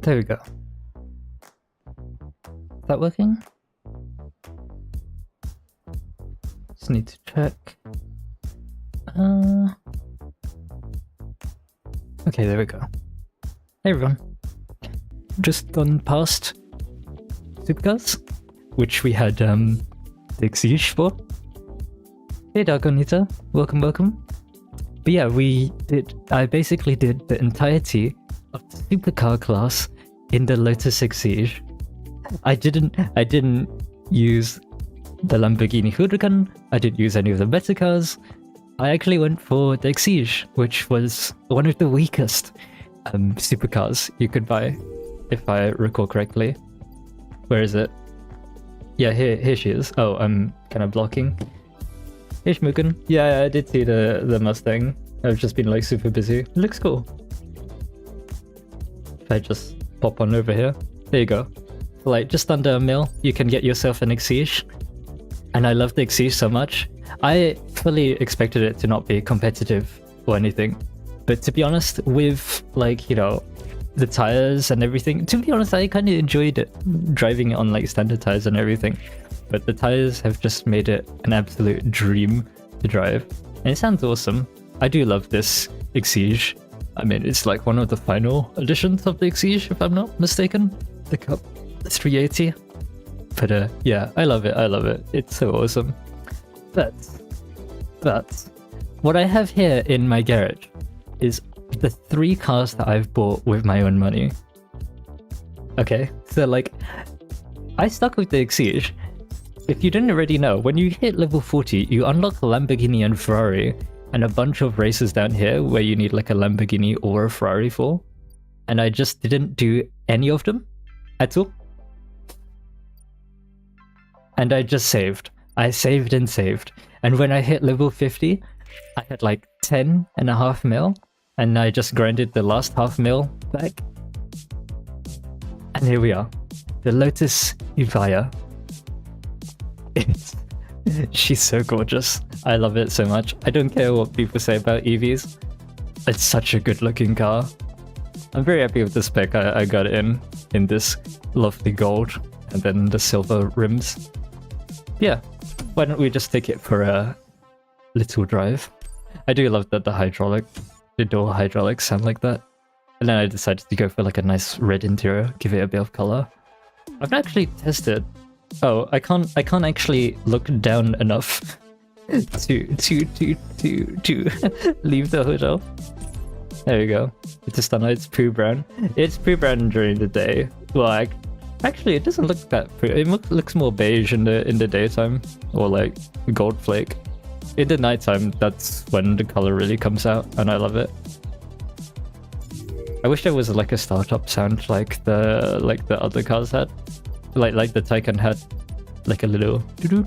There we go. Is that working? Just need to check. Okay, there we go. Hey everyone. Just gone past Supercars, which we had the Exige for. Hey Darkonita, welcome. But yeah, I basically did the entirety of the Supercar class in the Lotus Exige. I didn't use the Lamborghini Huracan, I didn't use any of the better cars. I actually went for the Exige, which was one of the weakest supercars you could buy, if I recall correctly. Where is it? Yeah, here she is. Oh, I'm kind of blocking. Hey Shmukin. Yeah, I did see the Mustang. I've just been like super busy. It looks cool. If I just pop on over here. There you go. For like just under $1 mil, you can get yourself an Exige. And I love the Exige so much. I fully expected it to not be competitive or anything. But to be honest, with like, you know, the tires and everything, to be honest, I kind of enjoyed it, driving it on like standard tires and everything. But the tires have just made it an absolute dream to drive. And it sounds awesome. I do love this Exige. I mean, it's like one of the final editions of the Exige, if I'm not mistaken. The Cup 380. But yeah, I love it. It's so awesome. But what I have here in my garage is the 3 cars that I've bought with my own money. Okay, so like, I stuck with the Exige. If you didn't already know, when you hit level 40, you unlock a Lamborghini and Ferrari, and a bunch of races down here where you need like a Lamborghini or a Ferrari for. And I just didn't do any of them at all. And I just saved. I saved and saved. And when I hit level 50, I had like 10.5 mil. And I just grinded the last half mil back. And here we are. The Lotus Evija. She's so gorgeous. I love it so much. I don't care what people say about EVs. It's such a good looking car. I'm very happy with the spec I got in this lovely gold. And then the silver rims. Yeah, why don't we just take it for a little drive? I do love that the dual hydraulics sound like that. And then I decided to go for like a nice red interior, give it a bit of color. I've not actually tested. Oh, I can't actually look down enough to leave the hotel. There we go. It's just it's poo brown. It's poo brown during the day. Well, actually, it doesn't look that pretty. It looks more beige in the daytime, or like gold flake. In the nighttime, that's when the color really comes out, and I love it. I wish there was like a startup sound like the other cars had, like the Taycan had, like a little doo-doo.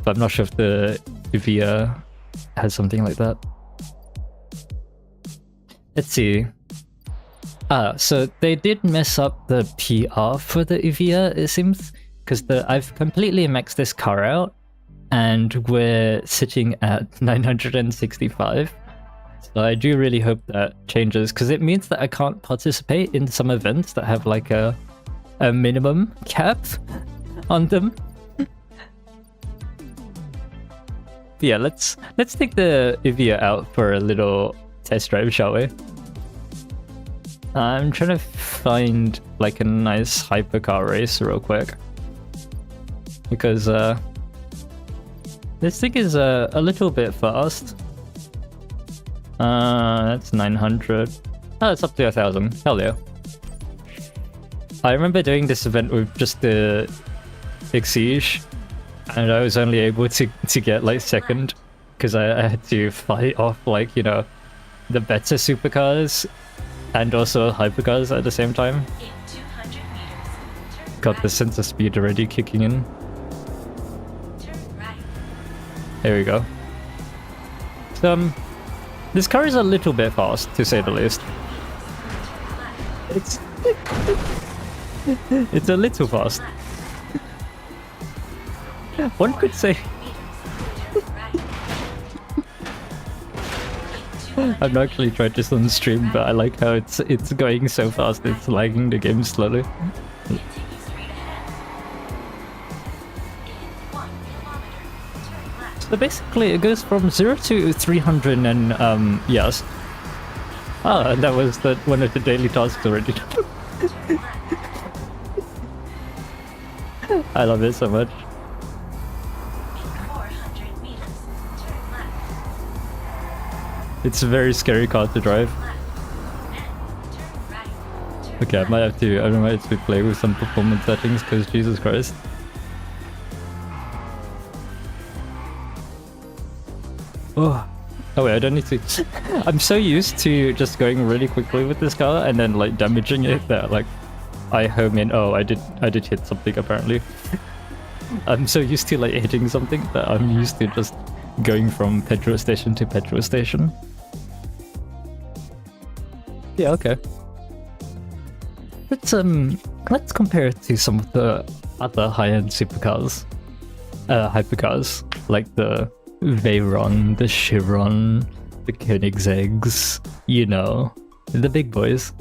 But I'm not sure if the Evija has something like that. Let's see. So they did mess up the PR for the Evija, it seems, because I've completely maxed this car out, and we're sitting at 965. So I do really hope that changes, because it means that I can't participate in some events that have like a minimum cap on them. Yeah, let's take the Evija out for a little test drive, shall we? I'm trying to find like a nice hypercar race real quick, because this thing is a little bit fast. That's 900. Oh, it's up to 1,000. Hell yeah. I remember doing this event with just the Exige, and I was only able to get like second, because I had to fight off like, you know, the better supercars and also hypercars at the same time. Got the sensor speed already kicking in. There we go. So, this car is a little bit fast, to say the least. It's a little fast. One could say I've not actually tried this on stream, but I like how it's going so fast, it's lagging the game slowly. So basically it goes from 0 to 300 and yes. Ah, and that was one of the daily tasks already. I love it so much. It's a very scary car to drive. Okay, I might have to play with some performance settings because Jesus Christ. Oh wait, I don't need to. I'm so used to just going really quickly with this car and then like damaging it that like I home in. Oh, I did hit something apparently. I'm so used to like hitting something that I'm used to just going from petrol station to petrol station. Yeah, okay. Let's compare it to some of the other high-end supercars, hypercars, like the Veyron, the Chiron, the Koenigseggs, you know, the big boys.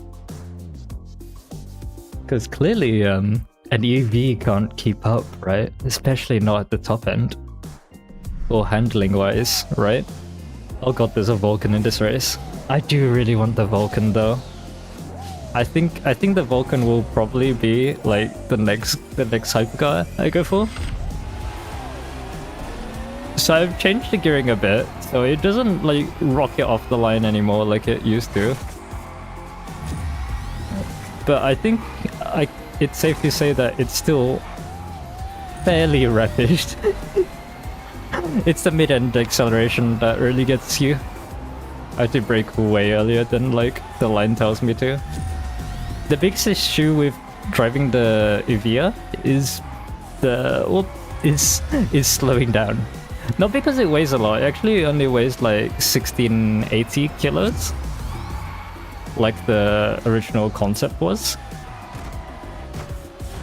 Because clearly an EV can't keep up, right? Especially not at the top end. Or handling wise, right? Oh god, there's a Vulcan in this race. I do really want the Vulcan though. I think the Vulcan will probably be like the next hypercar I go for. So I've changed the gearing a bit, so it doesn't like rocket off the line anymore like it used to. But I think it's safe to say that it's still fairly rapid. It's the mid-end acceleration that really gets you. I have to brake way earlier than like the line tells me to. The biggest issue with driving the Evija is is slowing down. Not because it weighs a lot, it actually only weighs like 1680 kilos. Like the original concept was.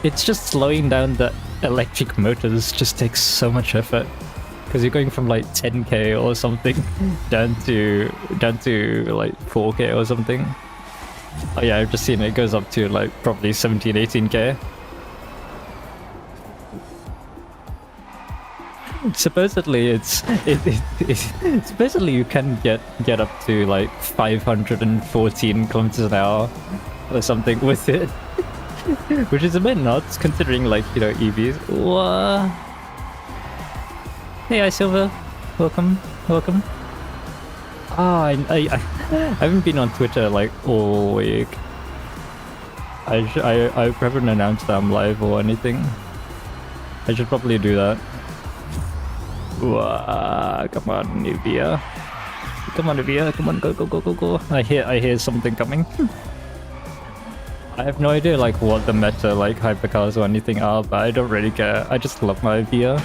It's just slowing down the electric motors just takes so much effort. Because you're going from like 10k or something down to like 4k or something. Oh yeah, I've just seen it goes up to like probably 17-18k. Supposedly supposedly you can get up to like 514 kilometers an hour or something with it. Which is a bit nuts considering like, you know, EVs. What? Hey, Silver. Welcome. Ah, I haven't been on Twitter like all week. I haven't announced that I'm live or anything. I should probably do that. Come on, Evija. Come on, Evija. Come on, go. I hear something coming. I have no idea like what the meta like hypercars or anything are, but I don't really care. I just love my Evija.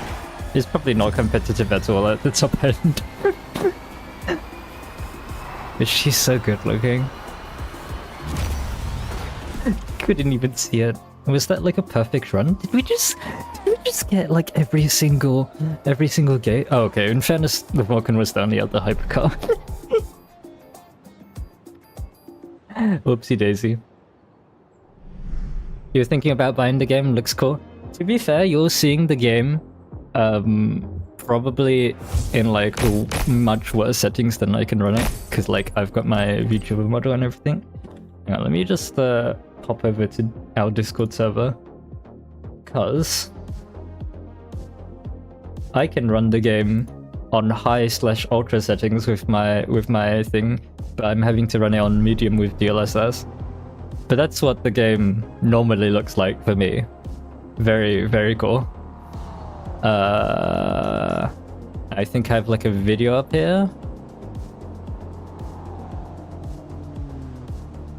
It's probably not competitive at all at the top end. But she's so good looking. Couldn't even see it. Was that like a perfect run? Did we just get like every single gate? Oh, okay. In fairness, the Vulcan was the only other hypercar. Oopsie daisy. You're thinking about buying the game? Looks cool. To be fair, you're seeing the game probably in like much worse settings than I can run it, because like I've got my VTuber model and everything. Hang on, let me just pop over to our Discord server, because I can run the game on high/ultra settings with my thing, but I'm having to run it on medium with DLSS. But that's what the game normally looks like for me. Very, very cool. I think I have like a video up here.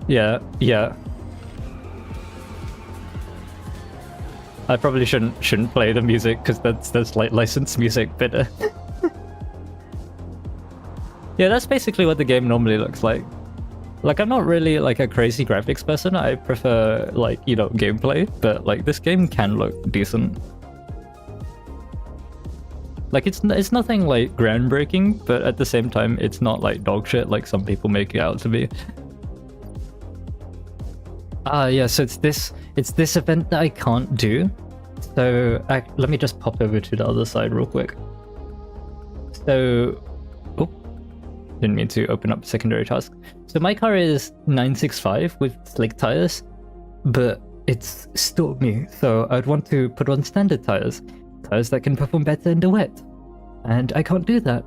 Yeah. I probably shouldn't play the music because that's like licensed music, but yeah, that's basically what the game normally looks like. Like, I'm not really like a crazy graphics person. I prefer like, you know, gameplay, but like this game can look decent. Like it's nothing like groundbreaking, but at the same time, it's not like dog shit like some people make it out to be. Yeah, so it's this event that I can't do. So let me just pop over to the other side real quick. So, oh, didn't mean to open up secondary task. So my car is 965 with slick tires, but it's stormy, so I'd want to put on standard tires that can perform better in the wet. And I can't do that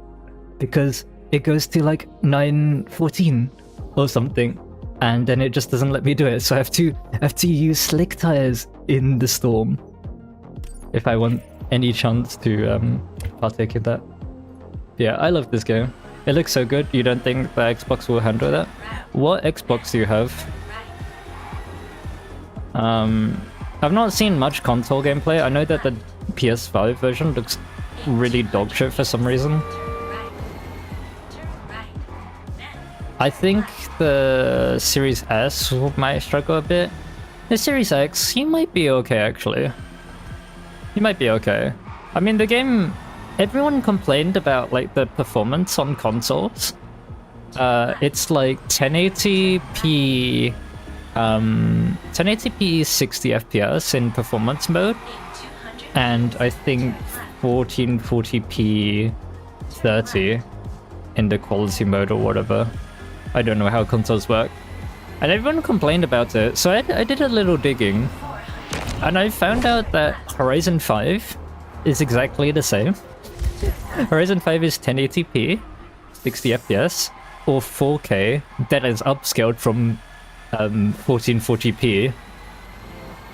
because it goes to like 914 or something, and then it just doesn't let me do it. So I have to use slick tires in the storm if I want any chance to partake in that. Yeah, I love this game. It looks so good. You don't think the Xbox will handle that? What Xbox do you have? I've not seen much console gameplay. I know that the PS5 version looks really dog shit for some reason. I think the Series S might struggle a bit. The Series X, you might be okay actually. You might be okay. I mean, the game, everyone complained about like the performance on consoles. It's like 1080p 60 FPS in performance mode, and I think 1440p 30 in the quality mode or whatever. I don't know how consoles work. And everyone complained about it, so I did a little digging, and I found out that Horizon 5 is exactly the same. Horizon 5 is 1080p 60 FPS or 4K that is upscaled from 1440p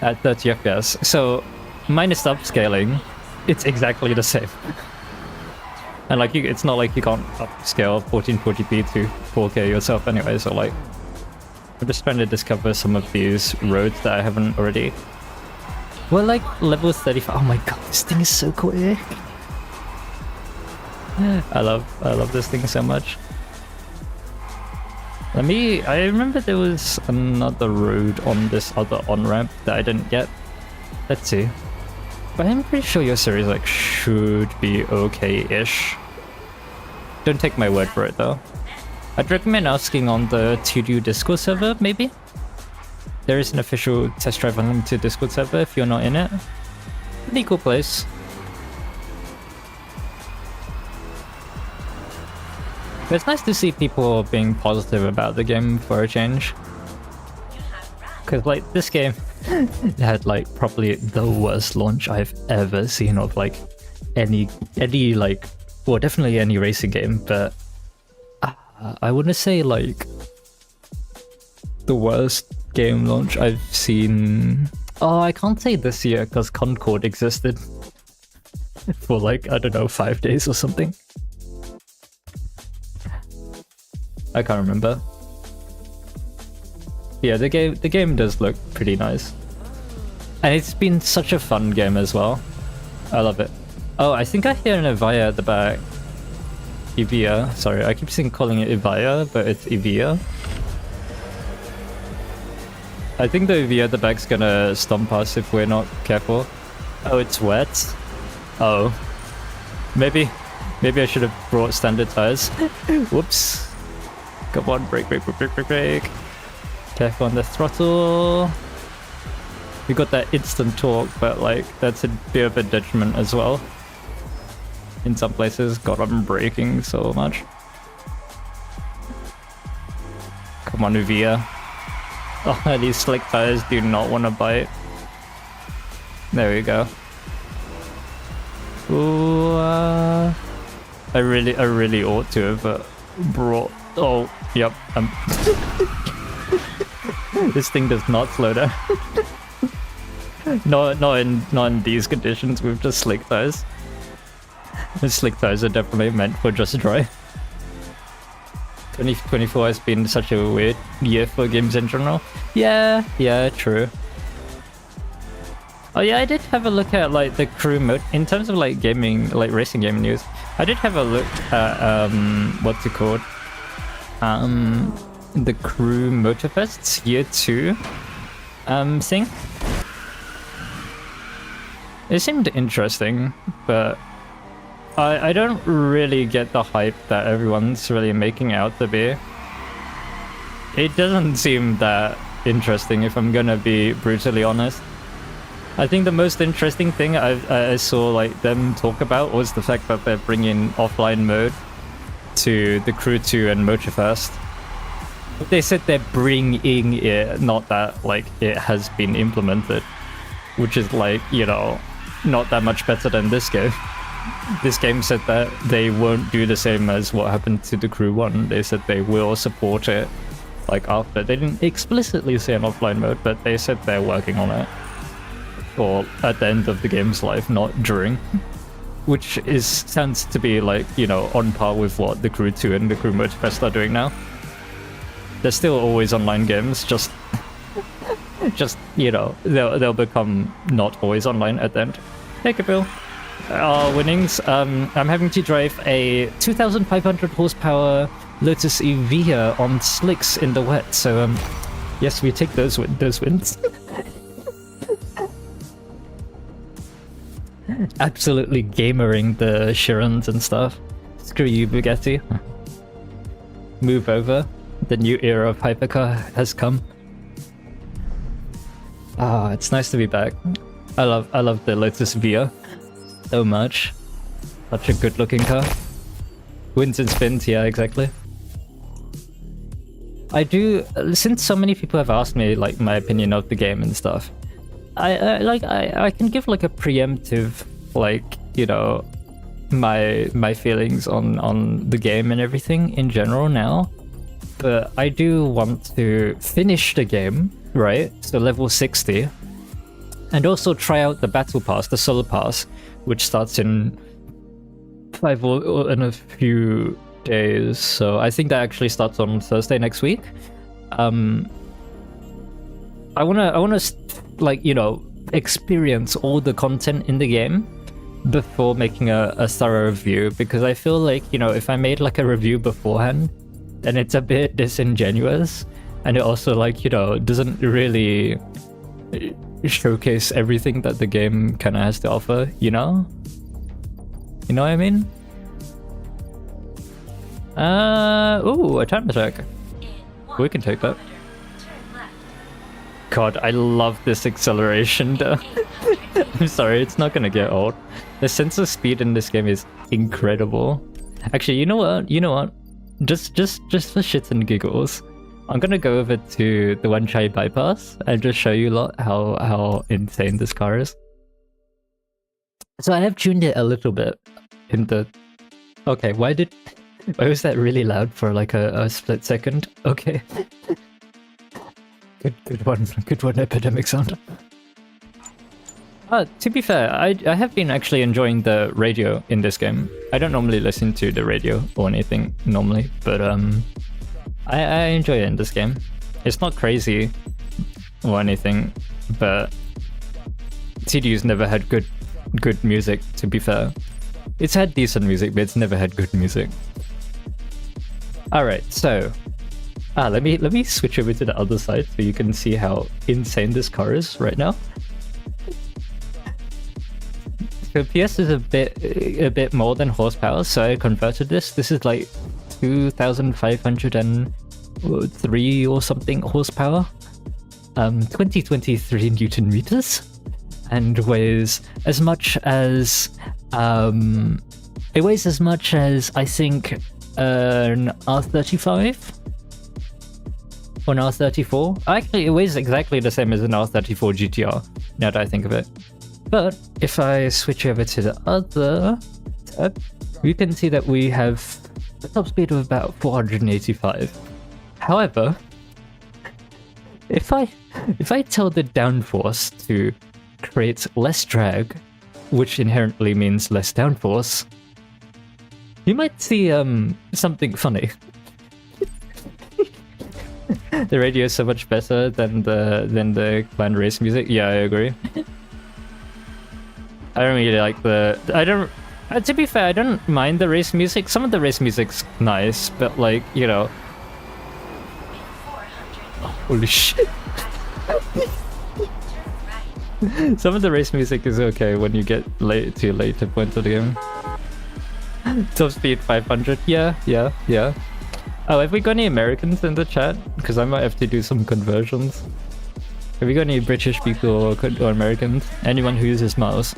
at 30 FPS. So minus upscaling, it's exactly the same. And like, it's not like you can't upscale 1440p to 4K yourself anyway. So like, I'm just trying to discover some of these roads that I haven't already. We're like level 35. Oh my god, this thing is so quick. I love this thing so much. I remember there was another road on this other on-ramp that I didn't get. Let's see. But I'm pretty sure your series like should be okay-ish. Don't take my word for it though. I'd recommend asking on the TDU Discord server, maybe? There is an official Test Drive Unlimited Discord server if you're not in it. Pretty cool place. But it's nice to see people being positive about the game for a change. Because like, this game had like probably the worst launch I've ever seen of like any like, well, definitely any racing game, but I wouldn't say like the worst game launch I've seen. Oh, I can't say this year because Concord existed for like, I don't know, 5 days or something. I can't remember. Yeah, the game does look pretty nice. And it's been such a fun game as well. I love it. Oh, I think I hear an Evija at the back. Evija. Sorry, I keep calling it Evija, but it's Evija. I think the Evija at the back's gonna stomp us if we're not careful. Oh, it's wet? Oh. Maybe I should have brought standard tires. Whoops. Come on, brake. Careful on the throttle. We got that instant torque, but like, that's a bit of a detriment as well. In some places, God, I'm braking so much. Come on, Evija. Oh, these slick tires do not want to bite. There we go. Ooh, I really ought to have brought. Oh, yep. This thing does not slow down. not in these conditions with just slick tires. The slick tires are definitely meant for just dry. 2024 has been such a weird year for games in general. Yeah, true. Oh yeah, I did have a look at like the crew mode in terms of like gaming, like racing gaming news. I did have a look at what's it called? The Crew Motorfest's Year 2 thing. It seemed interesting, but I don't really get the hype that everyone's really making out to be. It doesn't seem that interesting, if I'm gonna be brutally honest. I think the most interesting thing I saw like them talk about was the fact that they're bringing offline mode to the Crew 2 and Motorfest. They said they're bringing it, not that like it has been implemented, which is like, you know, not that much better than this game. This game said that they won't do the same as what happened to the Crew 1. They said they will support it like after. They didn't explicitly say an offline mode, but they said they're working on it. Or at the end of the game's life, not during. Which sounds to be like, you know, on par with what the Crew 2 and the Crew Motorfest are doing now. They're still always online games, just you know, they'll become not always online at the end. Take a bill. Our winnings. I'm having to drive a 2,500 horsepower Lotus Evija on slicks in the wet, so yes, we take those wins. Absolutely gamering the Chirons and stuff. Screw you, Bugatti. Move over. The new era of hypercar has come. Ah, it's nice to be back. I love the Lotus Evija so much. Such a good looking car. Wins and spins, yeah, exactly. I do, since so many people have asked me like my opinion of the game and stuff, I can give like a preemptive, like, you know, my feelings on the game and everything in general now. But I do want to finish the game, right? So level 60, and also try out the battle pass, the solo pass, which starts in in a few days. So I think that actually starts on Thursday next week. I wanna like, you know, experience all the content in the game before making a thorough review, because I feel like, you know, if I made like a review beforehand, then it's a bit disingenuous, and it also, like, you know, doesn't really showcase everything that the game kind of has to offer, you know? You know what I mean? Ooh, a time attack. We can take that. God, I love this acceleration though. I'm sorry, it's not gonna get old. The sense of speed in this game is incredible. Actually, you know what? Just for shits and giggles, I'm gonna go over to the Wanchai bypass and just show you a lot how insane this car is. So I have tuned it a little bit in the... Okay, why was that really loud for like a split second? Okay. Good one, Epidemic Sound. To be fair, I have been actually enjoying the radio in this game. I don't normally listen to the radio or anything normally, but I enjoy it in this game. It's not crazy or anything, but TDU's never had good music, to be fair. It's had decent music, but it's never had good music. Alright, so let me switch over to the other side so you can see how insane this car is right now. So PS is a bit more than horsepower, so I converted this. This is like 2,503 or something horsepower, 2023 Newton meters, and weighs as much as I think an R35 or an R34. Actually, it weighs exactly the same as an R34 GTR, now that I think of it. But if I switch over to the other tab, you can see that we have a top speed of about 485. However, if I tell the downforce to create less drag, which inherently means less downforce, you might see something funny. The radio is so much better than the clan race music. Yeah, I agree. I don't really like to be fair, I don't mind the race music. Some of the race music's nice, but like, you know... Oh, holy shit. Some of the race music is okay when you get too late to point to the game. Top speed 500. Yeah. Oh, have we got any Americans in the chat? Because I might have to do some conversions. Have we got any British people or Americans? Anyone who uses mouse?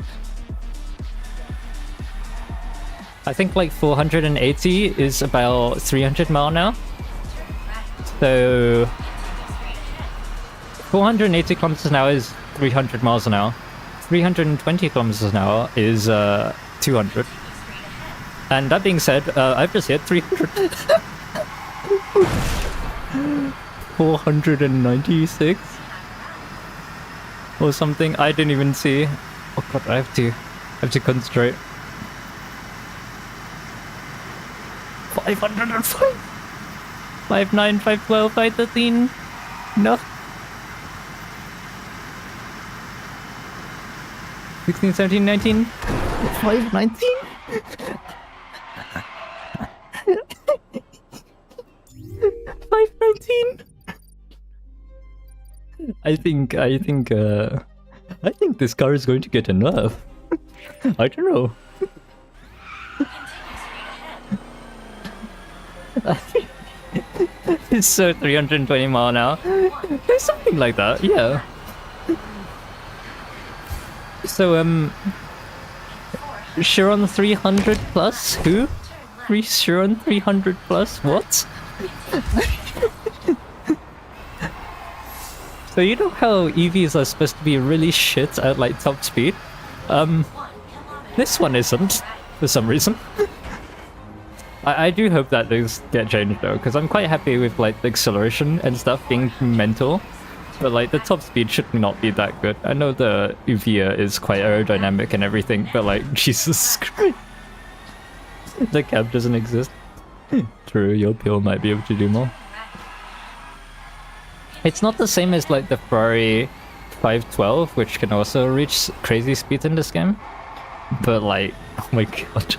I think like 480 is about 300 mile now. So 480 kilometers an hour is 300 miles an hour. 320 kilometers an hour is 200. And that being said, I've just hit 300. 496 or something. I didn't even see. Oh god, I have to concentrate. 505, 59, 512, 513. No. 16, 17, 19, 519. I think this car is going to get a nerf. I don't know. It's so 320 mile an hour. Something like that, yeah. So Chiron 300 plus? Who? Chiron 300 plus? What? So you know how EVs are supposed to be really shit at like top speed? This one isn't, for some reason. I do hope that things get changed though, because I'm quite happy with like the acceleration and stuff being mental, but like the top speed should not be that good. I know the Evija is quite aerodynamic and everything, but like Jesus Christ, the cab doesn't exist. True, your pill might be able to do more. It's not the same as like the Ferrari 512, which can also reach crazy speed in this game, but like, oh my god.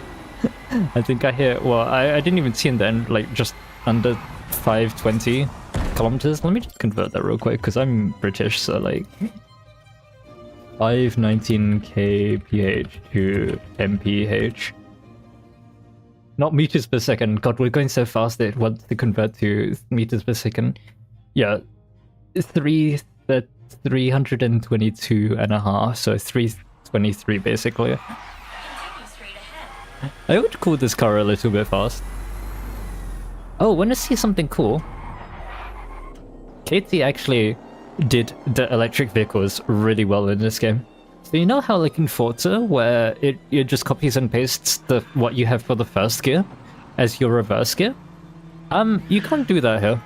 I think I hit, well, I didn't even see in the end, like just under 520 kilometers. Let me just convert that real quick, because I'm British, so like 519 kph to mph. Not meters per second. God, we're going so fast that it wants to convert to meters per second. Yeah, 322 and a half, so 323 basically. I would call this car a little bit fast. Oh, wanna see something cool? Katie actually did the electric vehicles really well in this game. So you know how like in Forza, where it just copies and pastes what you have for the first gear as your reverse gear? You can't do that here.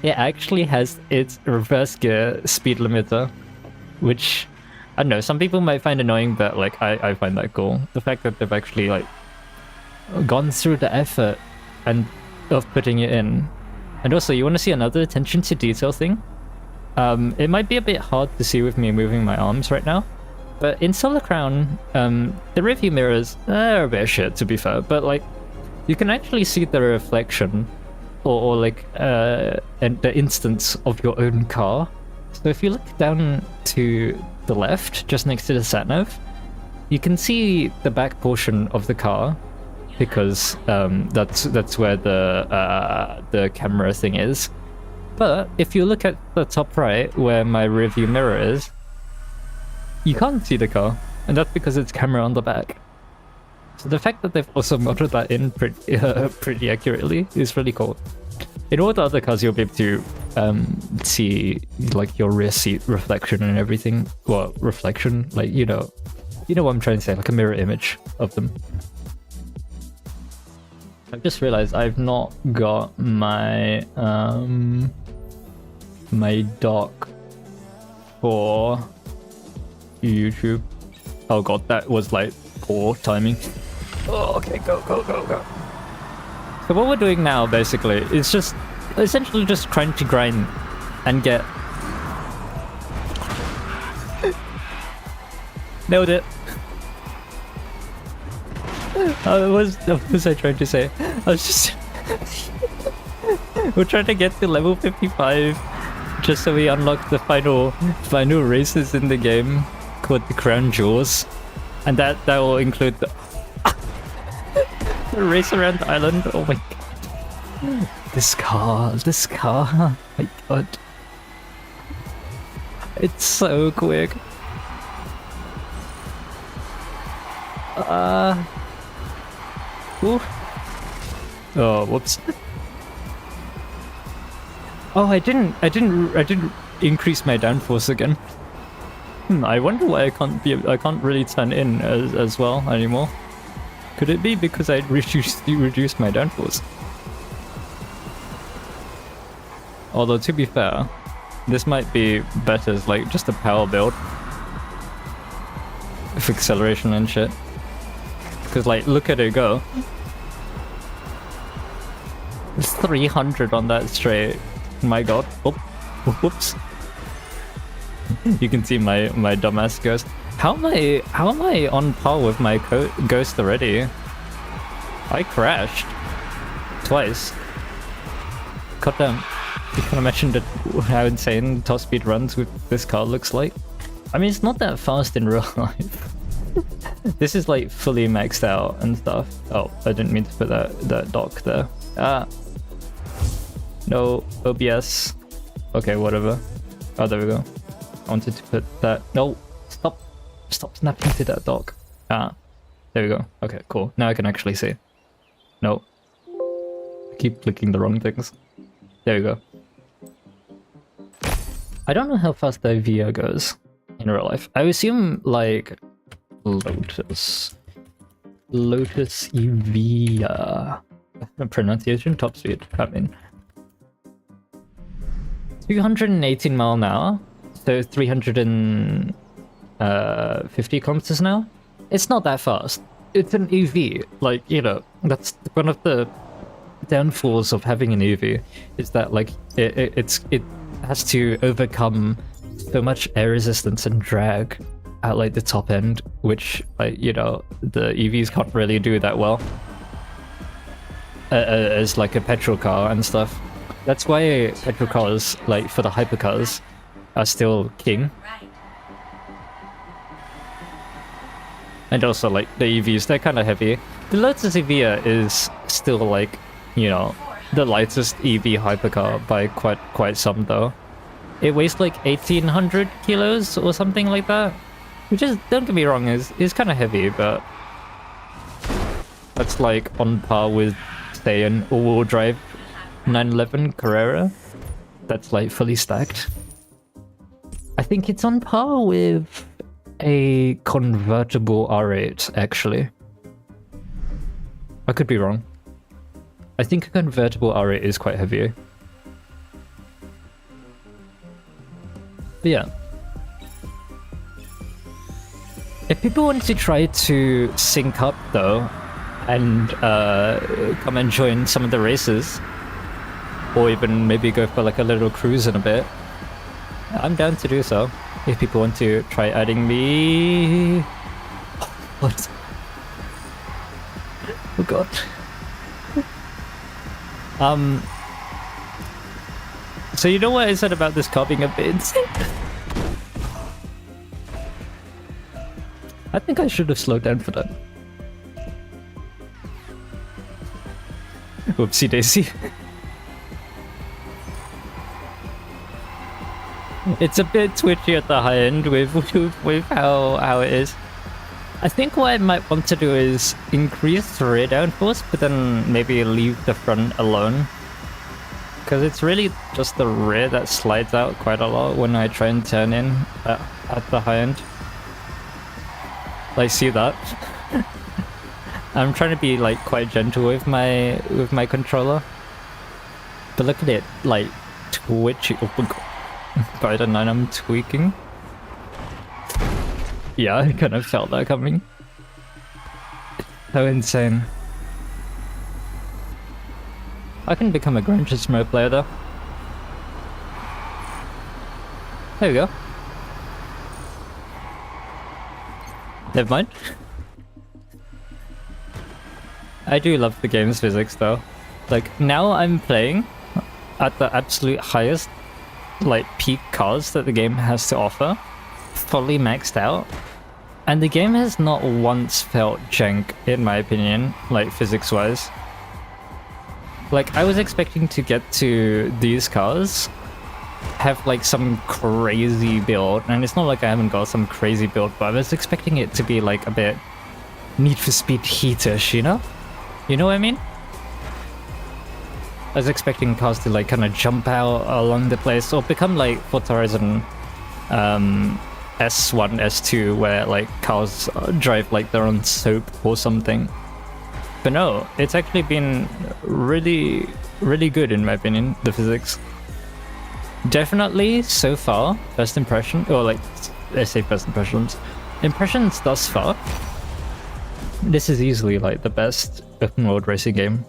It actually has its reverse gear speed limiter, which I don't know, some people might find annoying, but like I find that cool. The fact that they've actually like gone through the effort of putting it in. And also, you want to see another attention to detail thing? It might be a bit hard to see with me moving my arms right now, but in Solar Crown, the rearview mirrors are a bit shit, to be fair, but like you can actually see the reflection or like and the instance of your own car. So if you look down to the left, just next to the sat-nav, you can see the back portion of the car, because that's where the camera thing is. But if you look at the top right, where my rearview mirror is, you can't see the car, and that's because it's camera on the back. So the fact that they've also modeled that in pretty accurately is really cool. In all the other cars, you'll be able to see like your rear seat reflection and everything. Well, reflection, like you know what I'm trying to say, like a mirror image of them. I've just realized I've not got my my dock for YouTube. Oh god, that was like poor timing. Oh, okay, go. So what we're doing now, basically, is just essentially just trying to grind and get... Nailed it. What was I trying to say? I was just... We're trying to get to level 55, just so we unlock the final races in the game, called the Crown Jewels. And that will include the... race around the island. Oh my god. This car. My god. It's so quick. Ooh. Oh, whoops. Oh, I didn't increase my downforce again. I wonder why I can't really turn in as well anymore. Could it be because I reduced my downforce? Although to be fair, this might be better as like just a power build with acceleration and shit. Because like, look at it go. It's 300 on that straight. My god. Oh, whoops. You can see my dumbass ghost. How am I on par with my ghost already? I crashed twice. God damn. You can imagine how insane top speed runs with this car looks like. I mean, it's not that fast in real life. This is like fully maxed out and stuff. Oh, I didn't mean to put that dock there. No, OBS. Okay, whatever. Oh, there we go. I wanted to put that. No, stop snapping to that dock. There we go. Okay, cool. Now I can actually see. No. I keep clicking the wrong things. There we go. I don't know how fast the Evija goes in real life. I assume like Lotus Evija. Pronunciation, top speed. I mean, 218 mile an hour, so 350 kilometers an hour. It's not that fast. It's an EV. Like, you know, that's one of the downfalls of having an EV, is that like it has to overcome so much air resistance and drag at like the top end, which like, you know, the EVs can't really do that well as like a petrol car and stuff. That's why petrol cars, like for the hypercars, are still king. And also like the EVs, they're kind of heavy. The Lotus Evija is still like, you know, the lightest EV hypercar by quite some though. It weighs like 1800 kilos or something like that, which is, don't get me wrong, is kind of heavy, but that's like on par with say an all-wheel drive 911 Carrera that's like fully stacked. I think it's on par with a convertible R8 actually. I could be wrong. I think a convertible R8 is quite heavy. But yeah. If people want to try to sync up though, and come and join some of the races, or even maybe go for like a little cruise in a bit, I'm down to do so. If people want to try adding me... What? Oh god. So you know what I said about this car being a bit insane? I think I should have slowed down for that. Whoopsie daisy. It's a bit twitchy at the high end with how it is. I think what I might want to do is increase the rear downforce, but then maybe leave the front alone. Because it's really just the rear that slides out quite a lot when I try and turn in at the high end. Like, see that? I'm trying to be like quite gentle with my controller. But look at it, like twitchy. Oh my god. I don't know, I'm tweaking. Yeah, I kind of felt that coming. So insane. I can become a Gran Turismo player though. There we go. Never mind. I do love the game's physics though. Like, now I'm playing at the absolute highest, like, peak cars that the game has to offer, fully maxed out, And the game has not once felt jank, in my opinion, like physics-wise. Like, I was expecting to get to these cars, have like some crazy build, and it's not like I haven't got some crazy build, but I was expecting it to be like a bit Need for Speed Heat-ish, you know? You know what I mean? I was expecting cars to like kind of jump out along the place, or become like Forza Horizon S1, S2, where like cars drive like they're on soap or something. But no, it's actually been really, really good in my opinion, the physics. Definitely, so far, first impression, or like, I say first impressions. Impressions thus far, this is easily like the best open world racing game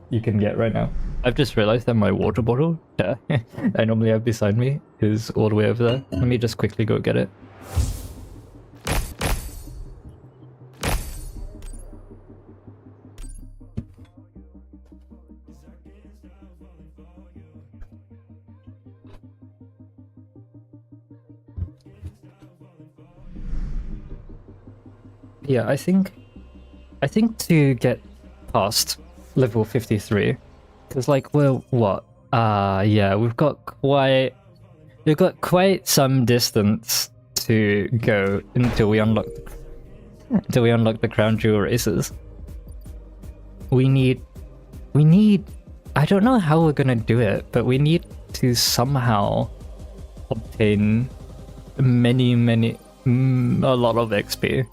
you can get right now. I've just realized that my water bottle, I normally have beside me, is all the way over there. Let me just quickly go get it. Yeah, I think to get past level 53, because like we're what? Yeah, we've got quite some distance to go until we unlock the crown jewel races. We need I don't know how we're gonna do it, but we need to somehow obtain a lot of XP.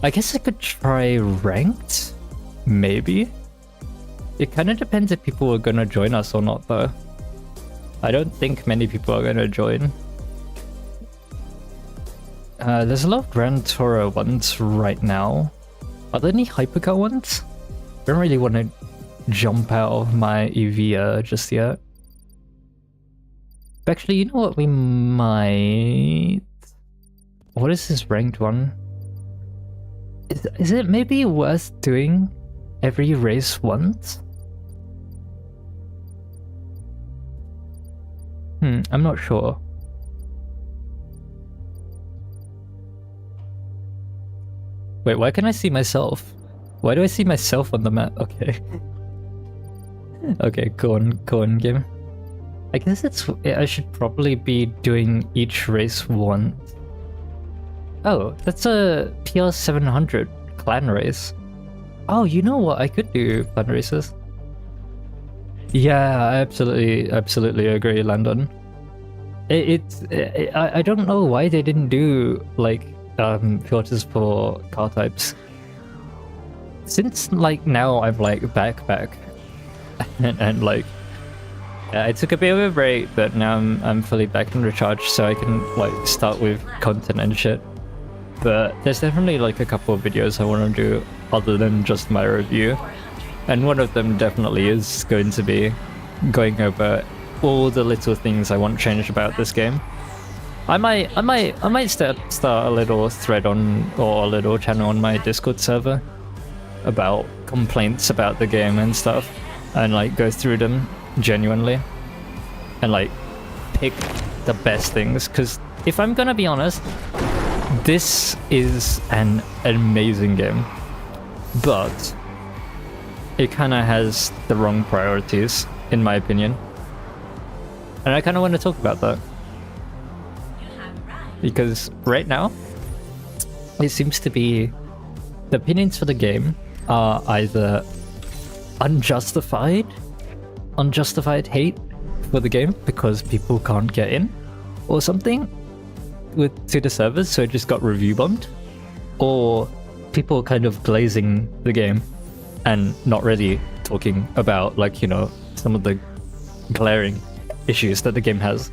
I guess I could try ranked, maybe. It kind of depends if people are gonna join us or not, though. I don't think many people are gonna join. There's a lot of Grand Tourer ones right now. Are there any hypercar ones? I don't really want to jump out of my Evija just yet. But actually, you know what? We might... What is this ranked one? Is it maybe worth doing every race once? I'm not sure. Wait, why can I see myself? Why do I see myself on the map? Okay. Okay, go on, game. I guess I should probably be doing each race once. Oh, that's a PR700 clan race. Oh, you know what? I could do clan races. Yeah, I absolutely agree, Landon. I don't know why they didn't do like filters for car types. Since like now I'm like back and like I took a bit of a break, but now I'm fully back and recharged, so I can like start with content and shit. But there's definitely like a couple of videos I want to do other than just my review, and one of them definitely is going to be going over all the little things I want changed about this game. I might start a little thread on, or a little channel on my Discord server about complaints about the game and stuff, and like go through them genuinely and like pick the best things, because if I'm gonna be honest, this is an amazing game, but it kind of has the wrong priorities in my opinion, and I kind of want to talk about that, because right now it seems to be the opinions for the game are either unjustified hate for the game because people can't get in or something to the servers, so it just got review bombed, or people kind of glazing the game and not really talking about, like, you know, some of the glaring issues that the game has.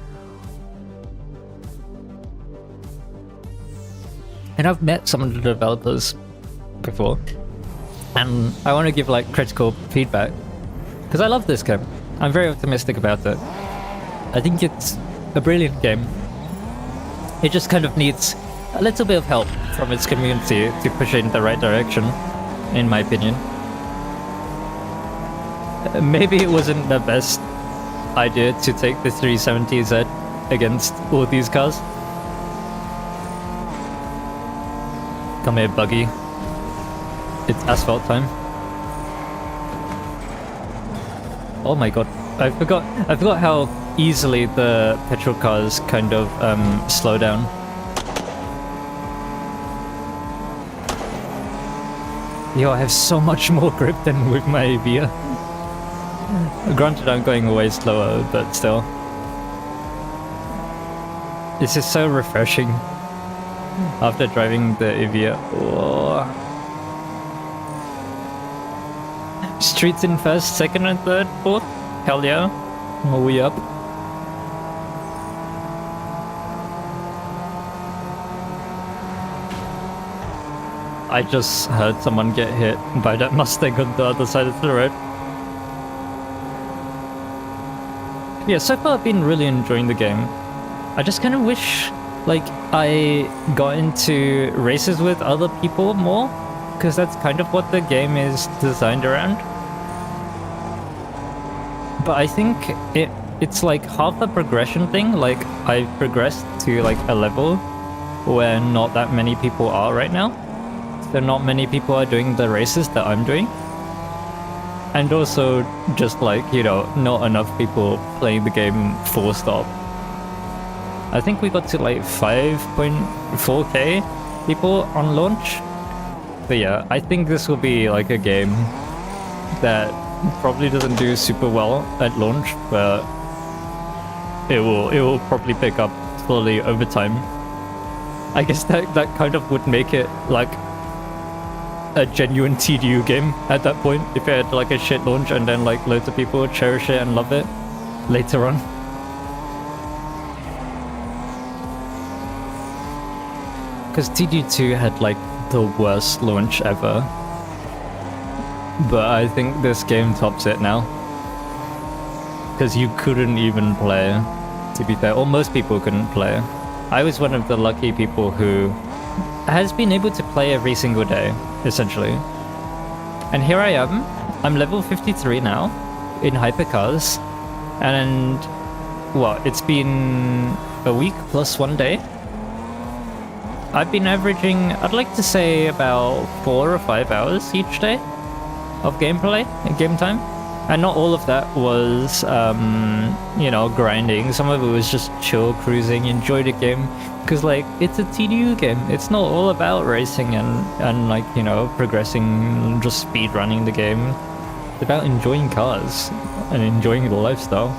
And I've met some of the developers before, and I want to give like critical feedback because I love this game. I'm very optimistic about it. I think it's a brilliant game. It just kind of needs a little bit of help from its community to push it in the right direction, in my opinion. Maybe it wasn't the best idea to take the 370Z against all these cars. Come here, buggy. It's asphalt time. Oh my god. I forgot how easily the petrol cars kind of slow down. Yo, I have so much more grip than with my Evija. Granted, I'm going way slower, but still. This is so refreshing after driving the Evija. Whoa. Streets in first, second and third, fourth? Hell yeah. Are we up? I just heard someone get hit by that Mustang on the other side of the road. Yeah, so far I've been really enjoying the game. I just kind of wish, like, I got into races with other people more, because that's kind of what the game is designed around. But I think it's like half a progression thing. Like, I've progressed to like a level where not that many people are right now. So not many people are doing the races that I'm doing. And also just like, you know, not enough people playing the game full stop. I think we got to like 5.4k people on launch. But yeah, I think this will be like a game that probably doesn't do super well at launch, but it will probably pick up slowly over time. I guess that kind of would make it like a genuine TDU game at that point, if it had like a shit launch and then like loads of people cherish it and love it later on. Because TDU2 had like the worst launch ever. But I think this game tops it now. Because you couldn't even play, to be fair, or most people couldn't play. I was one of the lucky people who has been able to play every single day, essentially. And here I am. I'm level 53 now in hypercars. And what? It's been a week plus 1 day. I've been averaging, I'd like to say, about 4 or 5 hours each day of gameplay and game time. And not all of that was, you know, grinding. Some of it was just chill, cruising, enjoy the game. Because, like, it's a TDU game. It's not all about racing and like, you know, progressing, just speed running the game. It's about enjoying cars and enjoying the lifestyle.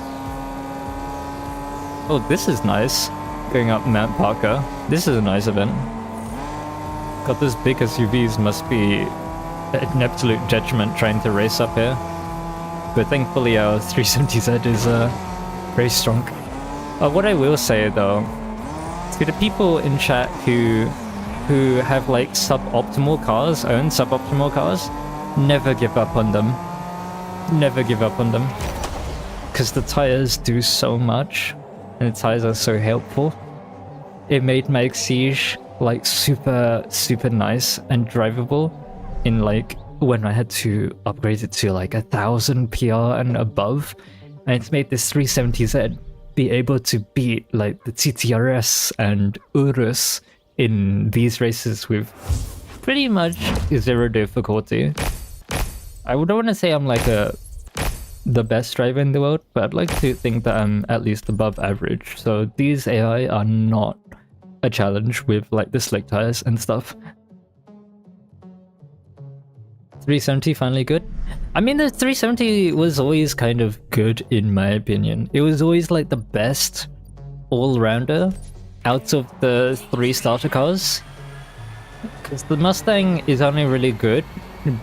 Oh, this is nice. Going up Mount Parker. This is a nice event. God, those big SUVs must be an absolute detriment trying to race up here. But thankfully our 370Z is very strong. What I will say though, to the people in chat who have like suboptimal cars, own suboptimal cars, never give up on them. Never give up on them. Because the tires do so much, and the tires are so helpful. It made my Exige like super nice and drivable in like when I had to upgrade it to like 1000 PR and above, and it's made this 370Z be able to beat like the TTRS and Urus in these races with pretty much zero difficulty. I don't want to say I'm like the best driver in the world, but I'd like to think that I'm at least above average. So these AI are not a challenge with like the slick tires and stuff. 370 finally good. I mean, the 370 was always kind of good in my opinion. It was always like the best all-rounder out of the 3 starter cars. Because the Mustang is only really good,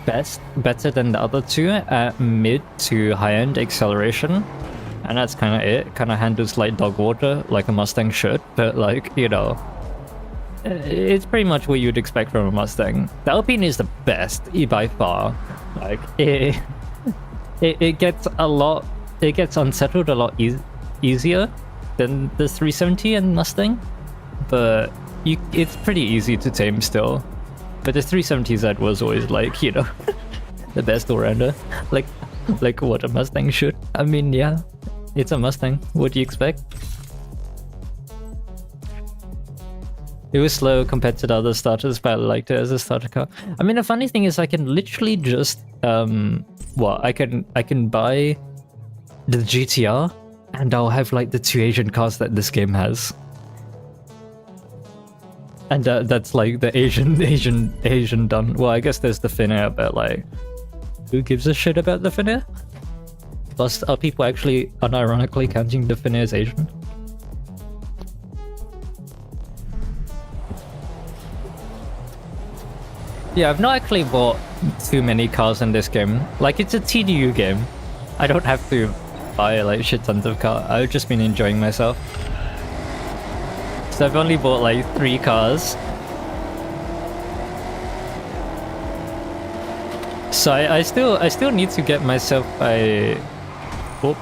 better than the other 2 at mid to high-end acceleration. And that's kind of it. Kind of handles like dog water, like a Mustang should. But like, you know, it's pretty much what you'd expect from a Mustang. The Alpine is the best by far. Like it gets unsettled a lot easier than the 370 and Mustang, but it's pretty easy to tame still. But the 370Z was always like, you know, the best all-rounder, like what a Mustang should. I mean, yeah, it's a Mustang. What do you expect? It was slow compared to the other starters, but I liked it as a starter car. I mean, the funny thing is I can literally just I can buy the GTR and I'll have like the 2 Asian cars that this game has. And that's like the Asian done. Well, I guess there's the Finnair, but like, who gives a shit about the Finnair? Plus, are people actually unironically counting the Finnair as Asian? Yeah, I've not actually bought too many cars in this game. Like, it's a TDU game. I don't have to buy like shit tons of cars. I've just been enjoying myself. So I've only bought like 3 cars. So I still need to get myself a... Oh.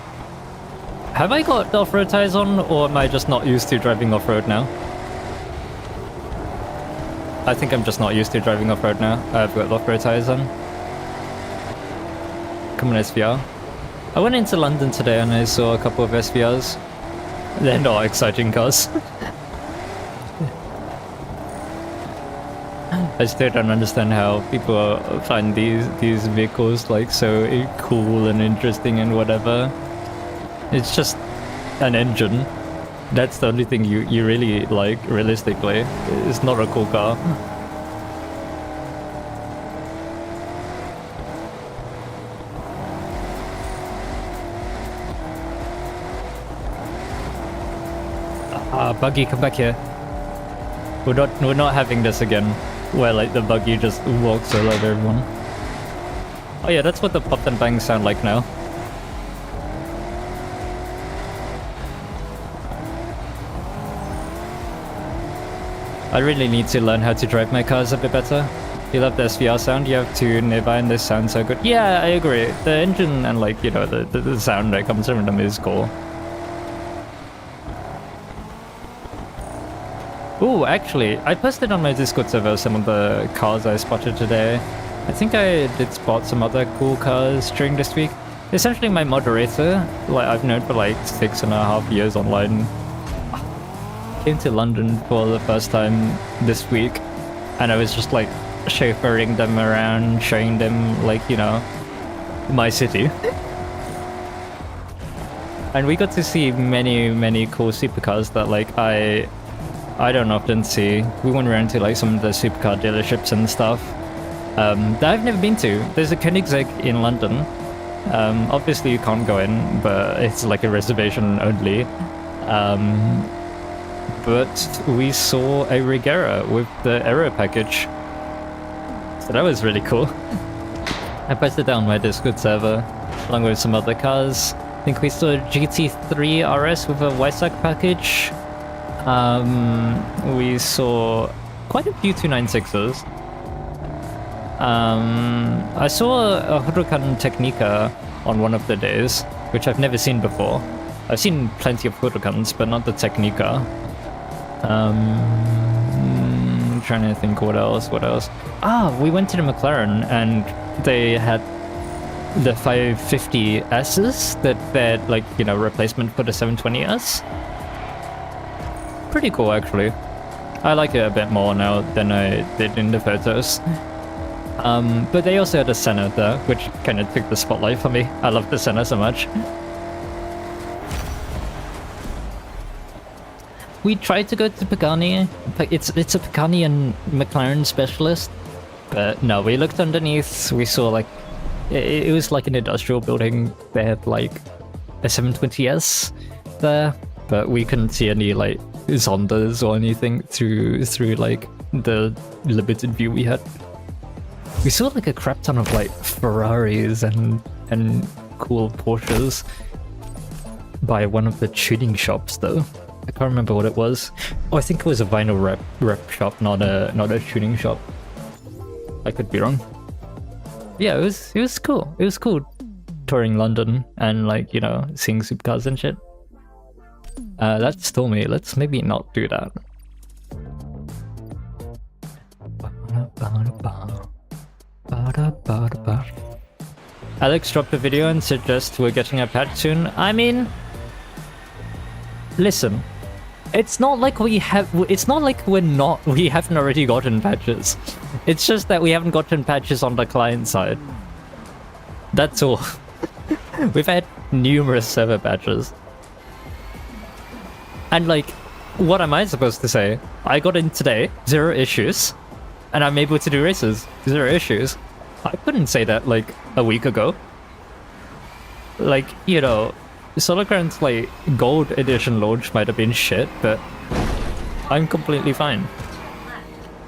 Have I got off-road tires on, or am I just not used to driving off-road now? I think I'm just not used to driving off-road now. I've got off-road tires on. Come on, SVR. I went into London today and I saw a couple of SVRs. They're not exciting cars. I still don't understand how people find these vehicles like so cool and interesting and whatever. It's just an engine. That's the only thing you really like, realistically. It's not a cool car. Buggy, come back here. We're not having this again, where like the buggy just walks all over everyone. Oh yeah, that's what the pop and bang sound like now. I really need to learn how to drive my cars a bit better. You love the SVR sound, you have 2 nearby and this sounds so good. Yeah, I agree. The engine and like, you know, the sound that comes from them is cool. Ooh, actually, I posted on my Discord server some of the cars I spotted today. I think I did spot some other cool cars during this week. Essentially my moderator, like I've known for like 6.5 years online, came to London for the first time this week, and I was just like chauffeuring them around, showing them like, you know, my city. And we got to see many cool supercars that like I don't often see. We went around to like some of the supercar dealerships and stuff that I've never been to. There's a Koenigsegg in London. Obviously you can't go in, but it's like a reservation only. But we saw a Regera with the Aero package. So that was really cool. I posted that on my Discord server, along with some other cars. I think we saw a GT3 RS with a Weissach package. We saw quite a few 296s. I saw a Huracan Technica on one of the days, which I've never seen before. I've seen plenty of Huracans, but not the Technica. Trying to think what else. Ah, we went to the McLaren and they had the 550S's that they're like, you know, replacement for the 720S. Pretty cool actually. I like it a bit more now than I did in the photos. But they also had a Senna there, which kind of took the spotlight for me. I love the Senna so much. We tried to go to Pagani. It's a Pagani and McLaren specialist, but no, we looked underneath. We saw like it was like an industrial building. They had like a 720S there, but we couldn't see any like Zondas or anything through like the limited view we had. We saw like a crap ton of like Ferraris and cool Porsches by one of the tuning shops though. I can't remember what it was. Oh, I think it was a vinyl rep shop, not a tuning shop. I could be wrong. Yeah, it was cool. It was cool touring London and like, you know, seeing supercars and shit. That's still me. Let's maybe not do that. Alex dropped a video and suggests we're getting a patch soon. I mean, listen, It's not like we have. It's not like we haven't already gotten patches. It's just that we haven't gotten patches on the client side. That's all. We've had numerous server patches. And like, what am I supposed to say? I got in today, 0 issues, and I'm able to do races, 0 issues. I couldn't say that like a week ago. Like, you know, Solarcurrent's like gold edition launch might have been shit, but I'm completely fine.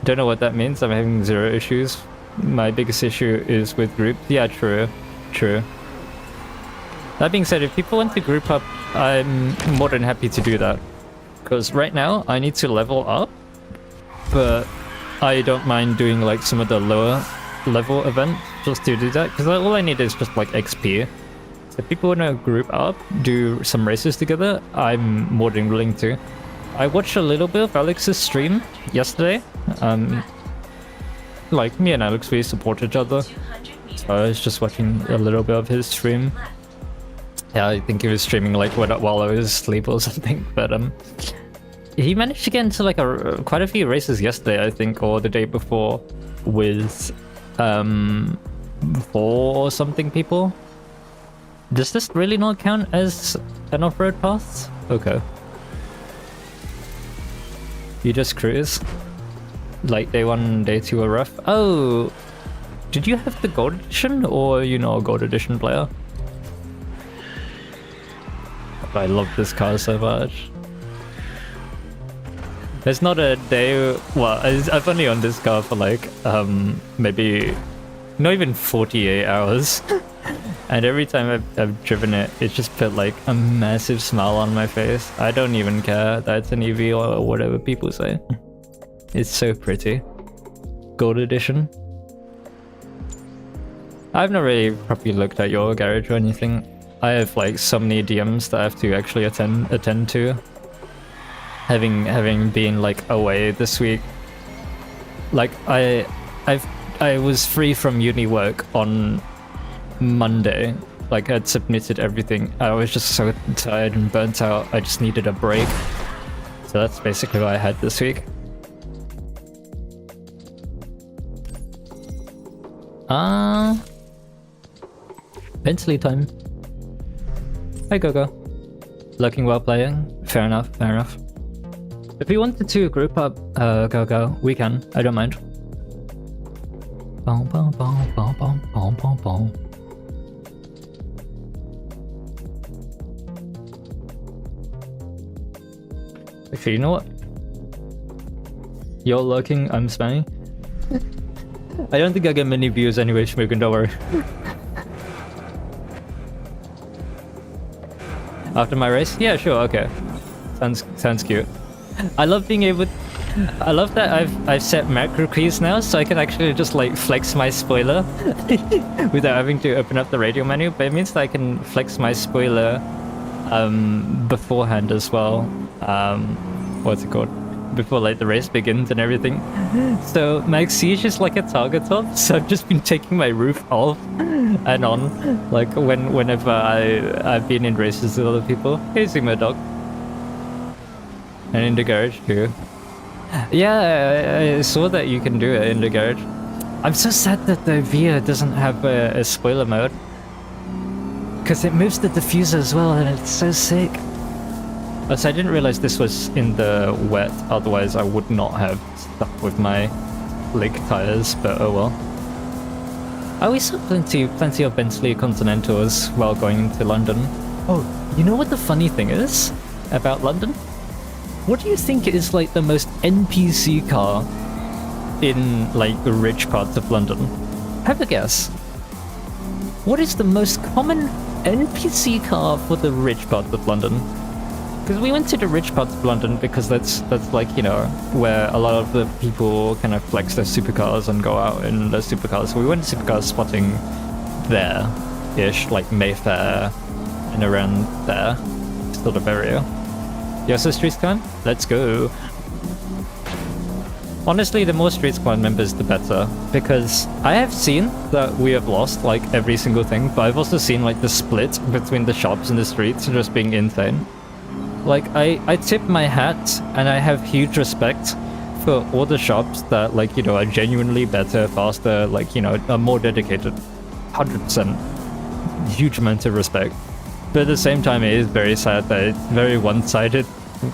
Don't know what that means. I'm having 0 issues. My biggest issue is with group. Yeah, true. That being said, if people want to group up, I'm more than happy to do that. Because right now, I need to level up, but I don't mind doing like some of the lower level events just to do that. Because all I need is just like XP. So if people want to group up, do some races together, I'm more than willing to. I watched a little bit of Alex's stream yesterday. Like, me and Alex, we support each other. So I was just watching a little bit of his stream. Yeah, I think he was streaming like while I was asleep or something, but he managed to get into like quite a few races yesterday, I think, or the day before, with 4 or something people. Does this really not count as an off-road path? Okay. You just cruise? Like day 1, day 2 are rough? Oh! Did you have the gold edition, or you know a gold edition player? I love this car so much. There's not a day... Well, I've only owned this car for like, maybe not even 48 hours. And every time I've driven it, it's just put like a massive smile on my face. I don't even care that it's an EV or whatever people say. It's so pretty. Gold edition. I've not really properly looked at your garage or anything. I have like so many DMs that I have to actually attend to. Having been like away this week. Like I was free from uni work on Monday. Like I'd submitted everything. I was just so tired and burnt out. I just needed a break. So that's basically what I had this week. Bentley time. Hi Gogo. Looking while playing? Fair enough, fair enough. If we wanted to group up, Gogo, we can. I don't mind. Boom, boom, boom, boom, boom, boom, boom, boom. Actually, you know what? You're lurking, I'm spamming. I don't think I get many views anyway, Schmookin, don't worry. After my race? Yeah, sure, okay. Sounds cute. I love being able... I love that I've set macro keys now, so I can actually just like flex my spoiler without having to open up the radio menu, but it means that I can flex my spoiler beforehand as well. What's it called? Before like the race begins and everything. So my Exige is like a target top, so I've just been taking my roof off and on, like whenever I've been in races with other people. Hey Zima dog. And in the garage too. Yeah, I saw that you can do it in the garage. I'm so sad that the Evija doesn't have a spoiler mode, because it moves the diffuser as well and it's so sick. Also, I didn't realize this was in the wet, otherwise I would not have stuck with my slick tires, but oh well. I always saw plenty of Bentley Continentals while going into London. Oh, you know what the funny thing is about London? What do you think is like the most NPC car in like the rich parts of London? Have a guess. What is the most common NPC car for the rich parts of London? Because we went to the rich parts of London because that's like, you know, where a lot of the people kind of flex their supercars and go out in their supercars. So we went supercar spotting there-ish, like Mayfair and around there sort of area. Yeah, so Streets Clan? Let's go. Honestly, the more Streets Clan members, the better. Because I have seen that we have lost like every single thing, but I've also seen like the split between the shops and the streets just being insane. Like, I tip my hat, and I have huge respect for all the shops that, like, you know, are genuinely better, faster, like, you know, are more dedicated. 100%. Huge amount of respect. But at the same time, it is very sad that it's very one-sided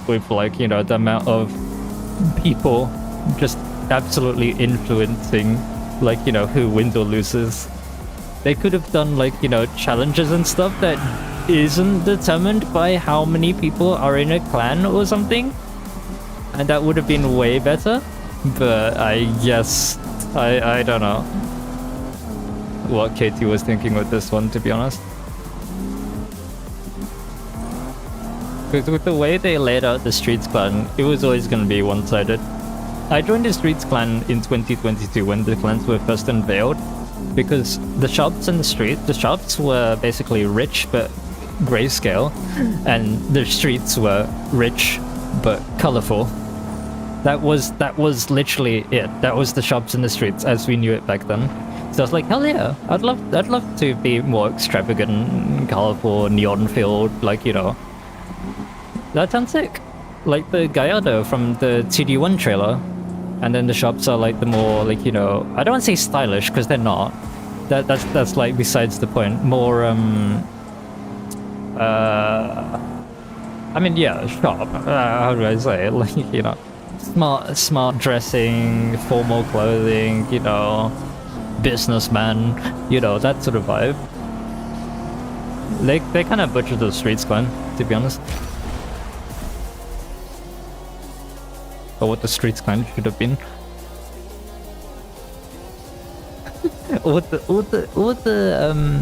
with, like, you know, the amount of people just absolutely influencing, like, you know, who wins or loses. They could have done, like, you know, challenges and stuff that isn't determined by how many people are in a clan or something, and that would have been way better. But I guess I don't know what Katie was thinking with this one, to be honest. Because with the way they laid out the Streets clan, it was always going to be one-sided. I joined the Streets clan in 2022 when the clans were first unveiled, because the shops and the shops were basically rich but grayscale, and the streets were rich but colorful. That was literally it. That was the shops and the streets as we knew it back then. So I was like, hell yeah, I'd love to be more extravagant, colorful, neon filled, like, you know. That sounds sick. Like the Gallardo from the TDU trailer. And then the shops are like the more, like, you know, I don't want to say stylish because they're not. That's like besides the point. More I mean, yeah, shop. How do I say it? Like, you know, smart dressing, formal clothing, you know, businessman, you know, that sort of vibe. They kind of butchered the Streets clan, to be honest. Or what the Streets clan should have been. All the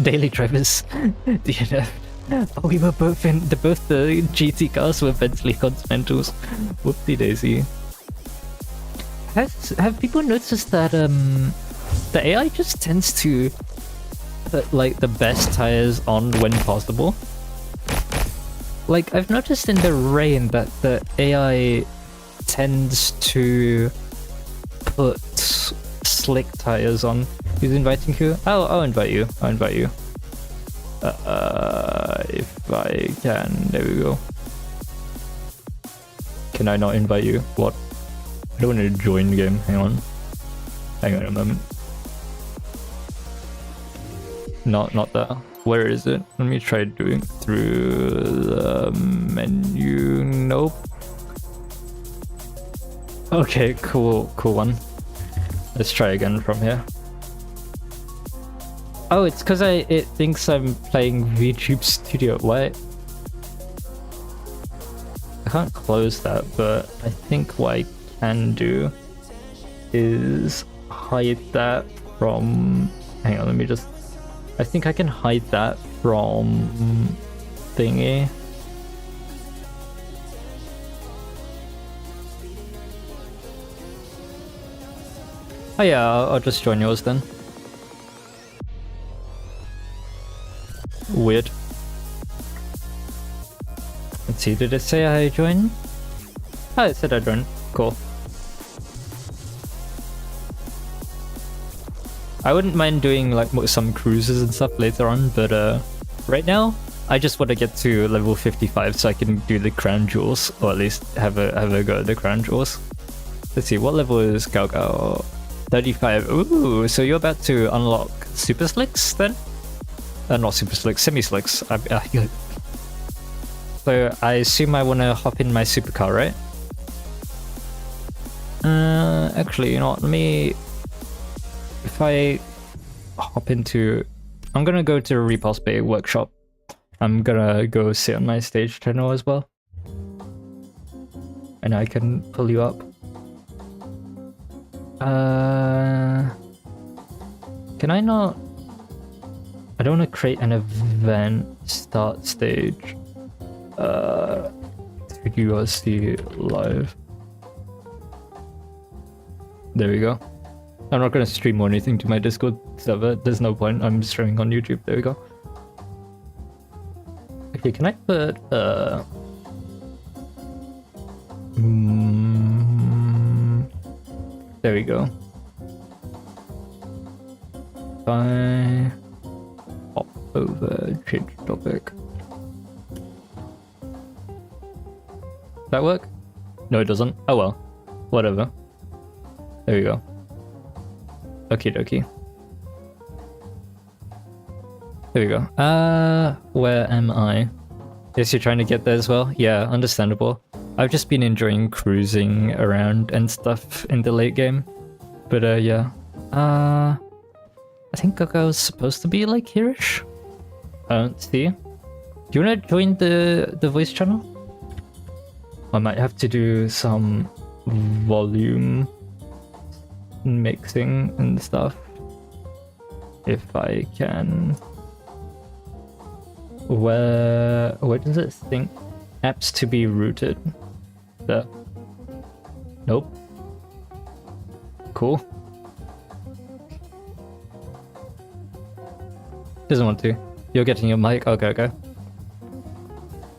daily drivers, you know. Oh, we were both the GT cars were Bentley Continentals. Whoopsie daisy. Have people noticed that the AI just tends to put like the best tires on when possible? Like, I've noticed in the rain that the AI tends to put slick tires on. Who's inviting who? Oh, I'll invite you. If I can. There we go. Can I not invite you? What? I don't want to join the game. Hang on a moment. Not that. Where is it? Let me try doing through the menu. Nope. Okay, cool one. Let's try again from here. Oh, it's because it thinks I'm playing VTuber Studio. What? I can't close that, but I think what I can do is hide that from... Hang on, let me just... I think I can hide that from thingy. Oh yeah, I'll just join yours then. Weird. Let's see, did it say I joined? Oh, it said I joined. Cool. I wouldn't mind doing like some cruises and stuff later on, but right now I just want to get to level 55 so I can do the crown jewels, or at least have a go at the crown jewels. Let's see, what level is Gao Gao? 35. Ooh, so you're about to unlock super slicks then? Not super slicks, semi slicks. So I assume I want to hop in my supercar, right? Actually, you know what? Let me. If I hop into, I'm gonna go to a Repulse Bay workshop. I'm gonna go sit on my stage channel as well, and I can pull you up. Can I not? I don't want to create an event start stage. TDUSC live. There we go. I'm not going to stream or anything to my Discord server. There's no point. I'm streaming on YouTube. There we go. Okay, can I put there we go. If I hop over, change topic. That work? No, it doesn't. Oh well. Whatever. There we go. Okie dokie. There we go. Where am I? Yes, you're trying to get there as well? Yeah, understandable. I've just been enjoying cruising around and stuff in the late game. But yeah. I think Gaga's supposed to be like here-ish. I don't see. Do you wanna join the voice channel? I might have to do some volume mixing and stuff. If I can. Where does it think apps to be routed? There. Nope. Cool. Doesn't want to. You're getting your mic. Okay.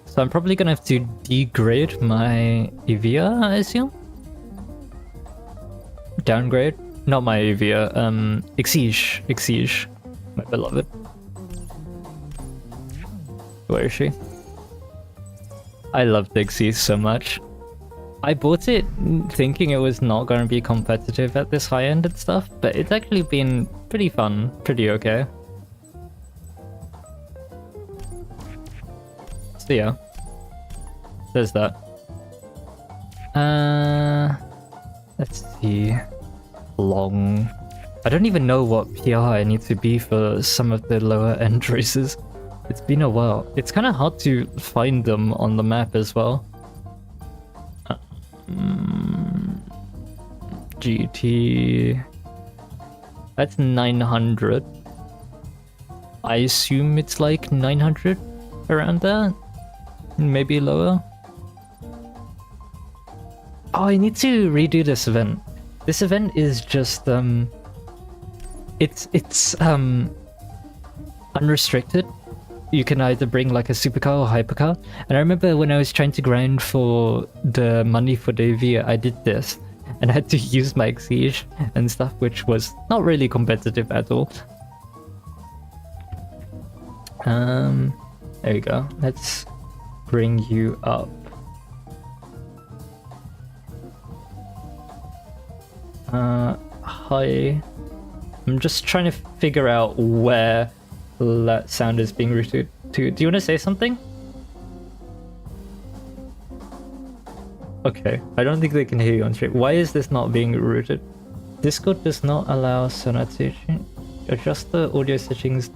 So I'm probably gonna have to degrade my Evija, I assume? Downgrade? Not my Evija, Exige, my beloved. Where is she? I love the Exige so much. I bought it thinking it was not gonna be competitive at this high end and stuff, but it's actually been pretty fun, pretty okay. So yeah, there's that. Let's see. Long. I don't even know what PR I need to be for some of the lower end races. It's been a while. It's kind of hard to find them on the map as well. GT. That's 900. I assume it's like 900 around there. Maybe lower. Oh, I need to redo this event. This event is just it's unrestricted. You can either bring like a supercar or hypercar. And I remember when I was trying to grind for the money for the Evija, I did this. And I had to use my Exige and stuff, which was not really competitive at all. There we go. Let's bring you up. Hi. I'm just trying to figure out where that sound is being routed to. Do you want to say something? Okay, I don't think they can hear you on stream. Why is this not being routed? Discord does not allow sonorization. Adjust the audio settings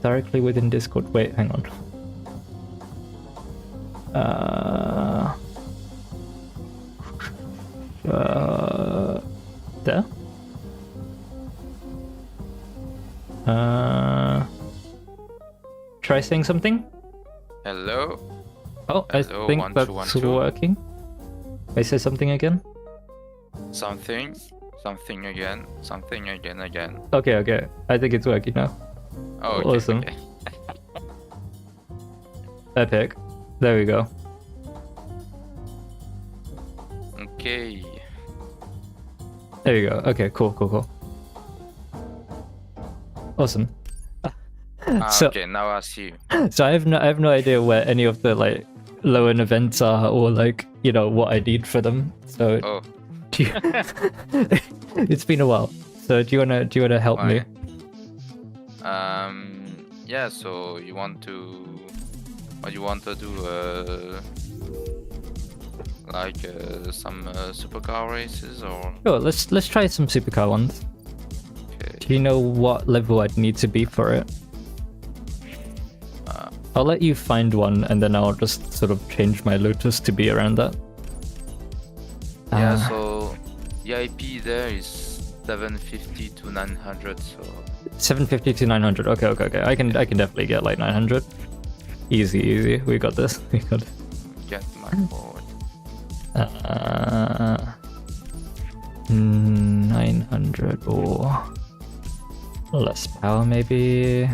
directly within Discord. Wait, hang on. There? Try saying something? Hello? Oh, Hello, I think one, that's two, one, two. working. I say something again? Something again. Okay. I think it's working now. Oh, okay, Awesome. okay. Epic. There we go. Okay. There you go. Okay, cool. Awesome. So, Okay, now I see you. so I have no idea where any of the like low end events are, or like, you know, what I need for them. So Oh, do you... it's been a while. So do you wanna help me? yeah, so you want to... What you want to do, like some supercar races or... Sure, let's try some supercar ones. Okay. Do you know what level I'd need to be for it? I'll let you find one, and then I'll just sort of change my Lotus to be around that. Yeah, so EIP there is 750 to 900, so... 750 to 900. Okay. I can definitely get like 900. Easy. We got this. Get my forward. 900 or less power maybe.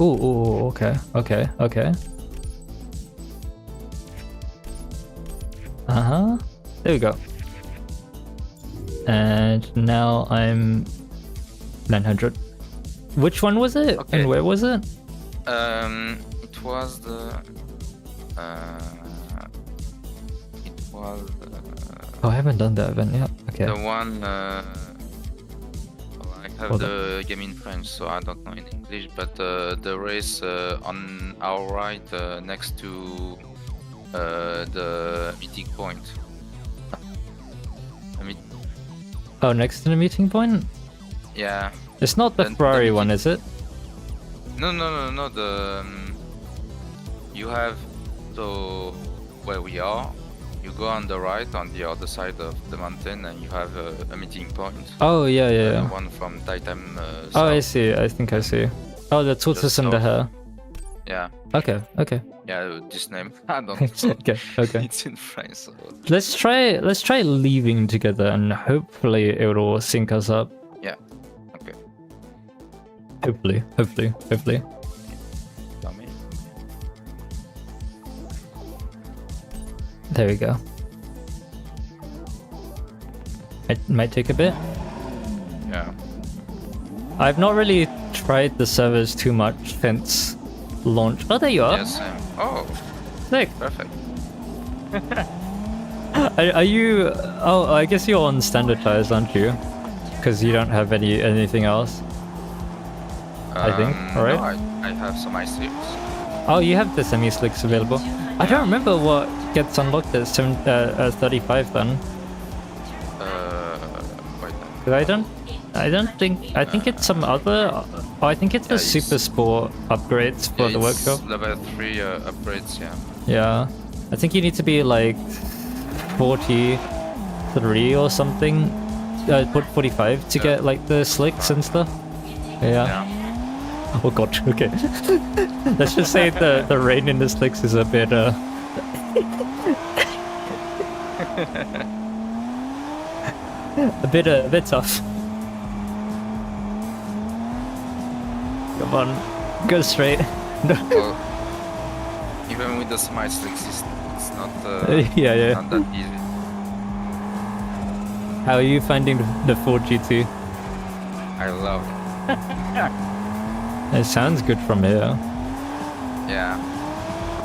Ooh, okay. There we go. and now I'm 900. Which one was it? Okay. And where was it? It was the. It was Oh, I haven't done that event yet. Okay. the one. Well, I have Hold the game in French, so I don't know in English. But the race on our right, next to the meeting point. I mean, Oh, next to the meeting point? yeah. It's not the The Ferrari one, meeting- is it? No. The you have where we are. You go on the right, on the other side of the mountain, and you have a meeting point. Oh, yeah, yeah, The yeah. one from Titan. Oh, I south. see. I think I see. Oh, the tortoise Just and the south. hair. Yeah, Okay, okay. yeah. This name, I don't know. Okay, okay. It's in French. So. Let's try leaving together and hopefully it will sync us up. Yeah. Okay. Hopefully. Tell me. There we go. It might take a bit. Yeah. I've not really tried the servers too much since launch. Oh, there you are. Yes. Same. Oh, Sick. perfect. Are you? Oh, I guess you're on standardized, aren't you? Because you don't have anything else. I think, alright? No, I have some i6. Oh, you have the semi-slicks available. I don't remember what gets unlocked at 35 then. Wait. 'Cause I don't think. I think it's some other. Oh, I think it's the Yeah, it's- super sport upgrades for the It's workshop. level 3 upgrades. Yeah. Yeah, I think you need to be like 43 or something. Put 45 to get like the slicks and stuff. Yeah. Oh god. Okay. Let's just say the rain in the slicks is a bit a bit tough. Come on, go straight. Well, even with the smite slicks, it's not. Yeah. Not that easy. How are you finding the Ford GT? I love it. It sounds good from here. Yeah.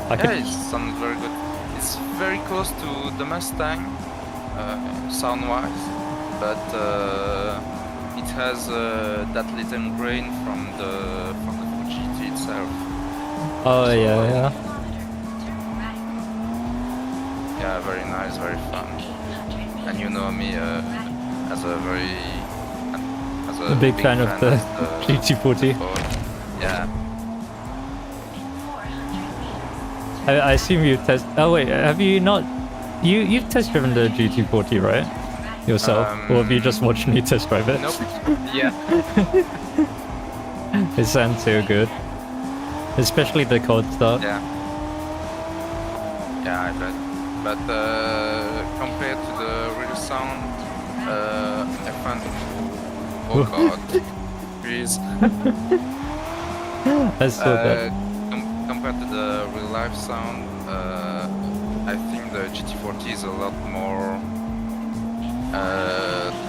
I Yeah, could, it sounds very good. It's very close to the Mustang, sound-wise, but it has that little grain from the Ford GT itself. oh yeah. Yeah, very nice, very fun. And you know me as a very A big fan of the GT40. Ford. Yeah. I assume you test. Oh wait, have you not? You've test driven the GT40, right? Yourself, or have you just watched me test drive it? Nope. Yeah. It sounds so good, especially the cold start. Yeah. Yeah, I bet. But compared to the real sound, I found. Oh god. Please. That's so good. Compared to the real life sound, I think the GT40 is a lot more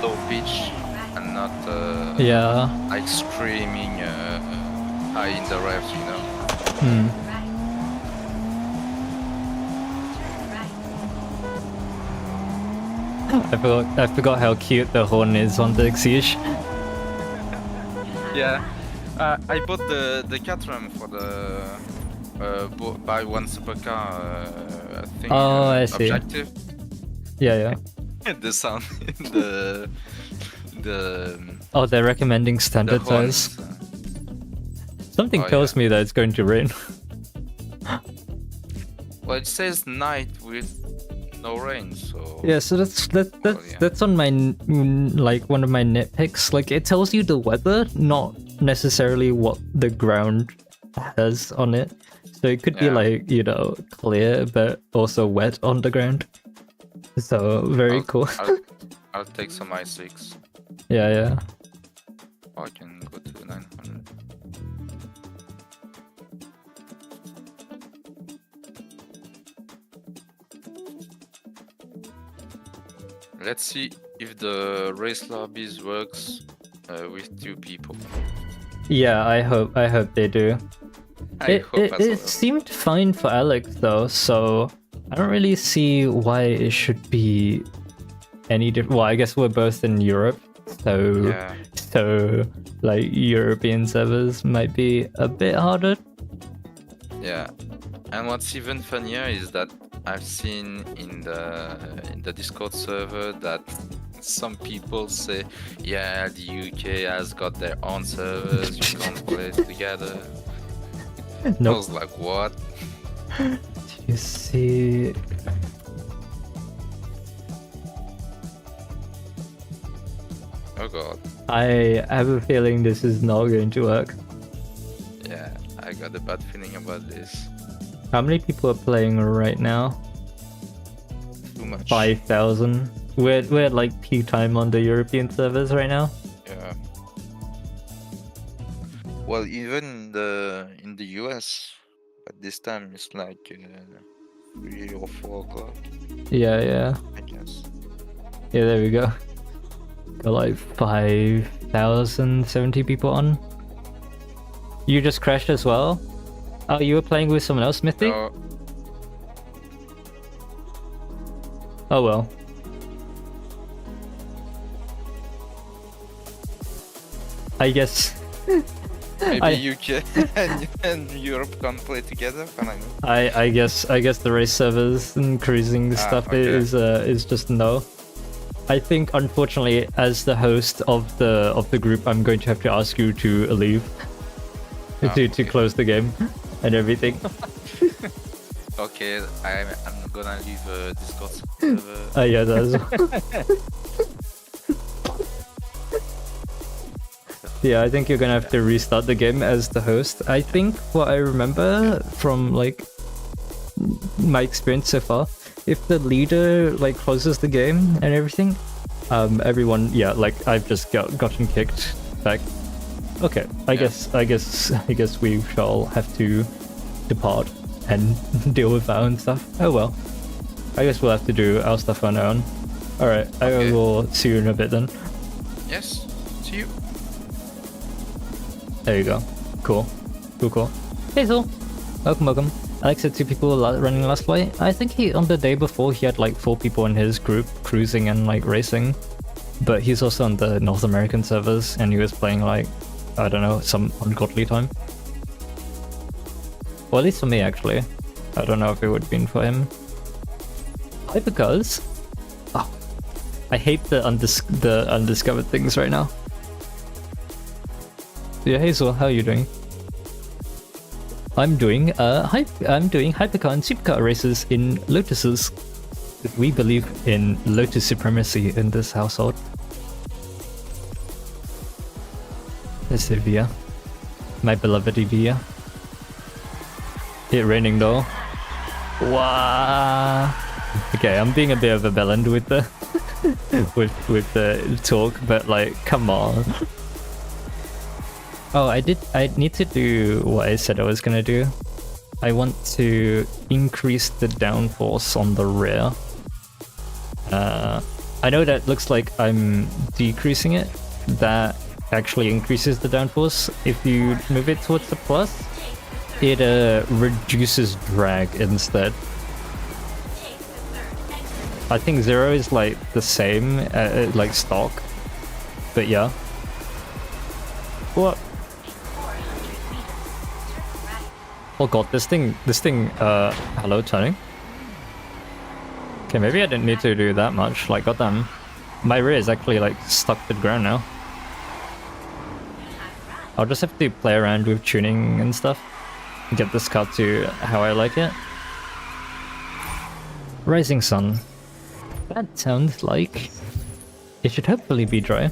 low pitch and not Yeah. like screaming high in the revs, you know. Hmm. I forgot how cute the horn is on the Exige. Yeah, I bought the Caterham for the buy one supercar thing. Oh, I see. Objective. Yeah. The sound, the Oh, they're recommending standard horns, size. Something oh, tells yeah. me that it's going to rain. well, it says night with no rain, so Yeah, so that's on my like one of my nitpicks. Like it tells you the weather, not necessarily what the ground has on it. So it could be Yeah. like, you know, clear but also wet on the ground. So very cool. I'll take some i6. Yeah. Oh, I can go to 900. Let's see if the race lobbies works with 2 people. Yeah, I hope they do. I hope as well. It seemed fine for Alex though, so I don't really see why it should be any different. Well, I guess we're both in Europe, so like European servers might be a bit harder. Yeah, and what's even funnier is that I've seen in the Discord server that some people say, yeah, the UK has got their own servers, you can't play together. Nope. I was like, what? Did you see? Oh god. I have a feeling this is not going to work. Yeah, I got a bad feeling about this. How many people are playing right now? Too much. 5,000. We're at like peak time on the European servers right now. Yeah. Well, even in the US, at this time it's like 3 or 4 o'clock, Yeah. I guess. Yeah, there we go. Got like 5,070 people on. You just crashed as well? Oh, you were playing with someone else, Smithy? No, Oh well. I guess maybe UK and Europe can't play together. Can I know? I guess the race servers and cruising stuff okay. is just no. I think unfortunately, as the host of the group, I'm going to have to ask you to leave to close the game and everything. Okay, I'm gonna leave Discord server. Yeah, that's. Yeah, I think you're gonna have to restart the game as the host. I think what I remember from like my experience so far, if the leader like closes the game and everything, everyone, yeah, like I've just gotten kicked back. Okay, I guess we shall have to depart and deal with our own stuff. Oh well, I guess we'll have to do our stuff on our own. All right, Okay. I will see you in a bit then. Yes, see you. There you go. Cool. Hey Zul, welcome. Alex had 2 people running last flight. I think on the day before he had like 4 people in his group cruising and like racing, but he's also on the North American servers and he was playing like, I don't know, some ungodly time. Well, at least for me actually. I don't know if it would have been for him. Hypercars? Oh, I hate the undiscovered things right now. Yeah, Hazel, how are you doing? I'm doing hypercar and supercar races in Lotuses. We believe in Lotus supremacy in this household. There's Evija. My beloved Evija. It raining though. Wow. Okay, I'm being a bit of a bellend with the with the talk, but like, come on. Oh, I need to do what I said I was gonna do. I want to increase the downforce on the rear. I know that looks like I'm decreasing it. That actually increases the downforce. If you move it towards the plus, it reduces drag instead. I think 0 is like the same, like stock. But yeah. What? Oh god, this thing, hello, turning. Okay, maybe I didn't need to do that much, like, goddamn. My rear is actually, like, stuck to the ground now. I'll just have to play around with tuning and stuff. Get this car to how I like it. Rising Sun. That sounds like it should hopefully be dry.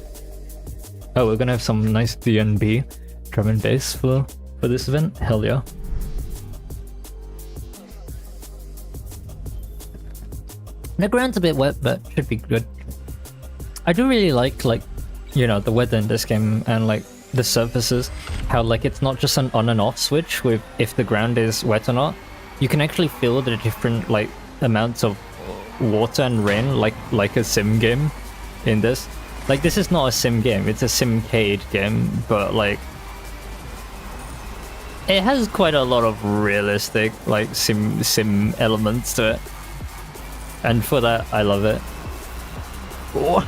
Oh, we're gonna have some nice DNB drum and bass for this event? Hell yeah. The ground's a bit wet, but should be good. I do really like, you know, the weather in this game and like the surfaces. How like it's not just an on and off switch with if the ground is wet or not. You can actually feel the different like amounts of water and rain like a sim game. in this. Like, this is not a sim game, it's a simcade game, but like it has quite a lot of realistic like sim elements to it. And for that, I love it. Oh.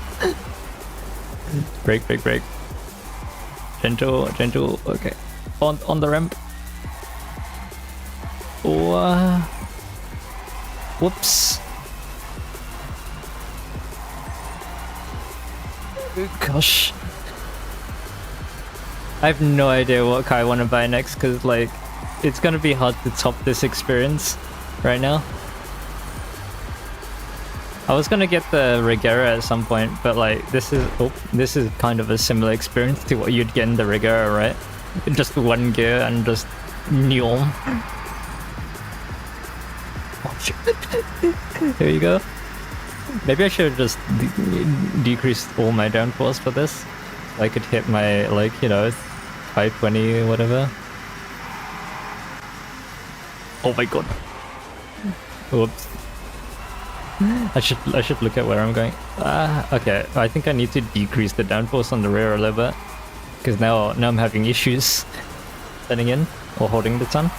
Brake, brake, brake. Gentle, gentle. Okay. On the ramp. Oh. Whoops. Gosh. I have no idea what car I want to buy next, because like it's gonna be hard to top this experience right now. I was gonna get the Regera at some point, but like this is kind of a similar experience to what you'd get in the Regera, right? Just one gear and just neon. Oh shit. Here you go. Maybe I should have just decreased all my downforce for this. So I could hit my, like, you know, 520 or whatever. Oh my god. Whoops. I should look at where I'm going. Okay. I think I need to decrease the downforce on the rear a little bit, because now I'm having issues setting in or holding the ton.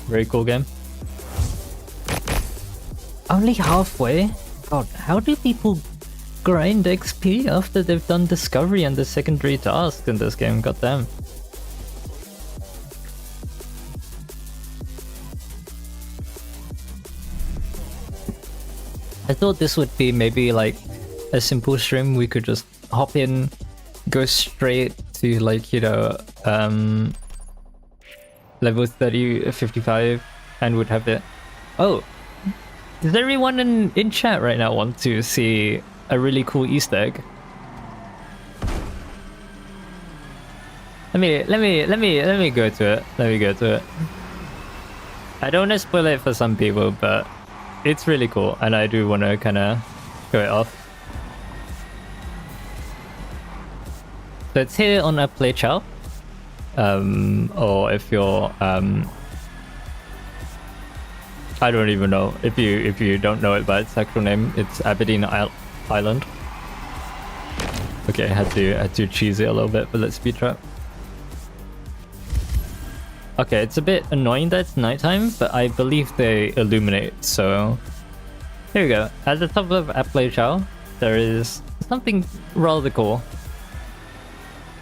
Very cool game. Only halfway? God, how do people grind XP after they've done discovery and the secondary tasks in this game? Goddamn. I thought this would be maybe like a simple stream. We could just hop in, go straight to, like, you know, level 30, 55, and would have it. Oh, does everyone in chat right now want to see a really cool Easter egg? Let me go to it. Let me go to it. I don't want to spoil it for some people, but it's really cool, and I do want to kind of show it off. So it's here on a play chow. Or if you're I don't even know if you don't know it by its actual name. It's Aberdeen Island. Okay, I had to cheese it a little bit, but let's speed trap. Okay, it's a bit annoying that it's nighttime, but I believe they illuminate. So here we go. At the top of Aplay Chow, there is something rather cool.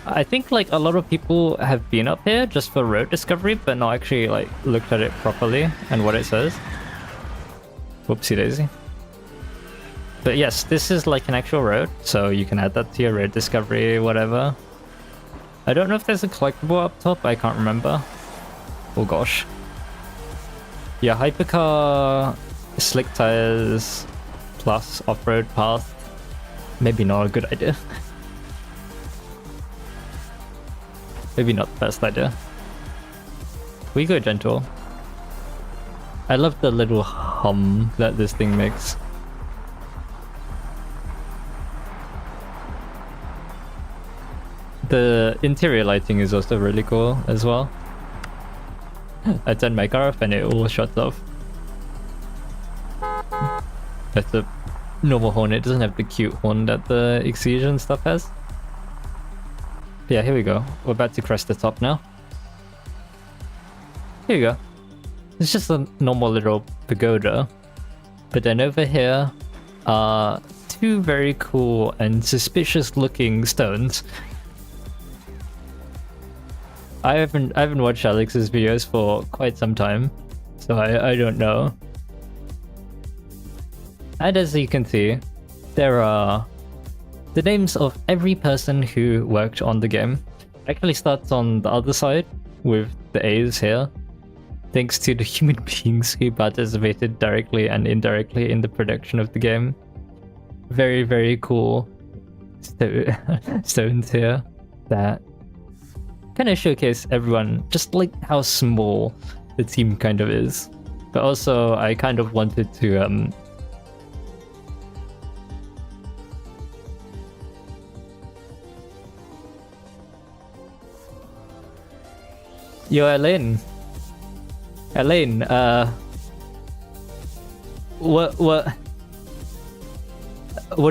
I think like a lot of people have been up here just for road discovery, but not actually like looked at it properly and what it says. Whoopsie daisy. But yes, this is like an actual road, so you can add that to your road discovery, whatever. I don't know if there's a collectible up top, I can't remember. Oh gosh. Yeah, hypercar, slick tires, plus off-road path. Maybe not a good idea. Maybe not the best idea. We go gentle. I love the little hum that this thing makes. The interior lighting is also really cool as well. I turn my car off and it all shuts off. That's a normal horn. It doesn't have the cute horn that the Exige and stuff has. Yeah, here we go. We're about to crest the top now. Here we go. It's just a normal little pagoda. But then over here are two very cool and suspicious looking stones. I haven't watched Alex's videos for quite some time, so I don't know. And as you can see, there are the names of every person who worked on the game. It actually starts on the other side with the A's here. Thanks to the human beings who participated directly and indirectly in the production of the game. Very, very cool stones here that kind of showcase everyone, just like how small the team kind of is. But also I kind of wanted to Yo, Elaine. Elaine, what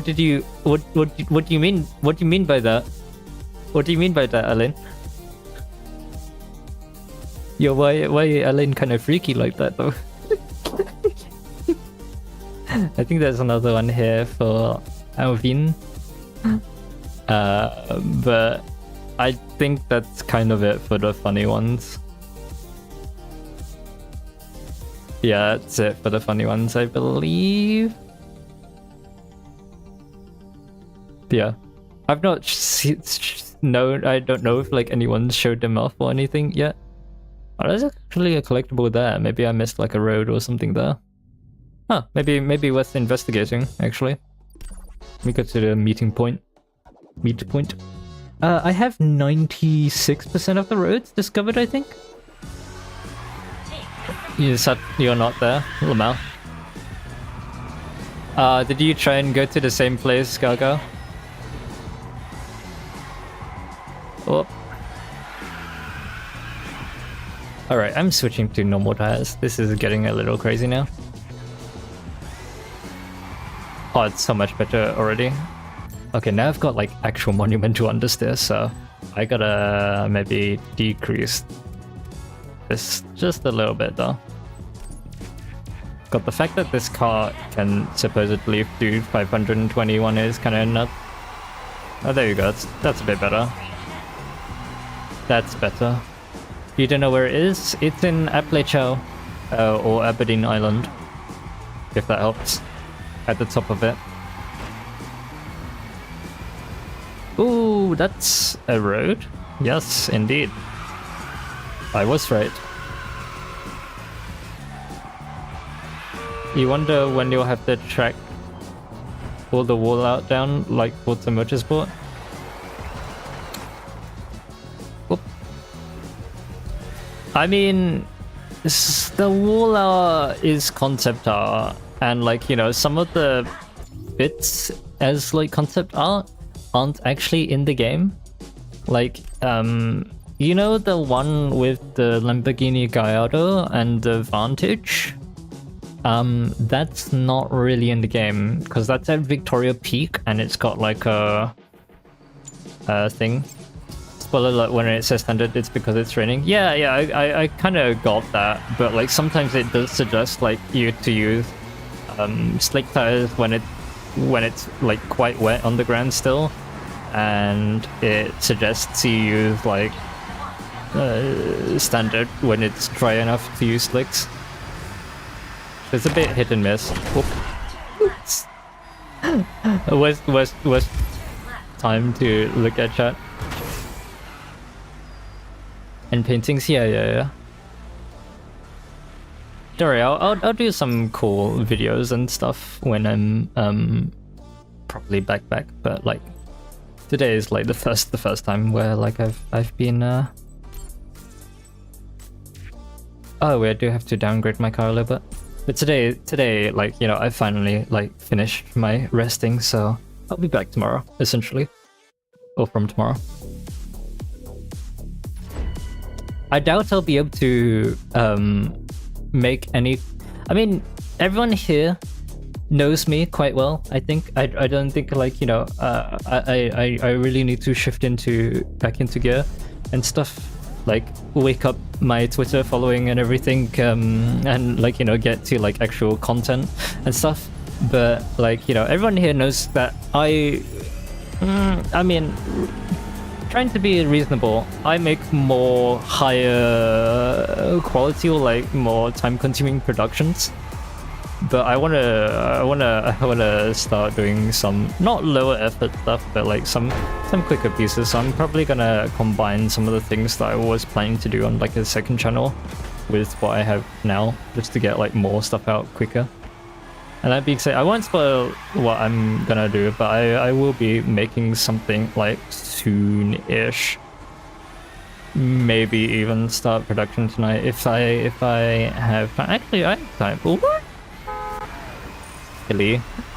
did you, what do you mean, what do you mean by that? What do you mean by that, Elaine? Yo, why Elaine kind of freaky like that though? I think there's another one here for Alvin. But I think that's kind of it for the funny ones. Yeah, that's it for the funny ones, I believe. Yeah. I've not I don't know if like anyone showed them off or anything yet. Oh, there's actually a collectible there. Maybe I missed like a road or something there. Huh, maybe worth investigating, actually. Let me go to the meeting point. Meet point. I have 96% of the roads discovered, I think. You said you're not there, Lamau. Did you try and go to the same place, Gaga? Oh. Alright, I'm switching to normal tires. This is getting a little crazy now. Oh, it's so much better already. Okay, now I've got like actual monumental understeer, so I gotta maybe decrease this just a little bit though. Got the fact that this car can supposedly do 521 is kind of nuts. Oh, there you go. That's a bit better. That's better. You don't know where it is? It's in Appalachia or Aberdeen Island, if that helps. At the top of it. Ooh, that's a road? Yes, indeed. I was right. You wonder when you'll have to track all the wall out down like Forza Motorsport? Oop. I mean, the wall art is concept art, and like, you know, some of the bits as like concept art aren't actually in the game. Like, you know the one with the Lamborghini Gallardo and the Vantage? That's not really in the game, because that's at Victoria Peak, and it's got like a thing. Spoiler alert, when it says standard, it's because it's raining. Yeah, I kind of got that, but like sometimes it does suggest like you to use slick tires when it's like quite wet on the ground still, and it suggests you use like standard when it's dry enough to use slicks. It's a bit hit and miss. Oops. was time to look at chat. And paintings, yeah. Don't worry, I'll do some cool videos and stuff when I'm properly back. But like today is like the first time where like I've been oh, I do have to downgrade my car a little bit. But today, like, you know, I finally like finished my resting, so I'll be back tomorrow, essentially, or from tomorrow. I doubt I'll be able to make any. I mean, everyone here knows me quite well. I think I don't think like, you know, I really need to shift back into gear and stuff. Like wake up my Twitter following and everything, and like, you know, get to like actual content and stuff. But like, you know, everyone here knows that I mean, trying to be reasonable, I make more higher quality or like more time-consuming productions. But I wanna start doing some not lower effort stuff, but like some quicker pieces. So I'm probably gonna combine some of the things that I was planning to do on like a second channel with what I have now, just to get like more stuff out quicker. And that being said, I won't spoil what I'm gonna do, but I will be making something like soon-ish. Maybe even start production tonight if I have time. Actually, I have time. What?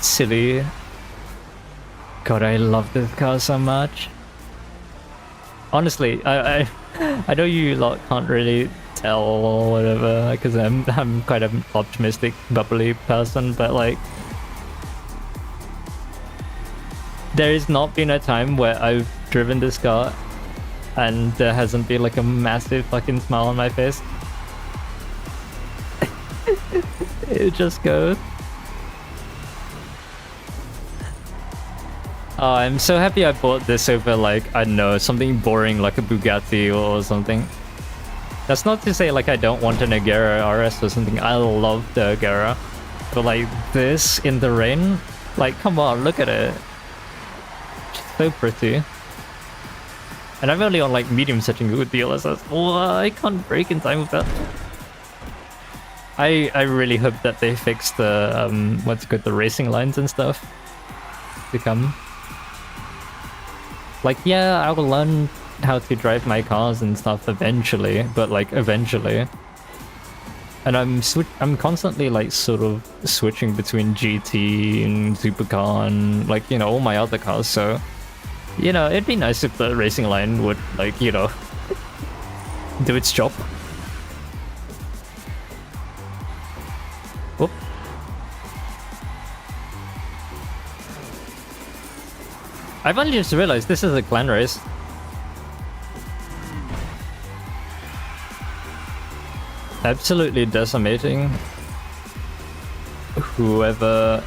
Silly. God, I love this car so much. Honestly, I I know you lot can't really tell or whatever, because I'm quite an optimistic, bubbly person, but like, there has not been a time where I've driven this car and there hasn't been like a massive fucking smile on my face. It just goes. Oh, I'm so happy I bought this over like, I don't know, something boring like a Bugatti or something. That's not to say like I don't want an Agera RS or something. I love the Agera. But like this in the rain, like come on, look at it. It's so pretty. And I'm only on like medium setting with DLSS. Oh, I can't brake in time with that. I really hope that they fix the what's good, the racing lines and stuff to come. Like, yeah, I will learn how to drive my cars and stuff eventually, but like eventually. And I'm constantly like sort of switching between GT and Supercar and like, you know, all my other cars, so you know, it'd be nice if the racing line would like, you know, do its job. Whoop. I've only just realized this is a clan race. Absolutely decimating whoever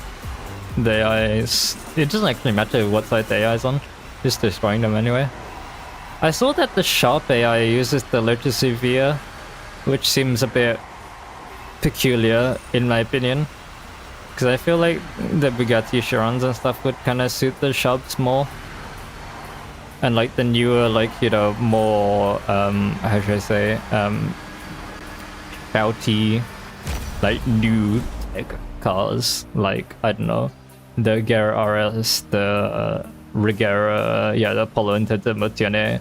the AI is. It doesn't actually matter what side the AI is on, just destroying them anyway. I saw that the Sharp AI uses the Lotus Evija, which seems a bit peculiar in my opinion, because I feel like the Bugatti Chirons and stuff would kind of suit the Sharps more, and like the newer, like, you know, more how should I say, shouty, like new tech cars, like I don't know, the Agera RS, the Regera, yeah, the Apollo Intermotione,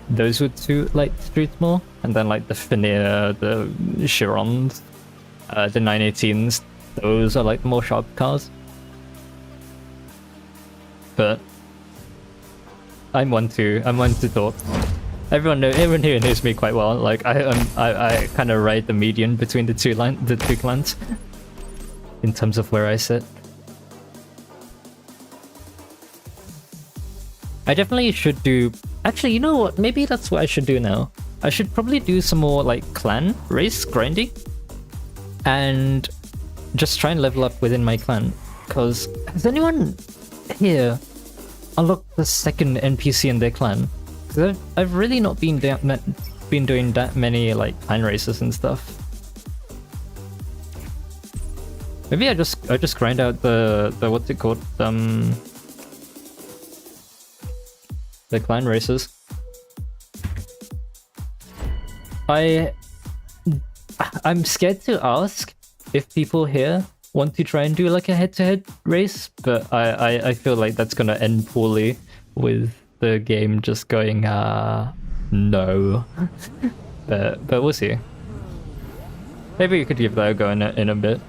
those would suit like streets more, and then like the Fenir, the Chirons, the 918s, those are like more sharp cars. But I'm one to talk. Everyone here knows me quite well. Like I kind of ride the median between the two clans in terms of where I sit. I definitely should do. Actually, you know what? Maybe that's what I should do now. I should probably do some more like clan race grinding, and just try and level up within my clan. Because has anyone here unlocked the second NPC in their clan? Because I've really not been doing that many like clan races and stuff. Maybe I just grind out the what's it called, the clan races. I'm scared to ask if people here want to try and do like a head-to-head race, but I feel like that's gonna end poorly with the game just going no. but we'll see. Maybe we could give that a go in a bit.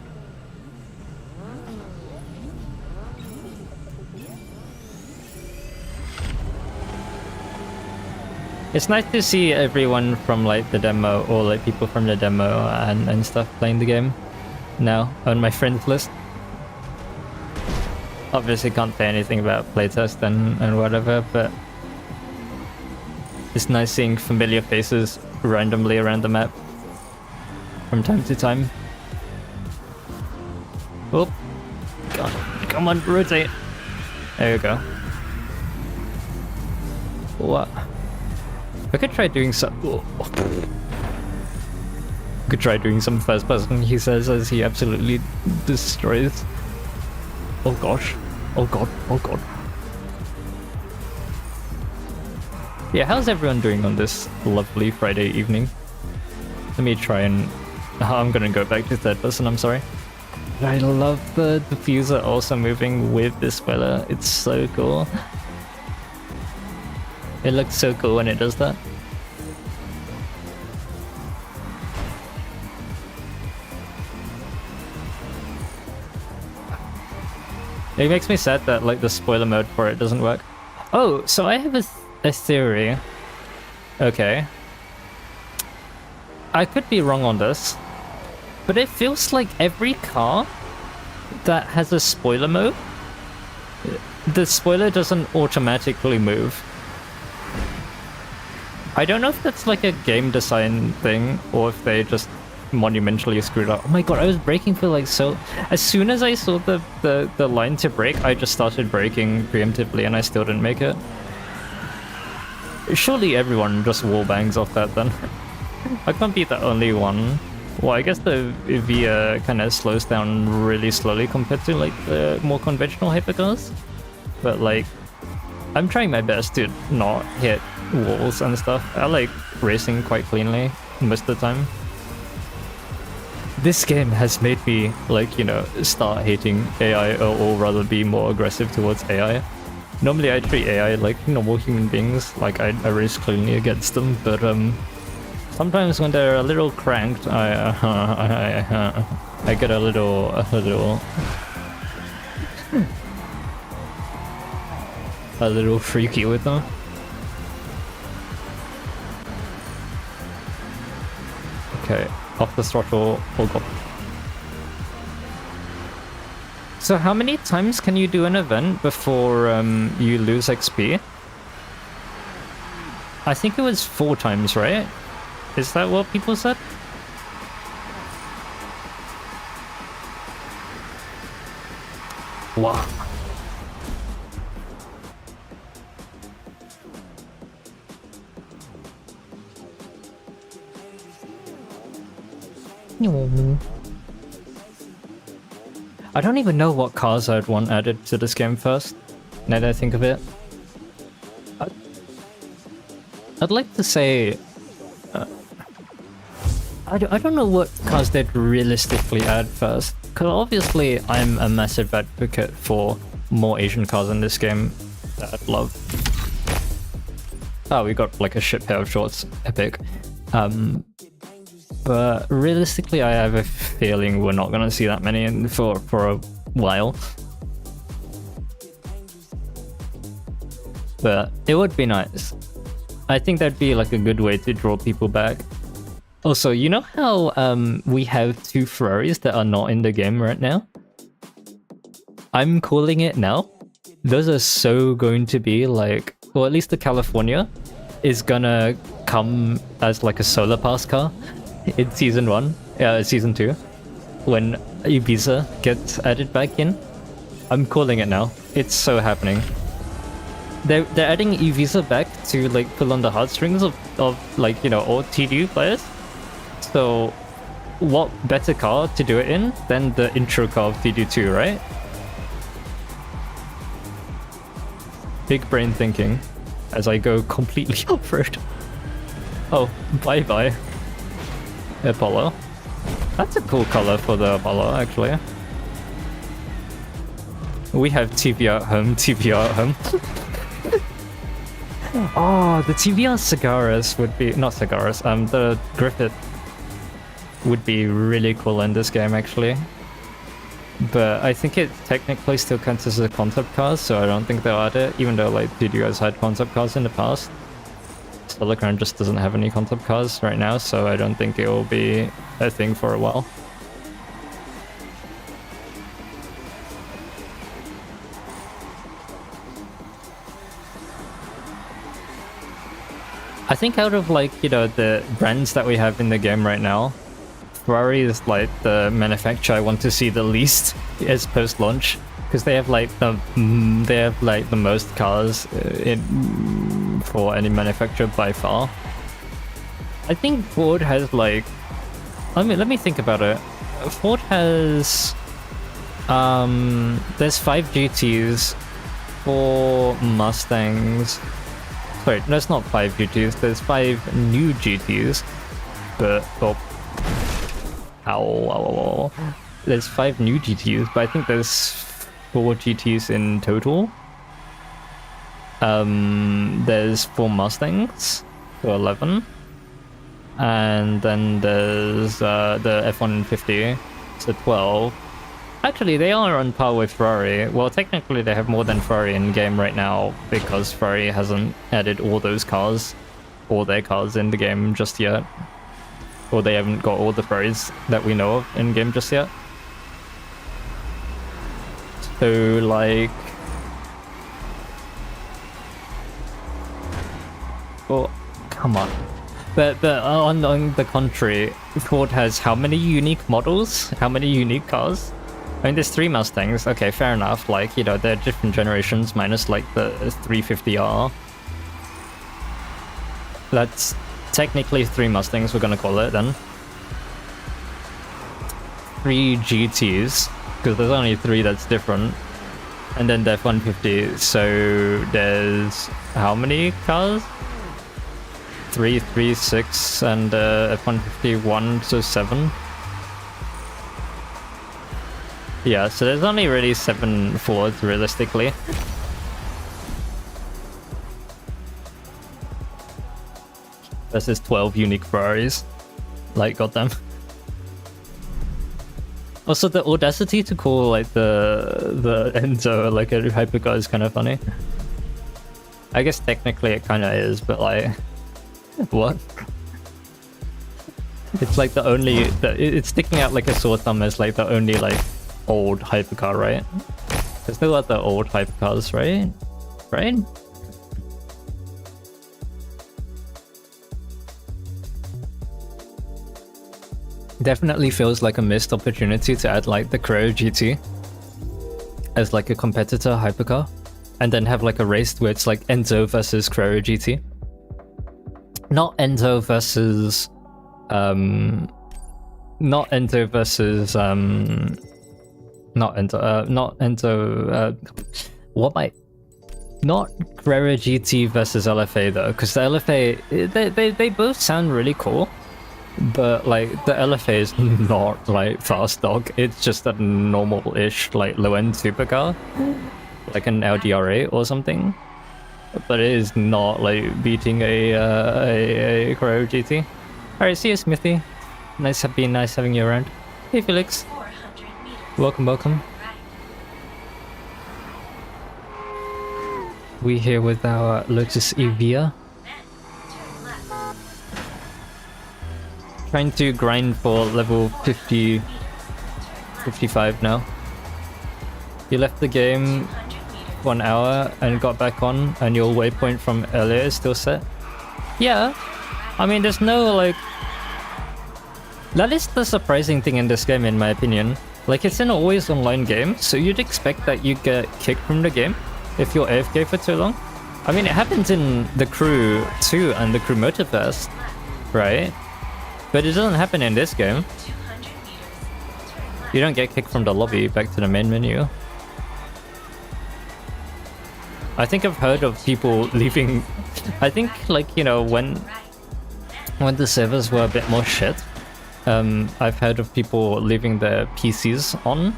It's nice to see everyone from like the demo, or like people from the demo and stuff playing the game now on my friends list. Obviously can't say anything about playtest and whatever, but it's nice seeing familiar faces randomly around the map from time to time. Oh, God. Come on, rotate. There you go. What? I could try doing some. Could try doing some first person, he says, as he absolutely destroys. Oh gosh. Oh god. Oh god. Yeah, how's everyone doing on this lovely Friday evening? Let me try and. I'm gonna go back to third person, I'm sorry. I love the diffuser also moving with this weather. It's so cool. It looks so cool when it does that. It makes me sad that like the spoiler mode for it doesn't work. Oh, so I have a theory. Okay. I could be wrong on this, but it feels like every car that has a spoiler mode, the spoiler doesn't automatically move. I don't know if that's like a game design thing or if they just monumentally screwed up. Oh my god, I was braking for like so... As soon as I saw the line to brake, I just started braking preemptively and I still didn't make it. Surely everyone just wallbangs off that then. I can't be the only one. Well, I guess the Evija kind of slows down really slowly compared to like the more conventional hypercars. But like, I'm trying my best to not hit walls and stuff. I like racing quite cleanly most of the time. This game has made me like, you know, start hating AI or rather be more aggressive towards AI. Normally I treat AI like normal human beings, like I race cleanly against them, but sometimes when they're a little cranked, I get a little freaky with them. Okay, off the throttle. Oh god. So how many times can you do an event before you lose XP? I think it was 4 times, right? Is that what people said? Wow. I don't even know what cars I'd want added to this game first, now that I think of it. I'd like to say... I don't know what cars they'd realistically add first, because obviously I'm a massive advocate for more Asian cars in this game that I'd love. Oh, we got like a shit pair of shorts, epic. But realistically, I have a feeling we're not gonna see that many for a while. But it would be nice. I think that'd be like a good way to draw people back. Also, you know how we have 2 Ferraris that are not in the game right now? I'm calling it now. Those are so going to be like, or at least the California is gonna come as like a solar pass car in season 2, when Ibiza gets added back in. I'm calling it now. It's so happening. They're adding Ibiza back to like pull on the heartstrings of like, you know, all TDU players. So what better car to do it in than the intro car of TDU2, right? Big brain thinking as I go completely off-road. Oh, bye-bye. Apollo. That's a cool color for the Apollo, actually. We have TVR at home, TVR at home. Oh, the TVR Cigaras would be... Not Cigaras, the Griffith would be really cool in this game, actually. But I think it technically still counts as a concept car, so I don't think they'll add it, even though like TDU has had concept cars in the past. Supercar just doesn't have any concept cars right now, so I don't think it will be a thing for a while. I think out of like, you know, the brands that we have in the game right now, Ferrari is like the manufacturer I want to see the least as post-launch, because they have like the most cars for any manufacturer by far. I think Ford has like, let me think about it. Ford has there's 5 GTs, 4 Mustangs. Sorry, that's not 5 GTs. There's 5 new GTs, but ow. There's 5 new GTs, but I think there's 4 GTs in total. There's 4 Mustangs, so 11. And then there's the F-150, so 12. Actually, they are on par with Ferrari. Well, technically they have more than Ferrari in game right now, because Ferrari hasn't added all those cars, all their cars in the game just yet. or they haven't got all the Ferraris that we know of in game just yet. So like, oh, come on. But on the contrary, Ford has how many unique models? How many unique cars? I mean, there's 3 Mustangs. Okay, fair enough. Like, you know, they're different generations minus like the 350R. That's technically 3 Mustangs, we're gonna call it then. 3 GTs, because there's only 3 that's different. And then the F-150, so there's how many cars? 3, 6, and F-150, 1, so 7. Yeah, so there's only really 7 Fords, realistically. Versus 12 unique Ferraris. Like, goddamn. Also, the audacity to call, like, the Enzo, like, a hypercar is kind of funny. I guess technically it kind of is, but, like... What? It's like the only... it's sticking out like a sore thumb as, like, the only, like, old hypercar, right? There's no other old hypercars, right? Right? Definitely feels like a missed opportunity to add like the Carrera GT as like a competitor hypercar, and then have like a race where it's like Enzo versus Carrera GT. Not Enzo versus not Enzo versus not Carrera GT versus LFA though, because the LFA they both sound really cool, but like the LFA is not like fast dog. It's just a normal-ish like low-end supercar, like an Audi R8 or something. But it is not like beating a Carrera GT. Alright, see you, Smithy. Nice having you around. Hey, Felix. Welcome. We here with our Lotus Evija. Trying to grind for level 50, 55 now. You left the game 1 hour and got back on, and your waypoint from earlier is still set? Yeah, I mean, there's no like... That is the surprising thing in this game, in my opinion. Like, it's an always online game, so you'd expect that you get kicked from the game if you're AFK for too long. I mean, it happens in the Crew 2 and the Crew Motorfest, right? But it doesn't happen in this game. You don't get kicked from the lobby back to the main menu. I think I've heard of people leaving... I think, like, you know, when the servers were a bit more shit, I've heard of people leaving their PCs on,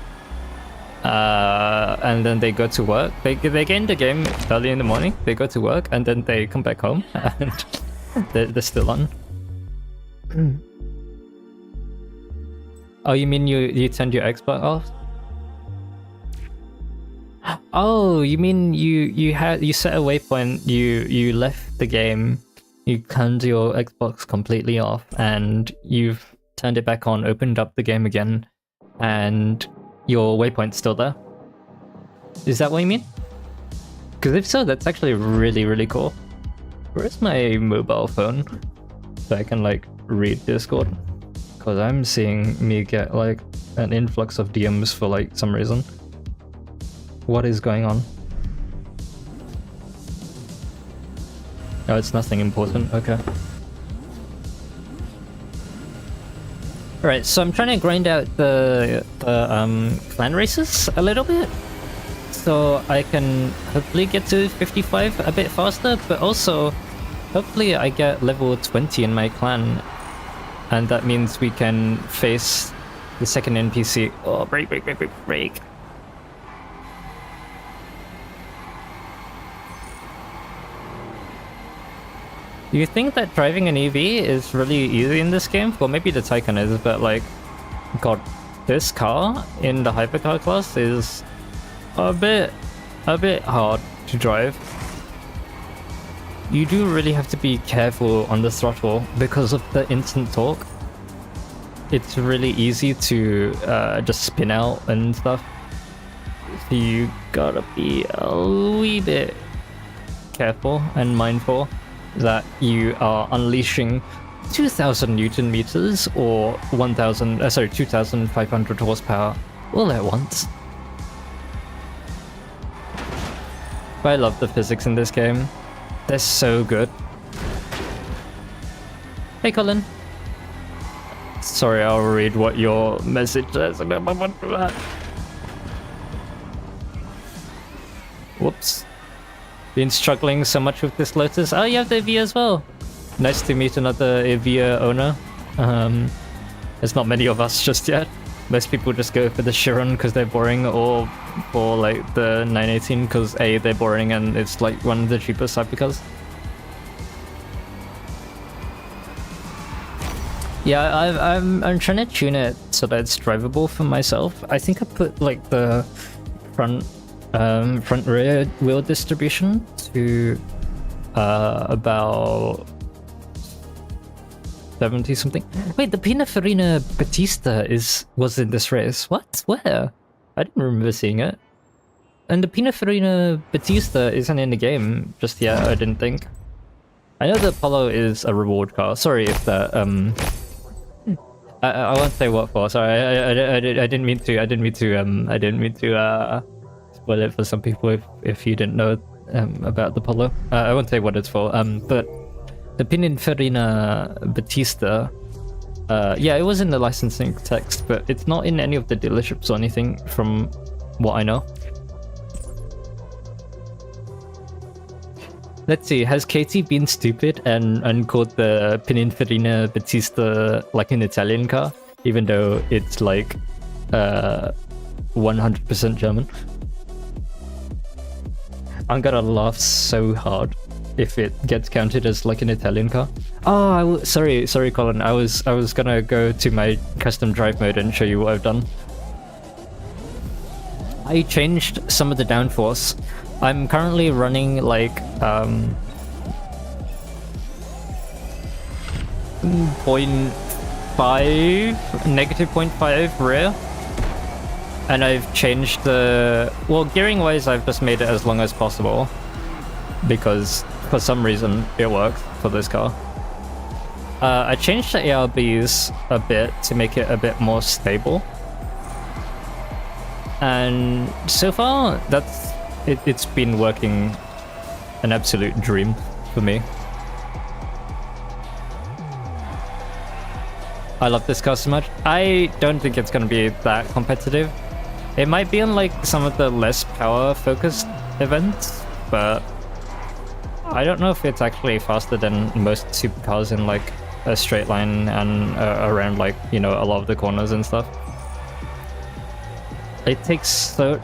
and then they go to work. They get in the game early in the morning, they go to work, and then they come back home, and they're still on. Oh, you mean you turned your Xbox off? Oh, you mean you set a waypoint, you left the game, you turned your Xbox completely off, and you've turned it back on, opened up the game again, and your waypoint's still there? Is that what you mean? Because if so, that's actually really, really cool. Where's my mobile phone? So I can like read Discord. Because I'm seeing me get like an influx of DMs for like some reason. What is going on? Oh, it's nothing important. Okay. Alright, so I'm trying to grind out the clan races a little bit, so I can hopefully get to 55 a bit faster, but also hopefully I get level 20 in my clan, and that means we can face the second NPC. Oh, break. You think that driving an EV is really easy in this game? Well, maybe the Taycan is, but like, god, this car in the hypercar class is a bit hard to drive. You do really have to be careful on the throttle because of the instant torque. it's really easy to just spin out and stuff. So you gotta be a wee bit careful and mindful that you are unleashing 2,000 Newton meters or 2,500 horsepower all at once. But I love the physics in this game. They're so good. Hey Colin. Sorry, I'll read what your message says. Whoops. Been struggling so much with this Lotus. Oh, you have the Evija as well. Nice to meet another Evija owner. There's not many of us just yet. Most people just go for the Chiron because they're boring, or for like the 918 because A, they're boring and it's like one of the cheapest hypercars. Yeah, I'm trying to tune it so that it's drivable for myself. I think I put like the front rear wheel distribution to about 70 something. Wait, the Pininfarina Battista was in this race. What? Where? I didn't remember seeing it. And the Pininfarina Battista isn't in the game just yet, I didn't think. I know the Apollo is a reward car. Sorry if that I won't say what for. Sorry, I didn't mean to spoil it for some people if you didn't know about the Polo. I won't say what it's for. But the Pininfarina Battista, yeah, it was in the licensing text, but it's not in any of the dealerships or anything from what I know. Let's see, has Katie been stupid and called the Pininfarina Battista like an Italian car, even though it's like 100% German? I'm gonna laugh so hard if it gets counted as like an Italian car. Oh, sorry, Colin. I was gonna go to my custom drive mode and show you what I've done. I changed some of the downforce. I'm currently running like -0.5 rear, and I've changed the, well, gearing wise I've just made it as long as possible because for some reason it works for this car. I changed the ARBs a bit to make it a bit more stable, and so far it's been working an absolute dream for me. I love this car so much. I don't think it's going to be that competitive. It might be on like some of the less power focused events, but I don't know if it's actually faster than most supercars in like a straight line and around like, you know, a lot of the corners and stuff. It takes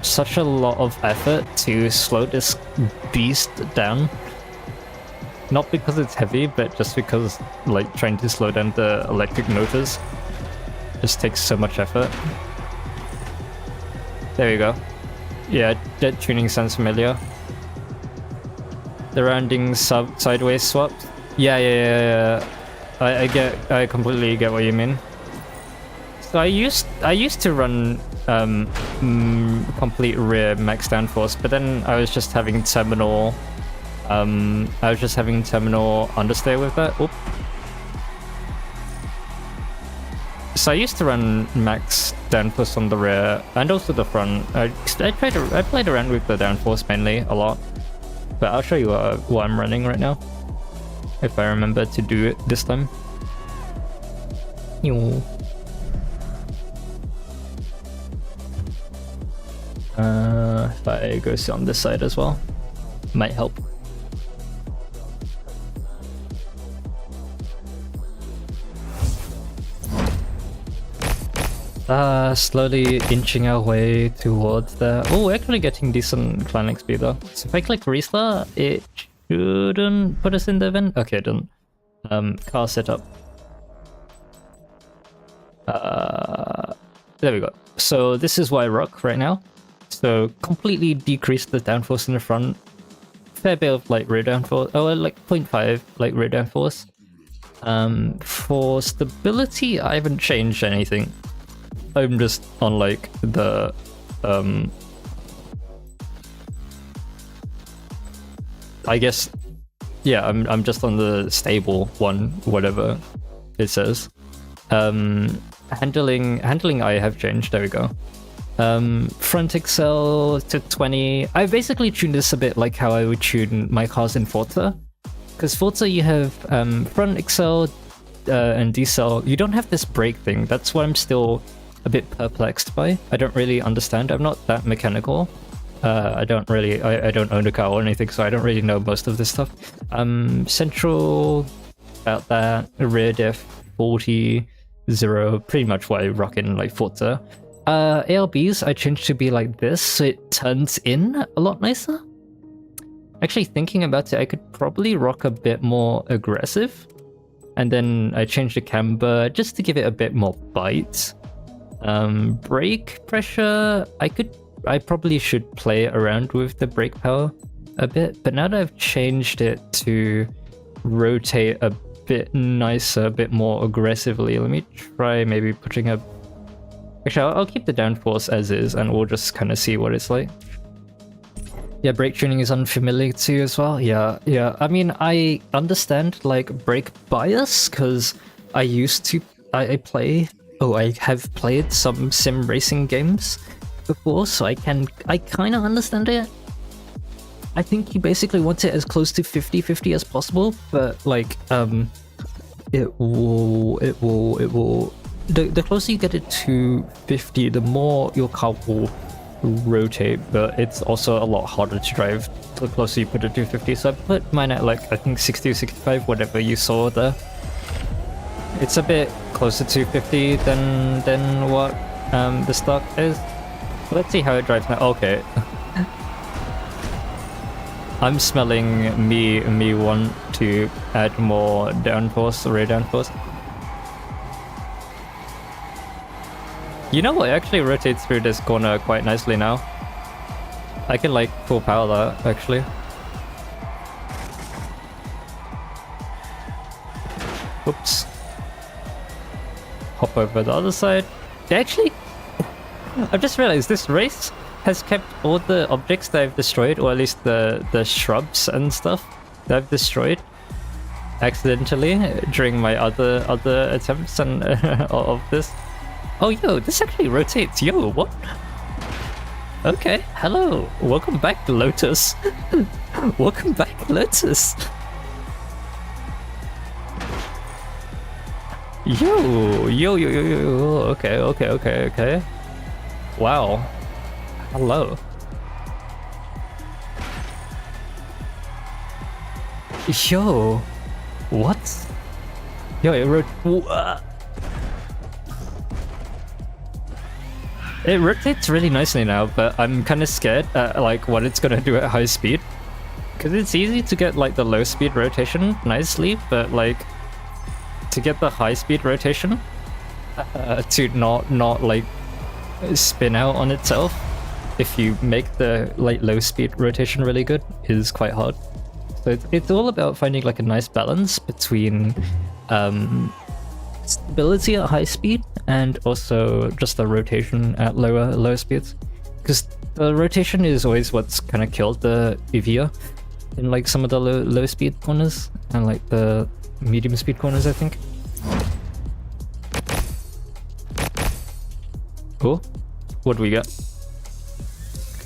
such a lot of effort to slow this beast down. Not because it's heavy, but just because like trying to slow down the electric motors just takes so much effort. There we go. Yeah, that tuning sounds familiar. The rounding sideways swapped. Yeah. I completely get what you mean. So I used to run complete rear max downforce, but then I was just having terminal understeer with that. Oop. So I used to run max downforce on the rear and also the front. I played around with the downforce mainly a lot, but I'll show you what I'm running right now if I remember to do it this time. If I go on this side as well, might help. Slowly inching our way towards the... Oh, we're actually getting decent clan XP though. So if I click restart, it shouldn't put us in the event. Okay, it didn't. Car setup. There we go. So this is what I rock right now. So completely decrease the downforce in the front. Fair bit of like rear downforce. Oh, like 0.5 like rear downforce. For stability, I haven't changed anything. I'm just on like the I guess, yeah, I'm just on the stable one, whatever it says. Handling I have changed. There we go. Front excel to 20. I basically tuned this a bit like how I would tune my cars in Forza. Because Forza, you have front excel and decel. You don't have this brake thing. That's what I'm still a bit perplexed by. I don't really understand. I'm not that mechanical. I don't own a car or anything, so I don't really know most of this stuff. Central, about that. Rear diff, 40, 0, pretty much what I rock in like Forza. ALBs, I changed to be like this, so it turns in a lot nicer. Actually, thinking about it, I could probably rock a bit more aggressive. And then I changed the camber just to give it a bit more bite. Brake pressure, I probably should play around with the brake power a bit, but now that I've changed it to rotate a bit nicer, a bit more aggressively, let me try maybe putting a... Actually, I'll keep the downforce as is, and we'll just kind of see what it's like. Yeah, brake tuning is unfamiliar too as well. Yeah. I mean, I understand like brake bias, because I have played some sim racing games before, so I kind of understand it. I think you basically want it as close to 50-50 as possible, but like it will the closer you get it to 50, the more your car will rotate, but it's also a lot harder to drive the closer you put it to 50. So I put mine at like I think 60 or 65, whatever you saw there. It's a bit closer to 50 than what the stock is. Let's see how it drives now. Okay. I'm smelling me want to add more downforce, rear downforce. You know what? It actually rotates through this corner quite nicely now. I can like full power that actually. Oops. Hop over the other side. Actually, I've just realized this race has kept all the objects that I've destroyed, or at least the shrubs and stuff that I've destroyed accidentally during my other attempts and of this. Oh, yo, this actually rotates. Yo, what? Okay, hello. Welcome back, Lotus. Welcome back, Lotus. Yo. Okay. Wow. Hello. Yo. What? Yo, it rotates really nicely now, but I'm kind of scared at like what it's gonna do at high speed. Because it's easy to get like the low speed rotation nicely, but like to get the high speed rotation to not like spin out on itself if you make the like low speed rotation really good is quite hard. So it's all about finding like a nice balance between stability at high speed and also just the rotation at lower speeds, because the rotation is always what's kind of killed the Evija in like some of the low speed corners and like the medium speed corners, I think. Cool. What do we got?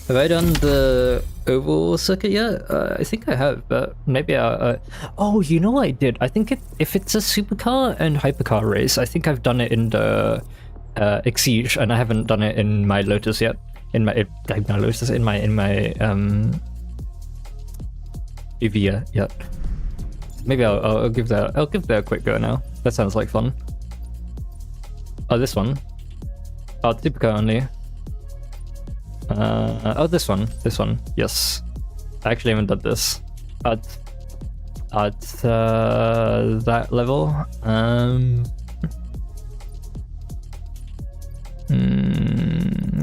Have I done the oval circuit yet? I think I have, but maybe oh, you know what I did? I think if it's a supercar and hypercar race, I think I've done it in the Exige, and I haven't done it in my Lotus yet. In my Evija yet. Maybe I'll give that a quick go now. That sounds like fun. Oh, this one. Oh, supercar only. Oh, this one. Yes, I actually haven't done this at that level.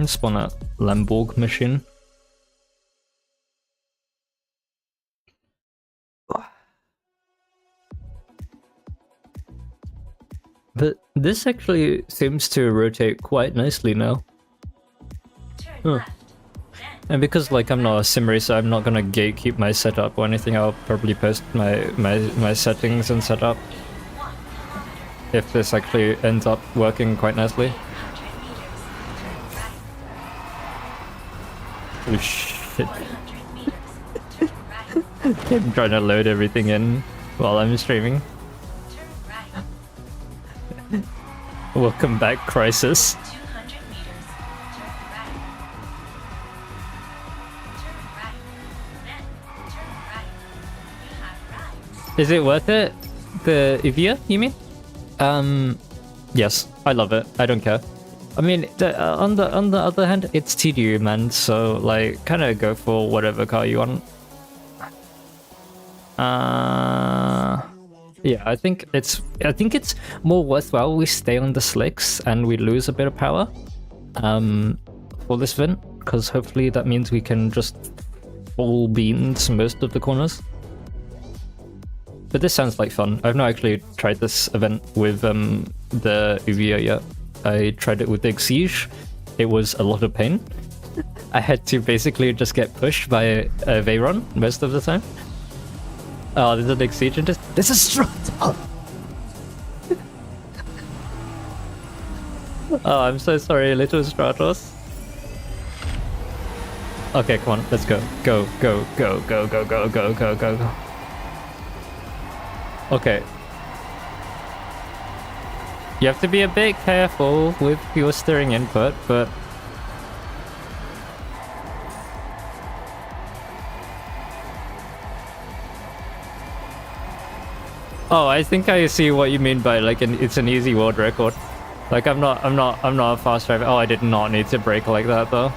Spawn a Lamborg machine. But this actually seems to rotate quite nicely now. Huh. And because like I'm not a sim racer, I'm not gonna gatekeep my setup or anything. I'll probably post my settings and setup if this actually ends up working quite nicely. Oh shit. I'm trying to load everything in while I'm streaming. Welcome back, Crisis. Is it worth it? The Evija, you mean? Yes, I love it. I don't care. I mean, on the other hand, it's TDU, man. So like, kind of go for whatever car you want. Yeah, I think it's more worthwhile we stay on the slicks and we lose a bit of power for this event, because hopefully that means we can just full beans most of the corners. But this sounds like fun. I've not actually tried this event with the Evija yet. I tried it with the Exige. It was a lot of pain. I had to basically just get pushed by a Veyron most of the time. Oh, there's an Exige and this is Stratos! Oh, I'm so sorry, little Stratos. Okay, come on, let's go. Go, go, go, go, go, go, go, go, go, go. Okay. You have to be a bit careful with your steering input, but... Oh, I think I see what you mean by like it's an easy world record. Like I'm not a fast driver. Oh, I did not need to brake like that though.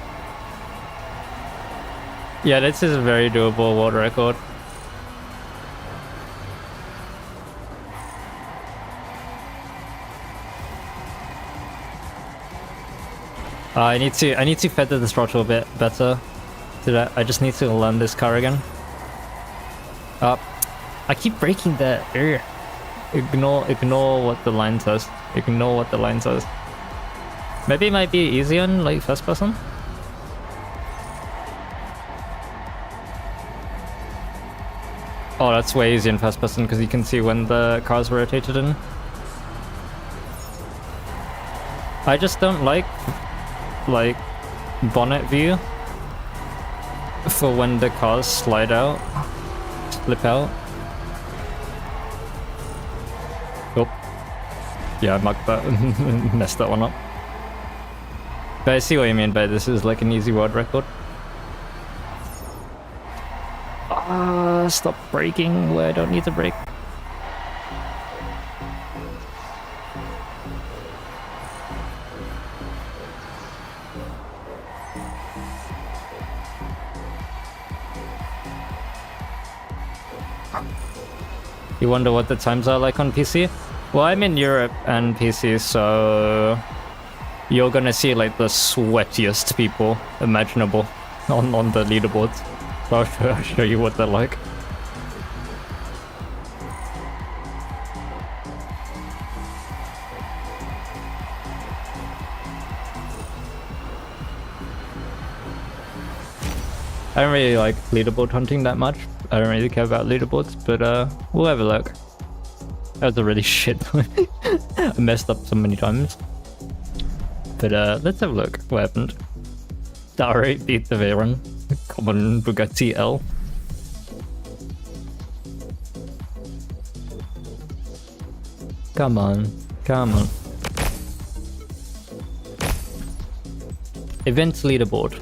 Yeah, this is a very doable world record. I need to feather the throttle a bit better. I just need to learn this car again. I keep breaking there. Ignore what the line says. Ignore what the line says. Maybe it might be easy on like first person. Oh, that's way easier in first person because you can see when the car's rotated in. I just don't like bonnet view for when the cars slide out, slip out. Oh, yeah, I mucked that, messed that one up. But I see what you mean by this is like an easy world record. Stop braking where I don't need to brake. You wonder what the times are like on PC? Well, I'm in Europe and PC, so you're gonna see like the sweatiest people imaginable on the leaderboards. So I'll show you what they're like. I don't really like leaderboard hunting that much. I don't really care about leaderboards, but we'll have a look. That was a really shit time. I messed up so many times. But let's have a look. What happened? Dari beat the Veyron. Common Bugatti L. Come on. Come on. Events leaderboard.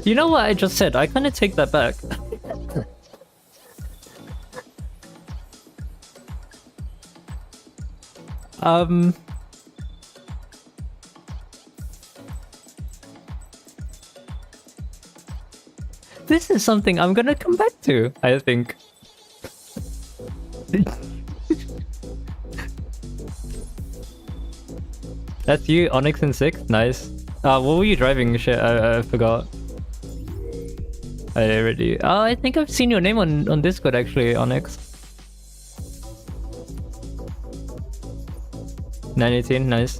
You know what I just said? I kind of take that back. This is something I'm gonna come back to, I think. That's you, Onyx in 6th? Nice. What were you driving? Shit, I forgot. I already... Oh, I think I've seen your name on Discord actually, Onyx. 918, nice.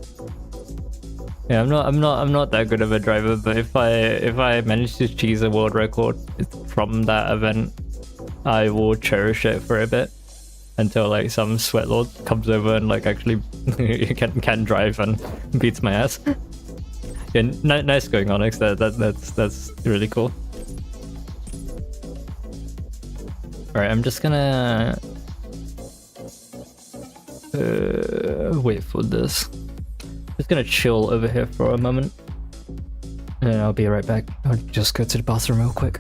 Yeah, I'm not that good of a driver, but if I manage to cheese a world record from that event, I will cherish it for a bit until like some sweatlord comes over and like actually can drive and beats my ass. Yeah, nice going, Onyx. That's really cool. All right, I'm just gonna wait for this. Just gonna chill over here for a moment, and then I'll be right back. I'll just go to the bathroom real quick.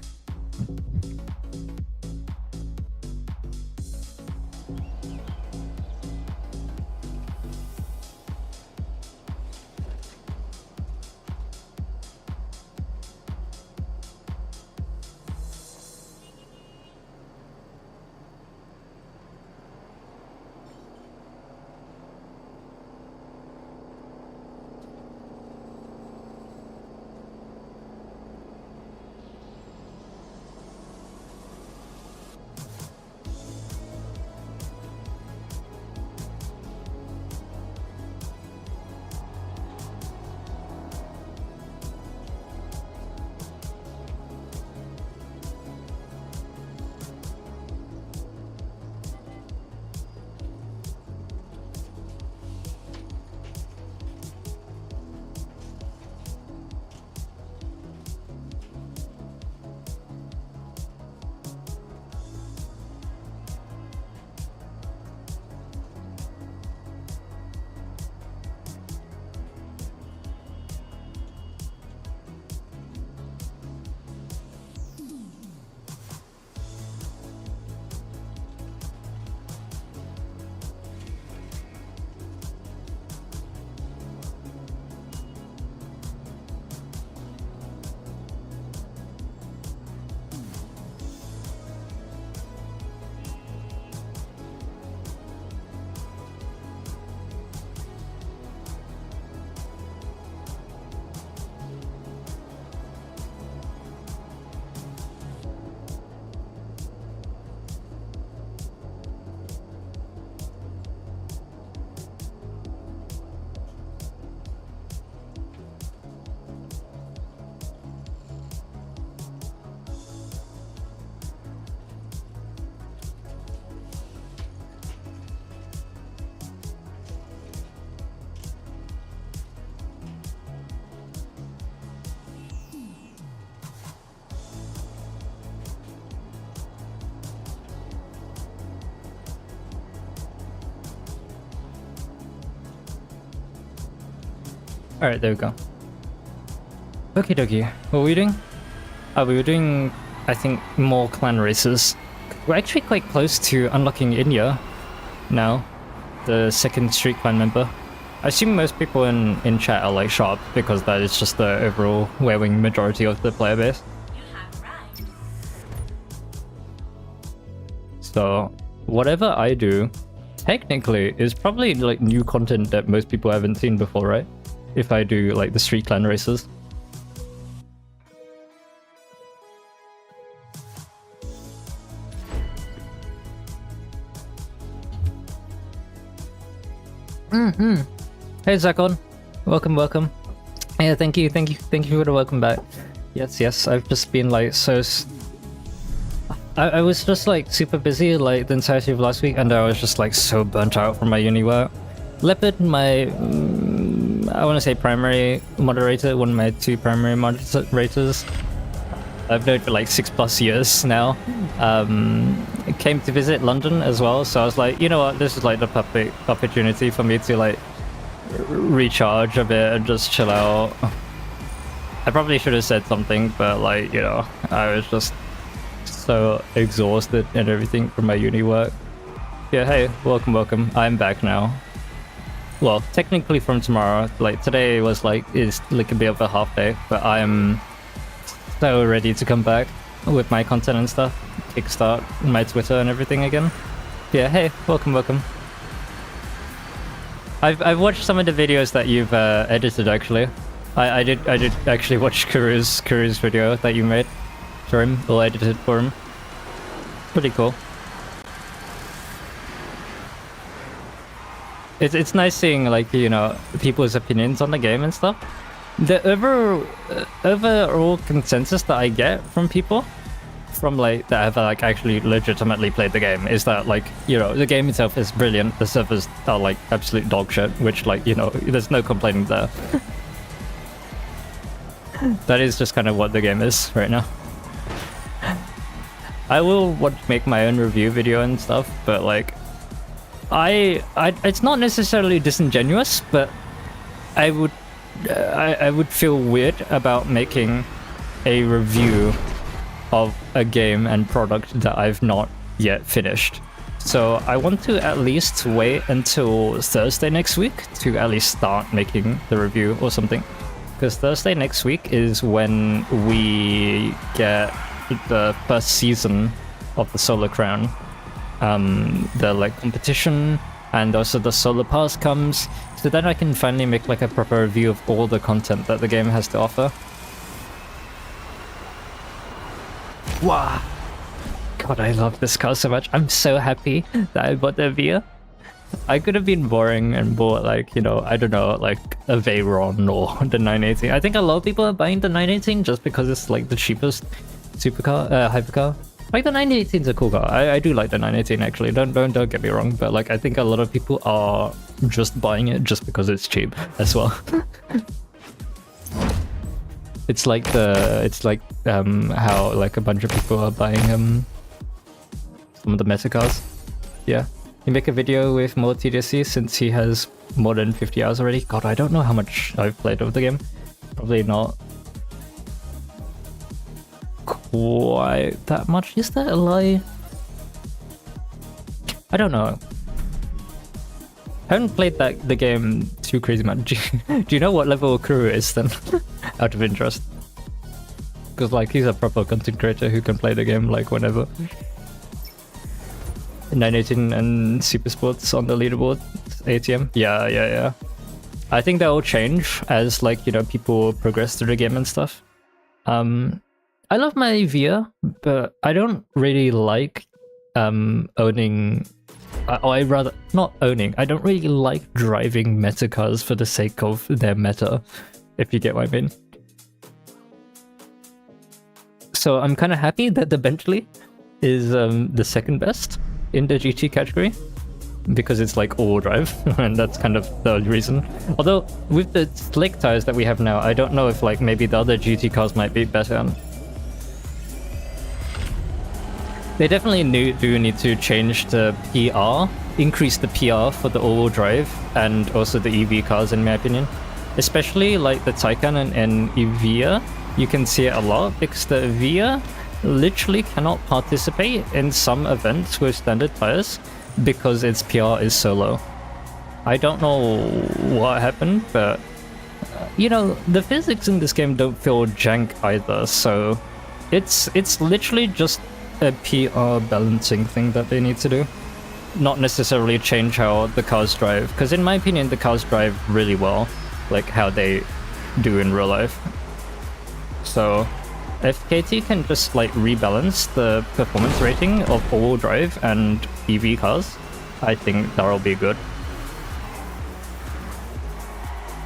Alright, there we go. Okie dokie. What were we doing? We were doing, I think, more clan races. We're actually quite close to unlocking India now, the second street clan member. I assume most people in chat are like sharp because that is just the overall wearing majority of the player base. So whatever I do, technically, is probably like new content that most people haven't seen before, right? If I do like the street clan races. Hey Nacon, welcome. Yeah, thank you for the welcome back. Yes, I've just been like so. I was just like super busy like the entirety of last week, and I was just like so burnt out from my uni work. Leopard, my I want to say primary moderator, one of my two primary moderators. I've known for like 6+ years now. Came to visit London as well, so I was like, you know what, this is like the perfect opportunity for me to like recharge a bit and just chill out. I probably should have said something, but like, you know, I was just so exhausted and everything from my uni work. Yeah, hey, welcome. I'm back now. Well, technically from tomorrow. Like today was like is like a bit of a half day, but I'm so ready to come back with my content and stuff. Kickstart my Twitter and everything again. Yeah, hey, welcome. I've watched some of the videos that you've edited actually. I did actually watch Kuru's video that you made for him, or edited for him. Pretty cool. It's nice seeing, like, you know, people's opinions on the game and stuff. The overall consensus that I get from people, from like that have like actually legitimately played the game, is that, like, you know, the game itself is brilliant. The servers are like absolute dog shit, which, like, you know, there's no complaining there. That is just kind of what the game is right now. I will make my own review video and stuff, but like, it's not necessarily disingenuous, but I would feel weird about making a review of a game and product that I've not yet finished. So I want to at least wait until Thursday next week to at least start making the review or something. Because Thursday next week is when we get the first season of the Solar Crown. The like competition, and also the Solar Pass comes, so then I can finally make like a proper review of all the content that the game has to offer. Wow! God, I love this car so much. I'm so happy that I bought the Evija. I could have been boring and bought, like, you know, I don't know, like a Veyron or the 918. I think a lot of people are buying the 918 just because it's like the cheapest supercar, hypercar. Like, the 918 is a cool car. I do like the 918 actually. Don't get me wrong, but like, I think a lot of people are just buying it just because it's cheap as well. It's like how like a bunch of people are buying some of the meta cars. Yeah. You make a video with more TDUSC since he has more than 50 hours already. God, I don't know how much I've played of the game. Probably not quite that much. Is that a lie? I don't know. I haven't played the game too crazy much. Do you know what level Kuru is then? Out of interest. Because like, he's a proper content creator who can play the game like whenever. 918 and Super Sports on the leaderboard, ATM. Yeah. I think that will change as, like, you know, people progress through the game and stuff. I love my Evija, but I don't really like owning, or I rather not owning. I don't really like driving meta cars for the sake of their meta, if you get what I mean. So I'm kind of happy that the Bentley is the second best in the GT category, because it's like all-wheel drive, and that's kind of the only reason. Although with the slick tires that we have now, I don't know if like maybe the other GT cars might be better. They definitely do need to change the PR, increase the PR for the all-wheel drive and also the EV cars, in my opinion. Especially like the Taycan and Evija, you can see it a lot, because the Evija literally cannot participate in some events with standard tires because its PR is so low. I don't know what happened, but you know, the physics in this game don't feel jank either, so it's literally just a PR balancing thing that they need to do, not necessarily change how the cars drive, because in my opinion the cars drive really well, like how they do in real life. So if KT can just like rebalance the performance rating of all-wheel drive and EV cars, I think that'll be good.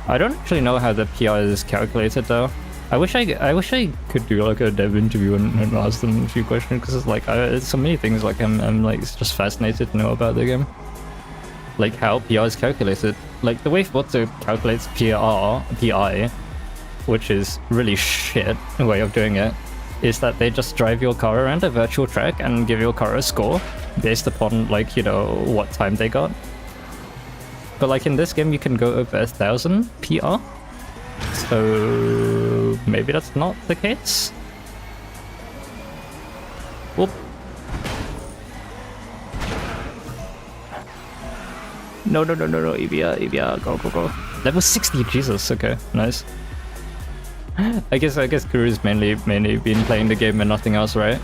I don't actually know how the PR is calculated though. I wish I could do like a dev interview and ask them a few questions, because it's like it's so many things like I'm like just fascinated to know about the game. Like how PR is calculated. Like the way Forza calculates PI, which is really shit way of doing it, is that they just drive your car around a virtual track and give your car a score based upon, like, you know, what time they got. But like in this game you can go over 1,000 PR, so maybe that's not the case. Whoop. No, Evija, go. Level 60, Jesus, okay, nice. I guess Kuru's mainly been playing the game and nothing else, right?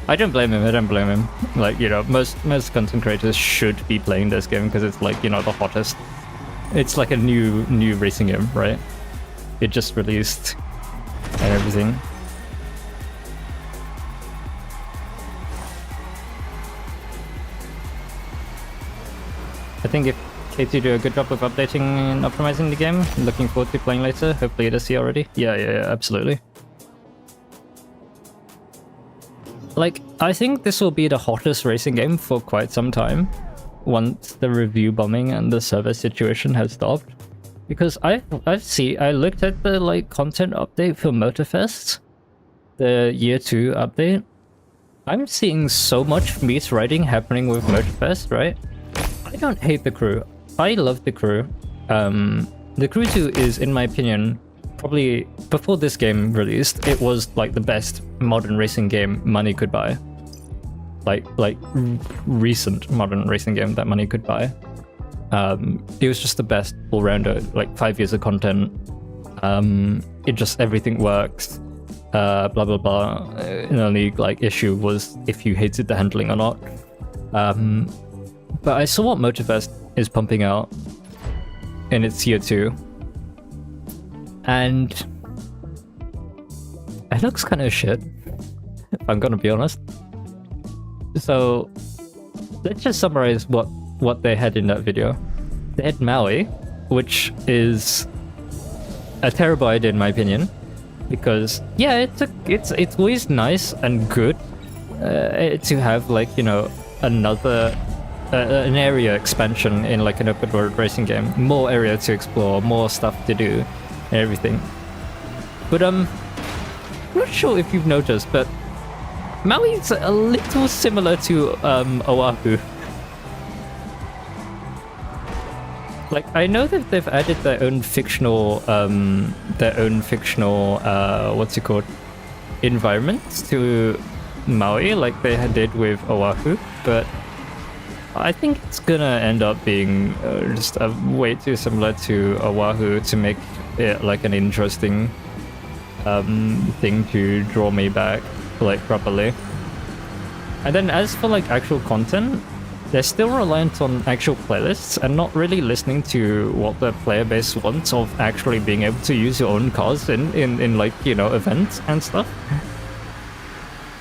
I don't blame him. I don't blame him. Like, you know, most content creators should be playing this game because it's like, you know, the hottest. It's like a new racing game, right? It just released and everything. I think if KT do a good job of updating and optimizing the game, I'm looking forward to playing later. Hopefully this year already. Yeah, absolutely. Like, I think this will be the hottest racing game for quite some time once the review bombing and the server situation has stopped. Because I looked at the like content update for Motorfest, the year 2 update. I'm seeing so much meat riding happening with Motorfest, right? I don't hate the crew. I love the crew. The crew 2 is, in my opinion, probably before this game released, it was like the best modern racing game money could buy. Like recent modern racing game that money could buy. It was just the best all-rounder, like 5 years of content. It just, everything works. Blah blah blah. The only like issue was if you hated the handling or not. But I saw what Motorfest is pumping out in its year 2. And it looks kind of shit, if I'm gonna be honest. So let's just summarize what they had in that video. They had Maui, which is a terrible idea in my opinion, because yeah, it's always nice and good to have, like, you know, another an area expansion in like an open world racing game, more area to explore, more stuff to do, and everything. But I'm not sure if you've noticed, but Maui's a little similar to Oahu. Like, I know that they've added their own fictional what's it called, environments to Maui, like they did with Oahu, but I think it's gonna end up being just way too similar to Oahu to make it like an interesting thing to draw me back, like, properly. And then as for like actual content, they're still reliant on actual playlists and not really listening to what the player base wants of actually being able to use your own cars in like, you know, events and stuff.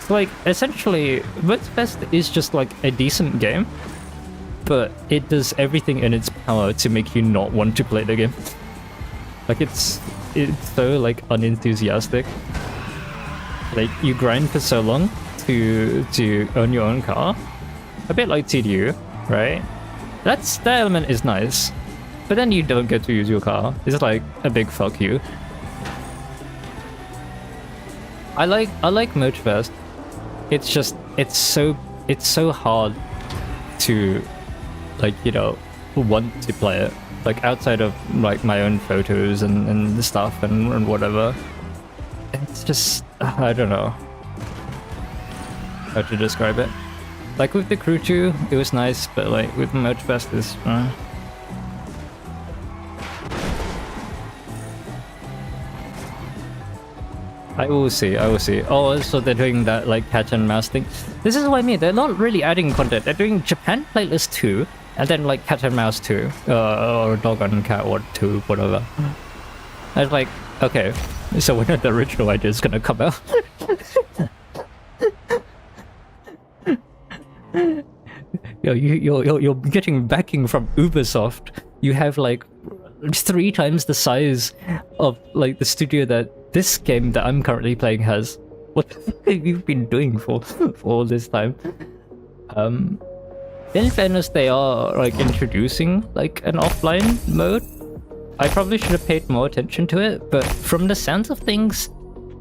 So like, essentially, Motorfest is just like a decent game, but it does everything in its power to make you not want to play the game. Like, it's so like unenthusiastic. Like, you grind for so long to own your own car, a bit like TDU, right? That element is nice, but then you don't get to use your car. It's like a big fuck you. I like Motorfest. It's just it's so hard to, like, you know, want to play it, like, outside of like my own photos and stuff and whatever. It's just, I don't know how to describe it. Like with the crew 2, it was nice, but like with Motorfest is I will see. Oh, so they're doing that like cat and mouse thing. This is what I mean. They're not really adding content. They're doing Japan playlist 2, and then like cat and mouse 2, or dog and cat or 2, whatever. I was like, okay, so when the original idea is gonna come out? You're getting backing from Ubisoft. You have like 3 times the size of like the studio that this game that I'm currently playing has. What have you been doing for all this time? In fairness, they are like introducing like an offline mode. I probably should have paid more attention to it, but from the sounds of things,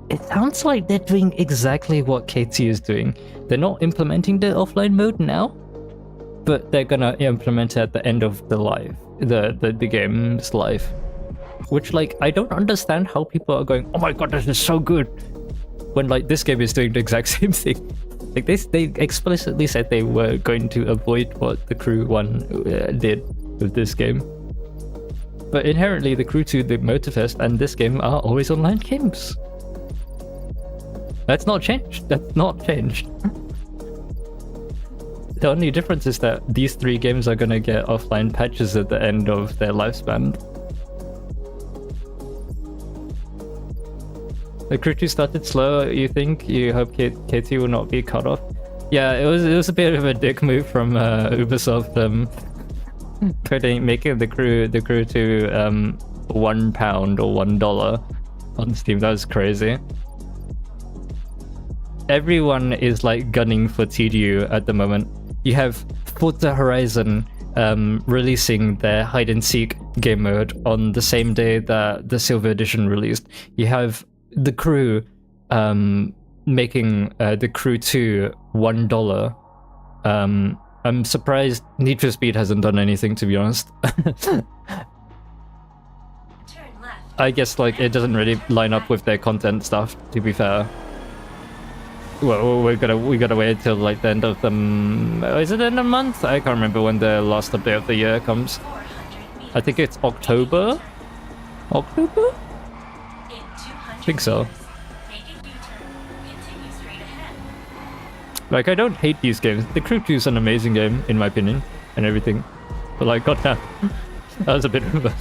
it sounds like they're doing exactly what KT is doing. They're not implementing the offline mode now, but they're gonna implement it at the end of the life, the game's life. Which, like, I don't understand how people are going, oh my god, this is so good, when like this game is doing the exact same thing. Like they explicitly said they were going to avoid what the Crew 1 did with this game. But inherently, the Crew 2, the Motorfest, and this game are always online games. That's not changed. The only difference is that these 3 games are gonna get offline patches at the end of their lifespan. The Crew 2 started slow, you think? You hope KT will not be cut off? Yeah, it was a bit of a dick move from Ubisoft, making the crew to £1 or $1 on Steam. That was crazy. Everyone is like gunning for TDU at the moment. You have Forza Horizon releasing their hide and seek game mode on the same day that the Silver Edition released. You have the Crew making the Crew 2 $1. I'm surprised Need for Speed hasn't done anything, to be honest. I guess like it doesn't really line up with their content stuff, to be fair. Well, we gotta wait till like the end of the is it in a month? I can't remember when the last update of the year comes. I think it's October. October? I think so. Like, I don't hate these games. The Crew 2 is an amazing game, in my opinion, and everything. But like, goddamn, that was a bit of a...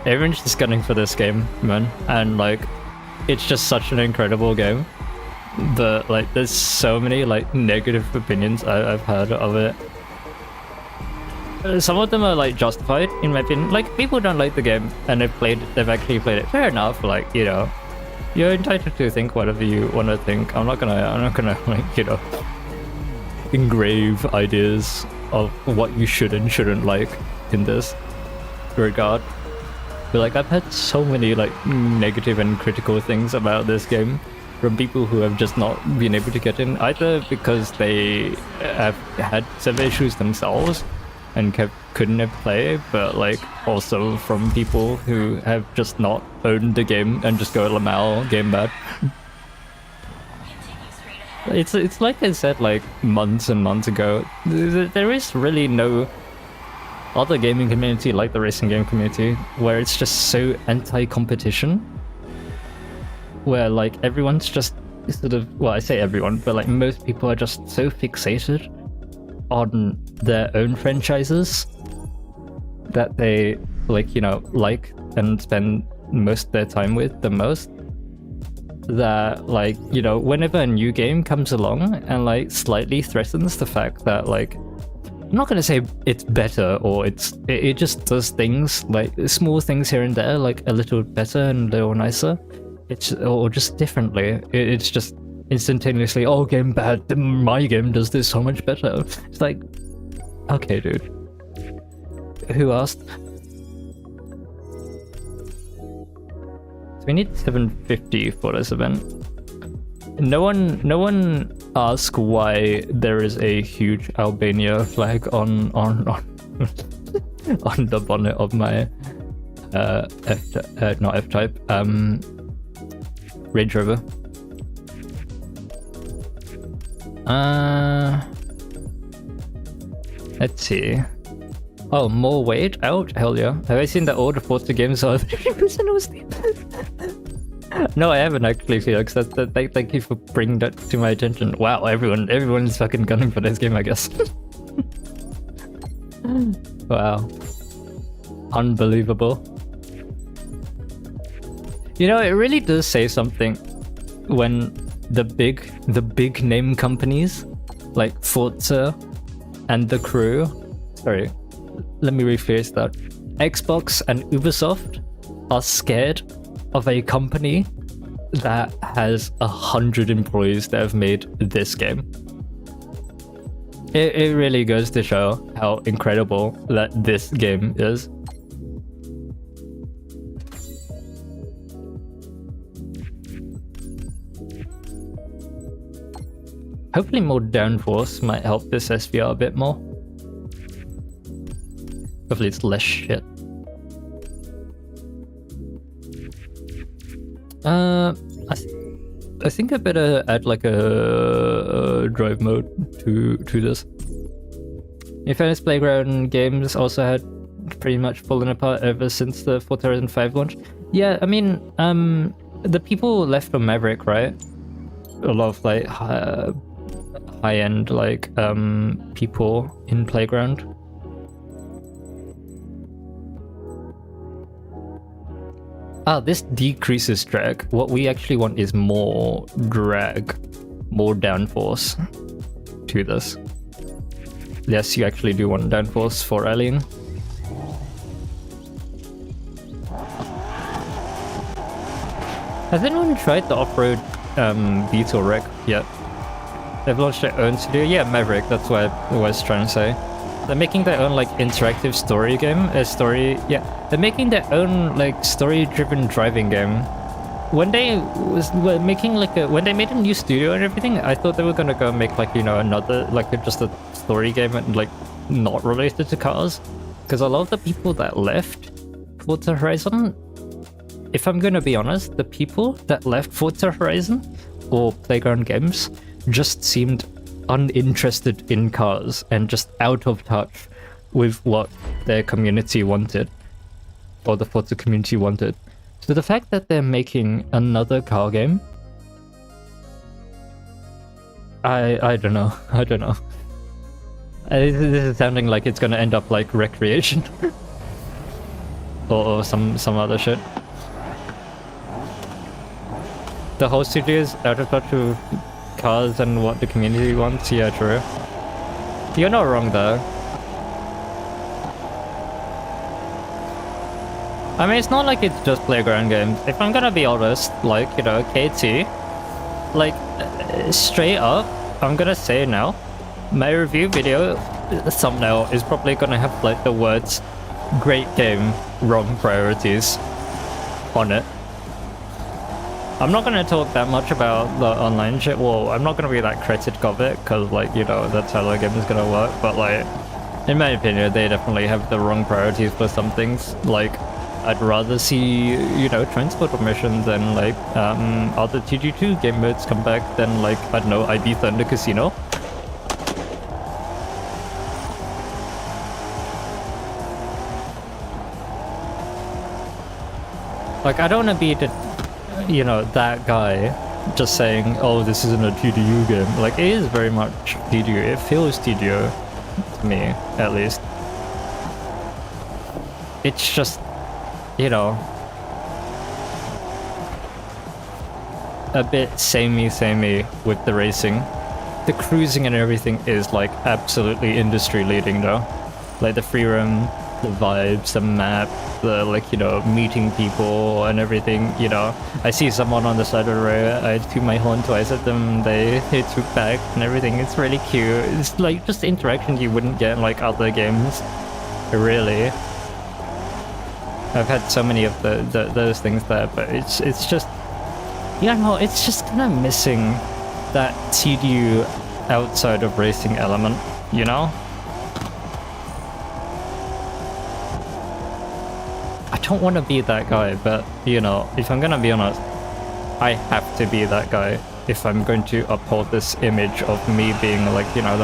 Everyone's just gunning for this game, man. And like, it's just such an incredible game. But like, there's so many like negative opinions I've heard of it. Some of them are like justified, in my opinion. Like, people don't like the game, and they've actually played it. Fair enough, like, you know. You're entitled to think whatever you want to think. I'm not gonna like, you know, engrave ideas of what you should and shouldn't like in this regard. But like, I've had so many like negative and critical things about this game from people who have just not been able to get in, either because they have had server issues themselves and couldn't have played, but like also from people who have just not owned the game and just go Lamal, game bad. It's like I said like months and months ago, there is really no other gaming community like the racing game community where it's just so anti-competition, where like everyone's just sort of, well, I say everyone, but like most people are just so fixated on their own franchises that they like, you know, like and spend most of their time with the most, that like, you know, whenever a new game comes along and like slightly threatens the fact that like, I'm not gonna say it's better or it just does things like small things here and there like a little better and a little nicer, or just differently, it's just instantaneously, oh, game bad, my game does this so much better. It's like, okay, dude, who asked? So we need 750 for this event. No one asked why there is a huge Albania flag on on the bonnet of my not F-Type Range Rover. Let's see. Oh, more weight out? Hell yeah. Have I seen that all the Forza games are 50% on Steam? No, I haven't actually, Felix. Thank you for bringing that to my attention. Wow, everyone's fucking gunning for this game, I guess. Wow. Unbelievable. You know, it really does say something when the big name companies like Forza and the Crew, sorry, let me rephrase that, Xbox and Ubisoft are scared of a company that has 100 employees that have made this game. It really goes to show how incredible that this game is. Hopefully more downforce might help this SVR a bit more. Hopefully it's less shit. I think I better add like a drive mode to this. In fairness, Playground games also had pretty much fallen apart ever since the Forza Horizon 5 launch. Yeah, I mean, the people left from Maverick, right? A lot of like high-end like people in playground. Ah, this decreases drag. What we actually want is more drag, more downforce to this. Yes, you actually do want downforce for Alien. Has anyone tried the off-road VTuberEN yet? They've launched their own studio. Yeah, Maverick, that's what I was trying to say. They're making their own like interactive story game. They're making their own like story-driven driving game. When they were making like when they made a new studio and everything, I thought they were gonna go make like, you know, another like just a story game and like not related to cars. Because a lot of the people that left Forza Horizon, if I'm gonna be honest, the people that left Forza Horizon or Playground Games just seemed uninterested in cars and just out of touch with what their community wanted, or the Forza community wanted. So the fact that they're making another car game, I don't know. I don't know. This is sounding like it's gonna end up like Recreation or some other shit. The whole studio is out of touch with cars and what the community wants. Yeah, true. You're not wrong though. I mean, it's not like it's just playground games. If I'm gonna be honest, like, you know, KT, like, straight up, I'm gonna say now, my review video thumbnail is probably gonna have like the words "great game, wrong priorities" on it. I'm not gonna talk that much about the online shit. Well, I'm not gonna be that critic of it, because, like, you know, that's how the game is gonna work. But, like, in my opinion, they definitely have the wrong priorities for some things. Like, I'd rather see, you know, transport missions and, like, other TDU game modes come back than, like, I don't know, IB Thunder Casino. Like, I don't wanna be the, you know, that guy just saying, oh, this isn't a TDU game. Like, it is very much TDU. It feels TDU to me, at least. It's just, you know, a bit samey with the racing. The cruising and everything is like absolutely industry leading though. Like the free roam, the vibes, the map, the, like, you know, meeting people and everything, you know. I see someone on the side of the road, I toot my horn twice at them, they toot back and everything. It's really cute. It's like just interaction you wouldn't get in like other games, really. I've had so many of those things there, but it's just, you know, it's just kind of missing that TDU outside of racing element, you know? I don't want to be that guy, but, you know, if I'm gonna be honest, I have to be that guy if I'm going to uphold this image of me being, like, you know,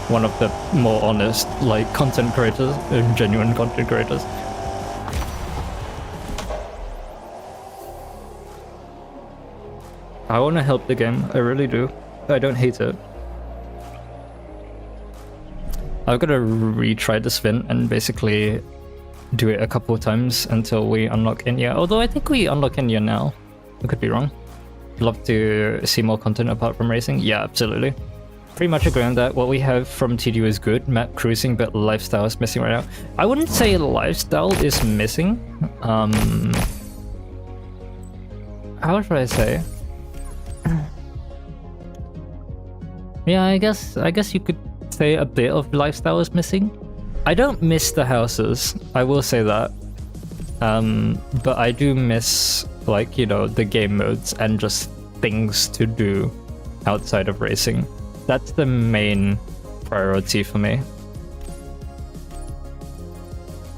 one of the more honest, like, content creators, genuine content creators. I want to help the game, I really do. I don't hate it. I've got to retry the spin and basically do it a couple of times until we unlock Enya. Although I think we unlock Enya now. I could be wrong. Love to see more content apart from racing. Yeah, absolutely. Pretty much agree on that. What we have from TDU is good. Map cruising, but lifestyle is missing right now. I wouldn't say lifestyle is missing. How should I say? Yeah, I guess you could say a bit of lifestyle is missing. I don't miss the houses, I will say that. But I do miss, like, you know, the game modes and just things to do outside of racing. That's the main priority for me.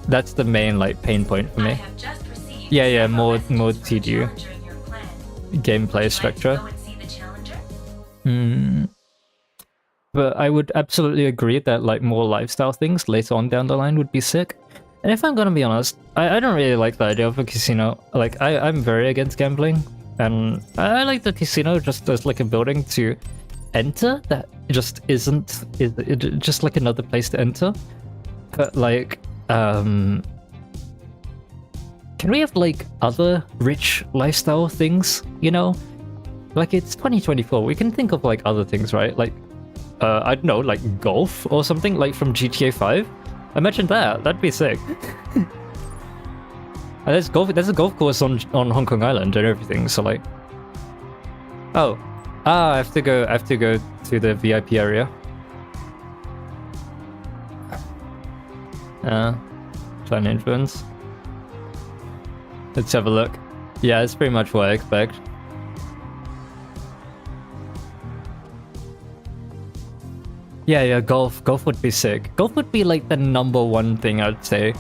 That's the main, like, pain point for me. Yeah, more TDU. Gameplay structure. But I would absolutely agree that, like, more lifestyle things later on down the line would be sick. And if I'm gonna be honest, I don't really like the idea of a casino. Like, I'm very against gambling, and I like the casino just as like a building to enter that just isn't just like another place to enter. But like, can we have like other rich lifestyle things? You know, like it's 2024. We can think of like other things, right? Like, I don't know, like golf or something, like from GTA 5. Imagine that. That'd be sick. And there's a golf course on Hong Kong Island and everything. So like, I have to go to the VIP area. Trying to influence. Let's have a look. Yeah, it's pretty much what I expect. Yeah, golf would be sick. Golf would be like the #1 thing I'd say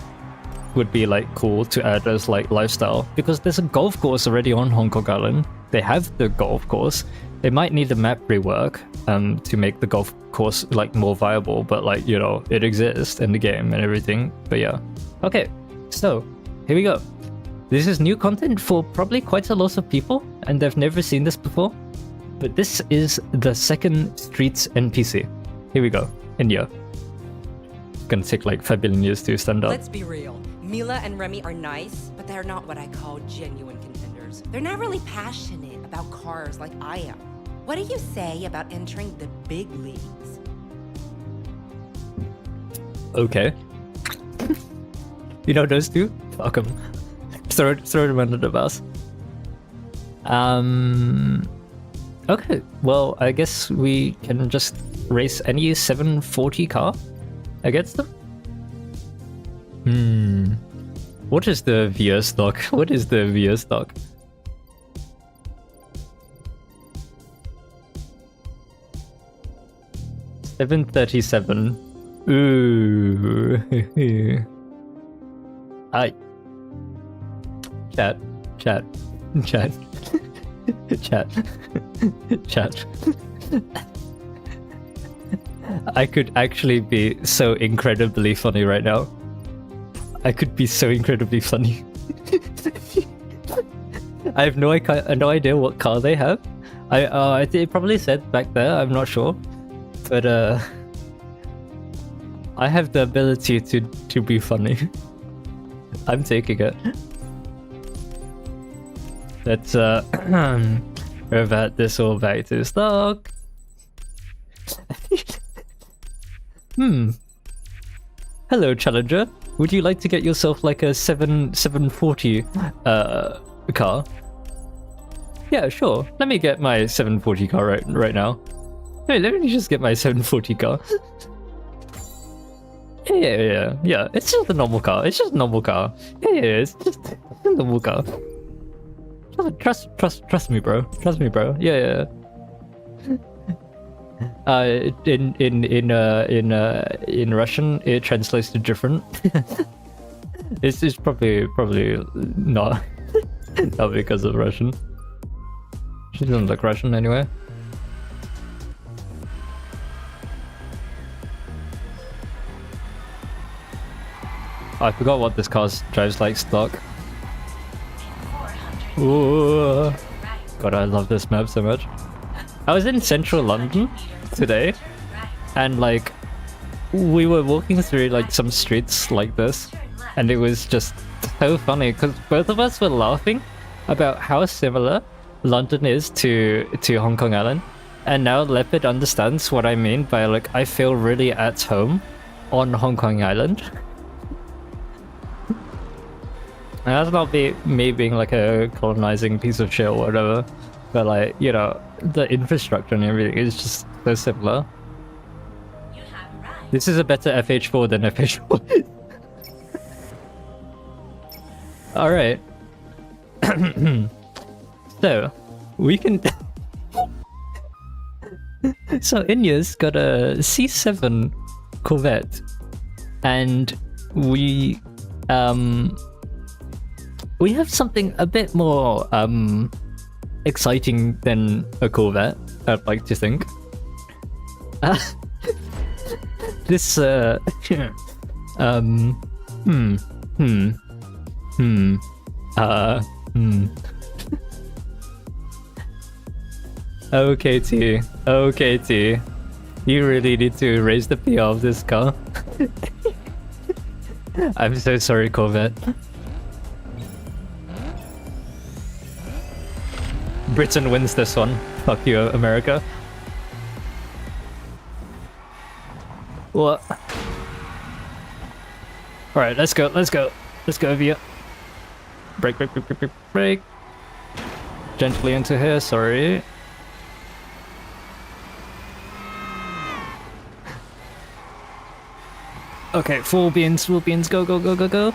would be like cool to add as like lifestyle, because there's a golf course already on Hong Kong Island. They have the golf course. They might need a map rework to make the golf course like more viable, but like, you know, it exists in the game and everything. But yeah. Okay, so here we go. This is new content for probably quite a lot of people, and they've never seen this before. But this is the second Streets NPC. Here we go. India. It's gonna take like 5 billion years to stand up. Let's be real. Mila and Remy are nice, but they're not what I call genuine contenders. They're not really passionate about cars like I am. What do you say about entering the big leagues? Okay. You know those two? Fuck them. Throw them under the bus. Okay, well, I guess we can just race any 740 car against them? What is the VS stock? What is the VS stock? $737. Ooh. Chat. I could actually be so incredibly funny right now. I could be so incredibly funny. I have no idea what car they have. I think it probably said back there, I'm not sure. But I have the ability to be funny. I'm taking it. Let's revert this all back to stock. Hello, Challenger. Would you like to get yourself like a 740 car? Yeah, sure. Let me get my 740 car right now. Hey, let me just get my 740 car. Yeah. It's just a normal car. It's just a normal car. Yeah. It's just a normal car. Trust me, bro. Trust me, bro. Yeah. In Russian, it translates to different. It's probably not not because of Russian. She doesn't look Russian anyway. I forgot what this car drives like stock. Ooh. God, I love this map so much. I was in central London today, and like we were walking through like some streets like this, and it was just so funny because both of us were laughing about how similar London is to Hong Kong Island, and now Leopard understands what I mean by like I feel really at home on Hong Kong Island. And that's not me being like a colonizing piece of shit or whatever, but like, you know, the infrastructure and everything is just so similar. This is a better FH4 than FH4. Alright. So, we can... So, Inya's got a C7 Corvette, and we have something a bit more exciting than a Corvette, I'd like to think. This Okay, T. You really need to raise the PR of this car. I'm so sorry, Corvette. Britain wins this one. Fuck you, America. What? Alright, let's go, let's go. Let's go, Evija. Brake, brake, brake, brake, brake, brake. Gently into here, sorry. Okay, full beans, go, go, go, go, go.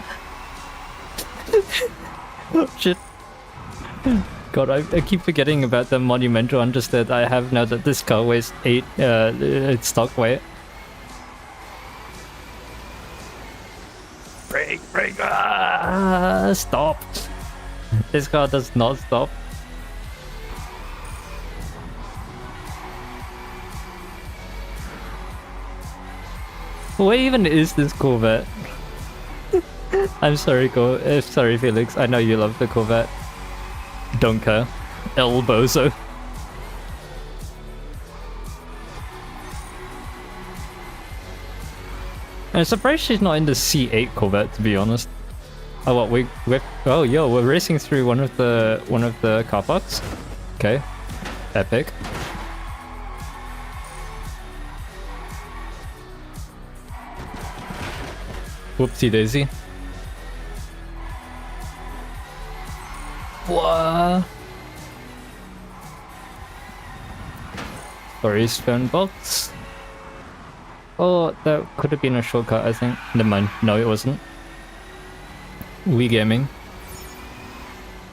Oh, shit. God, I keep forgetting about the monumental understeer I have now that this car weighs 8, its stock weight. Brake, brake, stop. This car does not stop. What even is this Corvette? I'm sorry, sorry, Felix. I know you love the Corvette. Don't care. El Bozo. I'm surprised she's not in the C8 Corvette, to be honest. Oh, what we're oh, yo, we're racing through one of the car parks. Okay, epic. Whoopsie daisy. What? Sorry, phone box. Oh, that could have been a shortcut, I think. Never mind. No, it wasn't. Wii Gaming.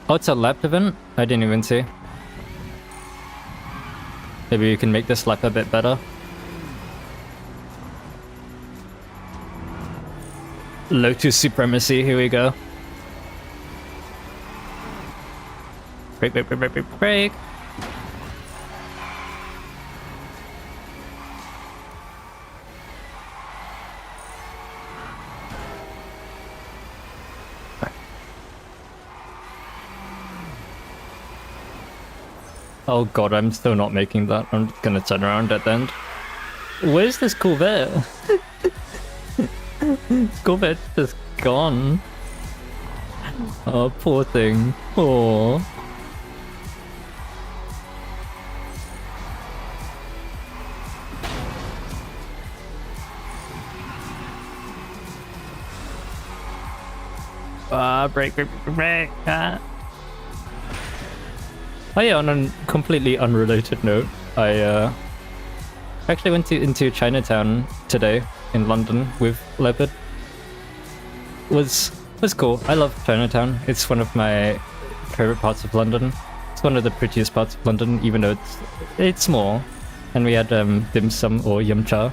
Oh, it's a lap event? I didn't even see. Maybe you can make this lap a bit better. Lotus Supremacy, here we go. Brake, brake, brake, brake, brake, brake. Oh god, I'm still not making that. I'm just gonna turn around at the end. Where's this Corvette? This Corvette's just gone. Oh, poor thing. Oh. Brake, brake, brake, brake. Oh yeah, on a completely unrelated note, I actually went into Chinatown today in London with Leopard. Was cool. I love Chinatown. It's one of my favorite parts of London. It's one of the prettiest parts of London, even though it's small. And we had dim sum or yum cha,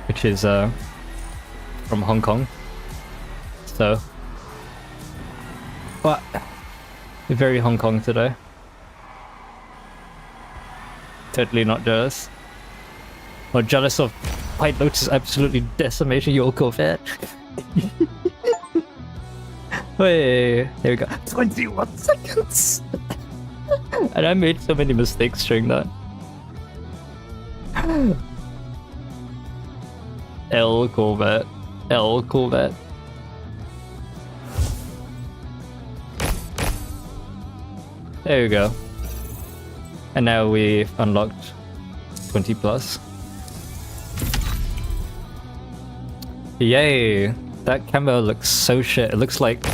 which is from Hong Kong. So, what? Very Hong Kong today. Totally not jealous. Or jealous of White Lotus absolutely decimating your Corvette. Hey, there we go. 21 seconds! And I made so many mistakes during that. L Corvette. L Corvette. There we go. And now we've unlocked 20 plus. Yay! That camo looks so shit. It looks like...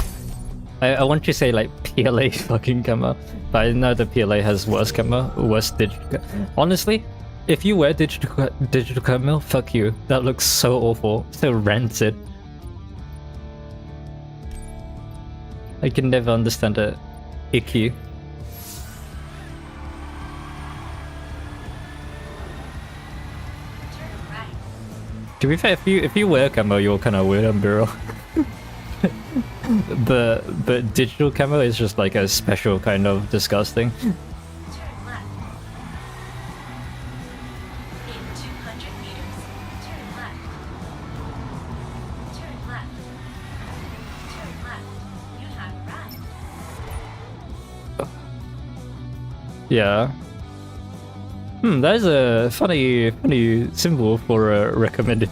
I want to say like PLA fucking camo. But I know the PLA has worse camo. Worse digital... Honestly, if you wear digital camo, fuck you. That looks so awful. So rancid. I can never understand it. Icky. To be fair, if you wear camo, you're kind of weird and bro. But digital camo is just like a special kind of disgusting. Turn left. In 200 meters, turn left. Turn left. Turn left. You have arrived. Yeah. That is a funny symbol for a recommended.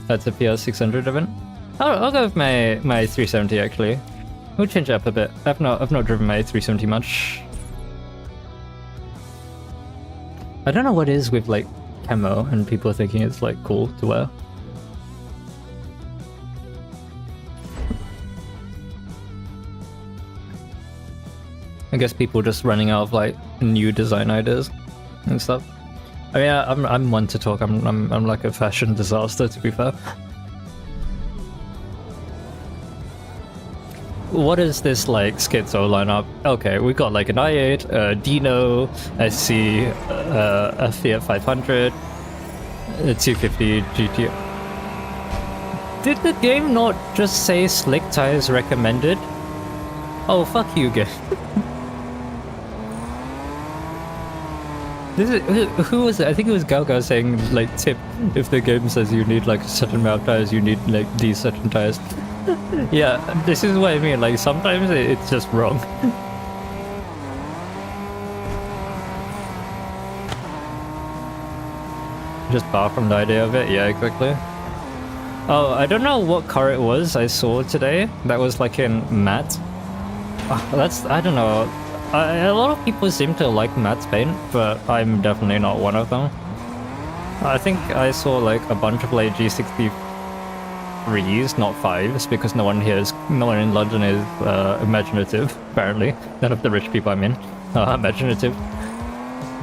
That's a PS600 event. I'll go with my 370 actually. We'll change it up a bit. I've not driven my 370 much. I don't know what it is with like camo and people thinking it's like cool to wear. I guess people just running out of like new design ideas and stuff. I mean, I'm one to talk. I'm like a fashion disaster, to be fair. What is this like schizo lineup? Okay, we got like an i8, a Dino, a C, a Fiat 500, a 250 GT. Did the game not just say slick tires recommended? Oh, fuck you, game. Who was it? I think it was Galga saying like tip, if the game says you need like a certain amount of tires, you need like these certain tires. Yeah, this is what I mean, like sometimes it's just wrong. Just far from the idea of it, yeah, exactly. Oh, I don't know what car it was I saw today that was like in matte. I don't know. A lot of people seem to like matte paint, but I'm definitely not one of them. I think I saw like a bunch of like G63s, not 5s, because no one in London is imaginative, apparently. None of the rich people I'm in are imaginative.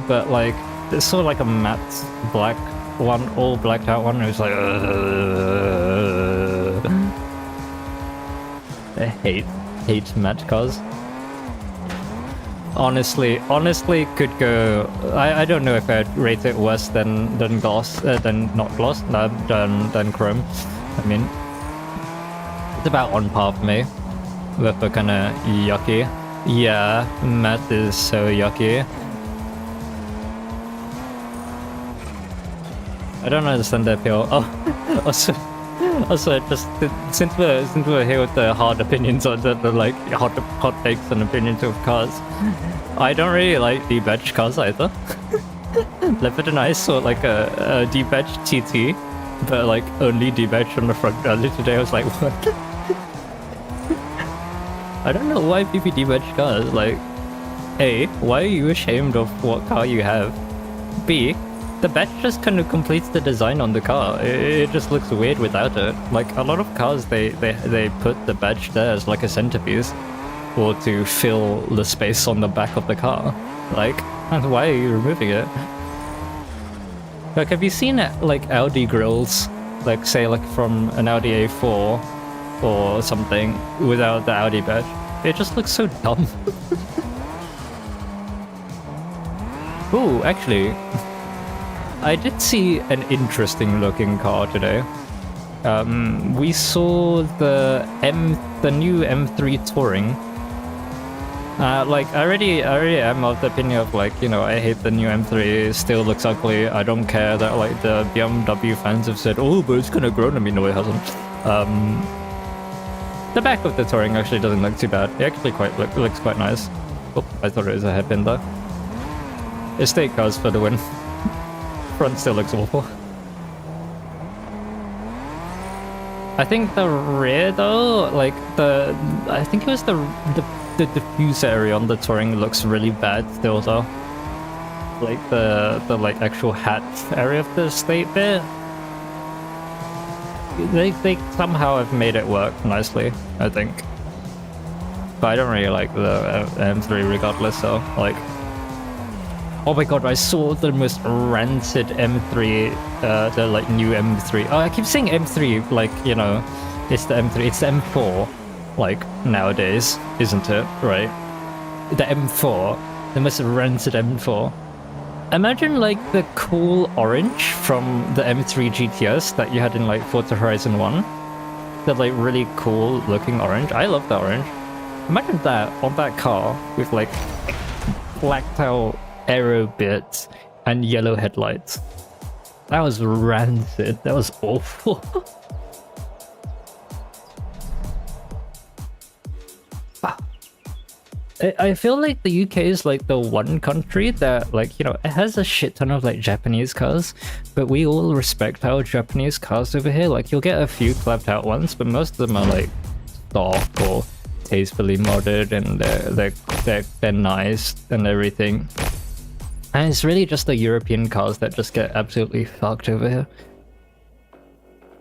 But like, it's sort of like a matte black one, all blacked out one. It was like, I hate matte cars. Honestly, could go. I don't know if I'd rate it worse than gloss, than chrome. I mean, it's about on par for me. But kind of yucky. Yeah, matte is so yucky. I don't understand the appeal. Oh, also, just since we're here with the hard opinions on the like hot takes and opinions of cars, I don't really like debadged cars either. Leopard and I saw like a debadged TT, but like only debadged on the front earlier today. I was like, what? I don't know why people debadge cars. Like, A, why are you ashamed of what car you have? B, the badge just kind of completes the design on the car. It just looks weird without it. Like a lot of cars, they put the badge there as like a centerpiece, or to fill the space on the back of the car. Like, why are you removing it? Like, have you seen it like Audi grills, like say like from an Audi A4 or something without the Audi badge? It just looks so dumb. Ooh, actually, I did see an interesting looking car today. We saw the new M3 Touring. Like I already am of the opinion of like, you know, I hate the new M3. It still looks ugly. I don't care that like the BMW fans have said, oh, but it's kind of grown on me. No, it hasn't. The back of the Touring actually doesn't look too bad. It actually looks quite nice. Oh, I thought it was a hairpin though. Estate cars for the win. Front still looks awful. I think the rear though, like I think it was the diffuser area on the Touring looks really bad still though. Like the like actual hatch area of the estate bit. They somehow have made it work nicely, I think. But I don't really like the M3 regardless, so like. Oh my god, I saw the most rancid M3, the like new M3. Oh, I keep saying M3, like, you know, it's the M3, it's the M4, like, nowadays, isn't it, right? The M4, the most rancid M4. Imagine, like, the cool orange from the M3 GTS that you had in, like, Forza Horizon 1. The, like, really cool looking orange. I love that orange. Imagine that on that car with, like, blacked out aero bits and yellow headlights. That was rancid. That was awful. I feel like the UK is like the one country that, like, you know, it has a shit ton of like Japanese cars, but we all respect our Japanese cars over here. Like, you'll get a few clapped out ones, but most of them are like stock or tastefully modded, and they're nice and everything. And it's really just the European cars that just get absolutely fucked over here.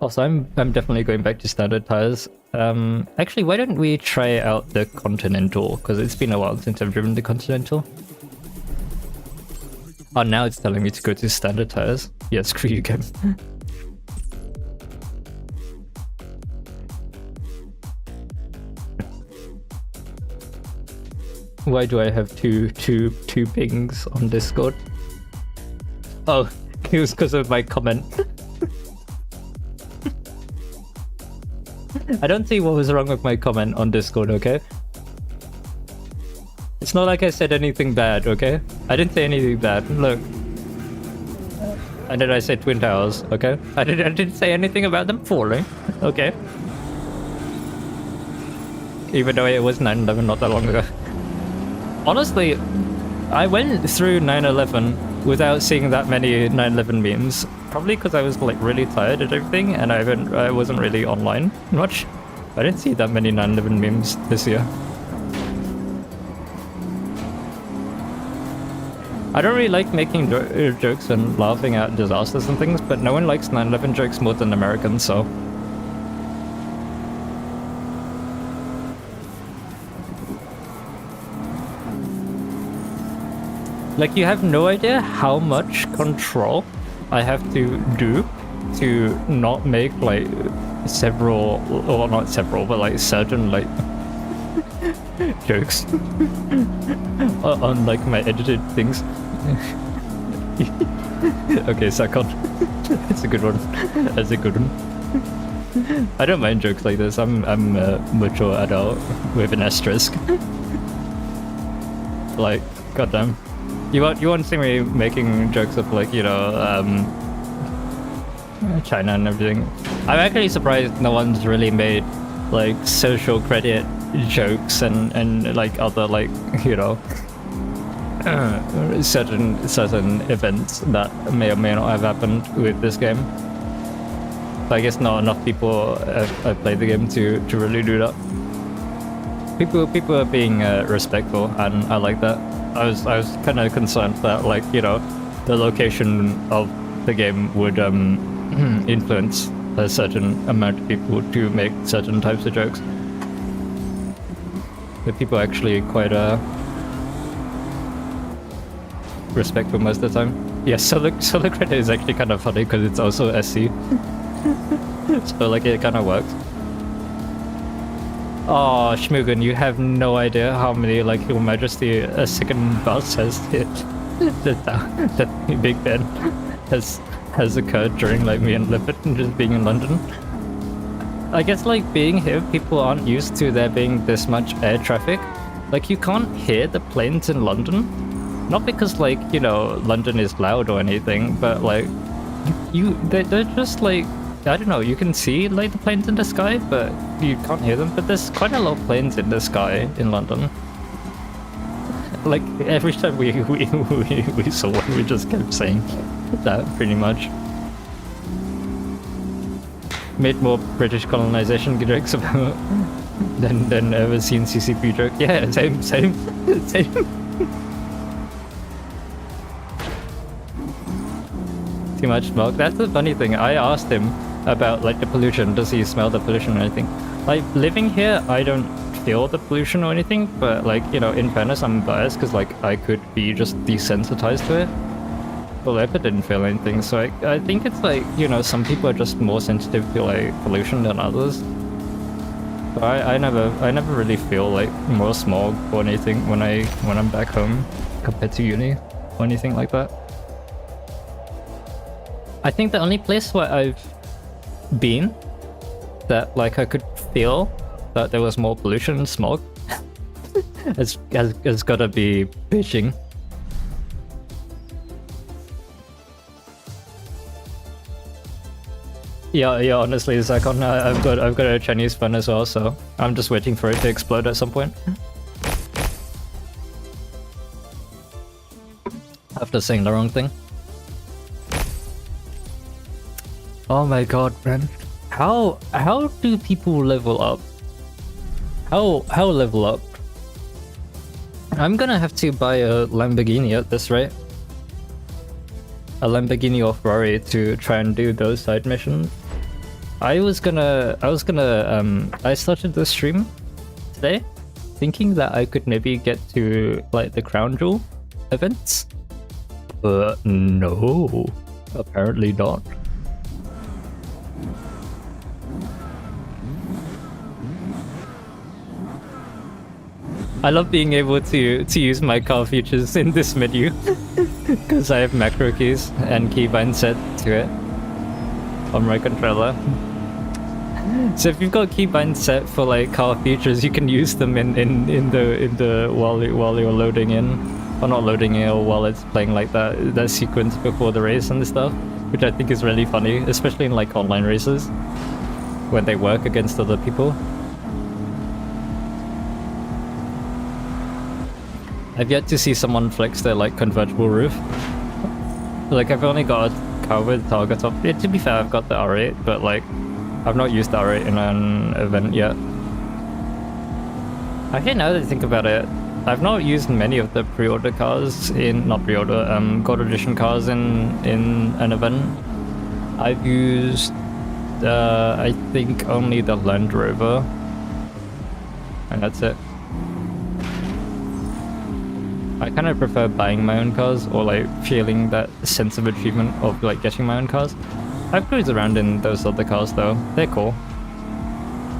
Also, I'm definitely going back to standard tires. Actually, why don't we try out the Continental? Because it's been a while since I've driven the Continental. Oh, now it's telling me to go to standard tires. Yeah, screw you, game. Why do I have two pings on Discord? Oh, it was because of my comment. I don't see what was wrong with my comment on Discord, okay? It's not like I said anything bad, okay? I didn't say anything bad. Look. And then I said Twin Towers, okay? I didn't say anything about them falling, okay? Even though it was 9/11 not that long ago. Honestly, I went through 9/11 without seeing that many 9/11 memes. Probably because I was like really tired of everything, and I wasn't really online much. I didn't see that many 9/11 memes this year. I don't really like making jokes and laughing at disasters and things, but no one likes 9/11 jokes more than Americans, so. Like, you have no idea how much control I have to do to not make like several, or not several, but like certain like jokes on like my edited things. Okay, Nacon. It's a good one. That's a good one. I don't mind jokes like this. I'm a mature adult with an asterisk. Like, goddamn. You won't see me making jokes of like, you know, China and everything. I'm actually surprised no one's really made like social credit jokes and like other like, you know, certain events that may or may not have happened with this game. But I guess not enough people have played the game to really do that. People are being respectful, and I like that. I was kind of concerned that, like, you know, the location of the game would influence a certain amount of people to make certain types of jokes. But people are actually quite respectful most of the time. Yeah, solo credit is actually kind of funny because it's also SC. So like it kind of works. Oh, Shmugen, you have no idea how many, like, Your Majesty, a second bus has hit that Big Ben has occurred during, like, me and Lippet and just being in London. I guess, like, being here, people aren't used to there being this much air traffic. Like, you can't hear the planes in London. Not because, like, you know, London is loud or anything, but, like, they're just, like, I don't know, you can see like the planes in the sky, but you can't hear them. But there's quite a lot of planes in the sky in London. Like every time we saw one, we just kept saying that pretty much. Made more British colonization jokes about than ever seen CCP joke. Yeah, same. Too much smoke. That's the funny thing. I asked him about like the pollution. Does he smell the pollution or anything? Like living here, I don't feel the pollution or anything, but like, you know, in fairness, I'm biased because like I could be just desensitized to it. But Leopard didn't feel anything, so I think it's like, you know, some people are just more sensitive to like pollution than others. But I never really feel like more smog or anything when I'm back home compared to uni or anything like that. I think the only place where I've been that like I could feel that there was more pollution and smog has gotta be Beijing. Yeah, honestly, Nacon, I've got a Chinese phone as well, so I'm just waiting for it to explode at some point. after saying the wrong thing. Oh my god, man. How do people level up? How level up? I'm gonna have to buy a Lamborghini at this rate. A Lamborghini or Ferrari to try and do those side missions. I started this stream today thinking that I could maybe get to like the Crown Jewel events. But no, apparently not. I love being able to use my car features in this menu because I have macro keys and keybind set to it on my controller. So if you've got keybind set for like car features, you can use them in the while you're loading in, or not loading in, or while it's playing like that sequence before the race and stuff, which I think is really funny, especially in like online races when they work against other people. I've yet to see someone flex their like convertible roof. Like I've only got a car with target top. Yeah, to be fair, I've got the R8, but like I've not used the R8 in an event yet. Actually, now that I think about it, I've not used many of the pre-order cars in, not pre-order, God Edition cars in an event. I've used, I think only the Land Rover, and that's it. I kind of prefer buying my own cars, or like feeling that sense of achievement of like getting my own cars. I've cruised around in those other cars though, they're cool.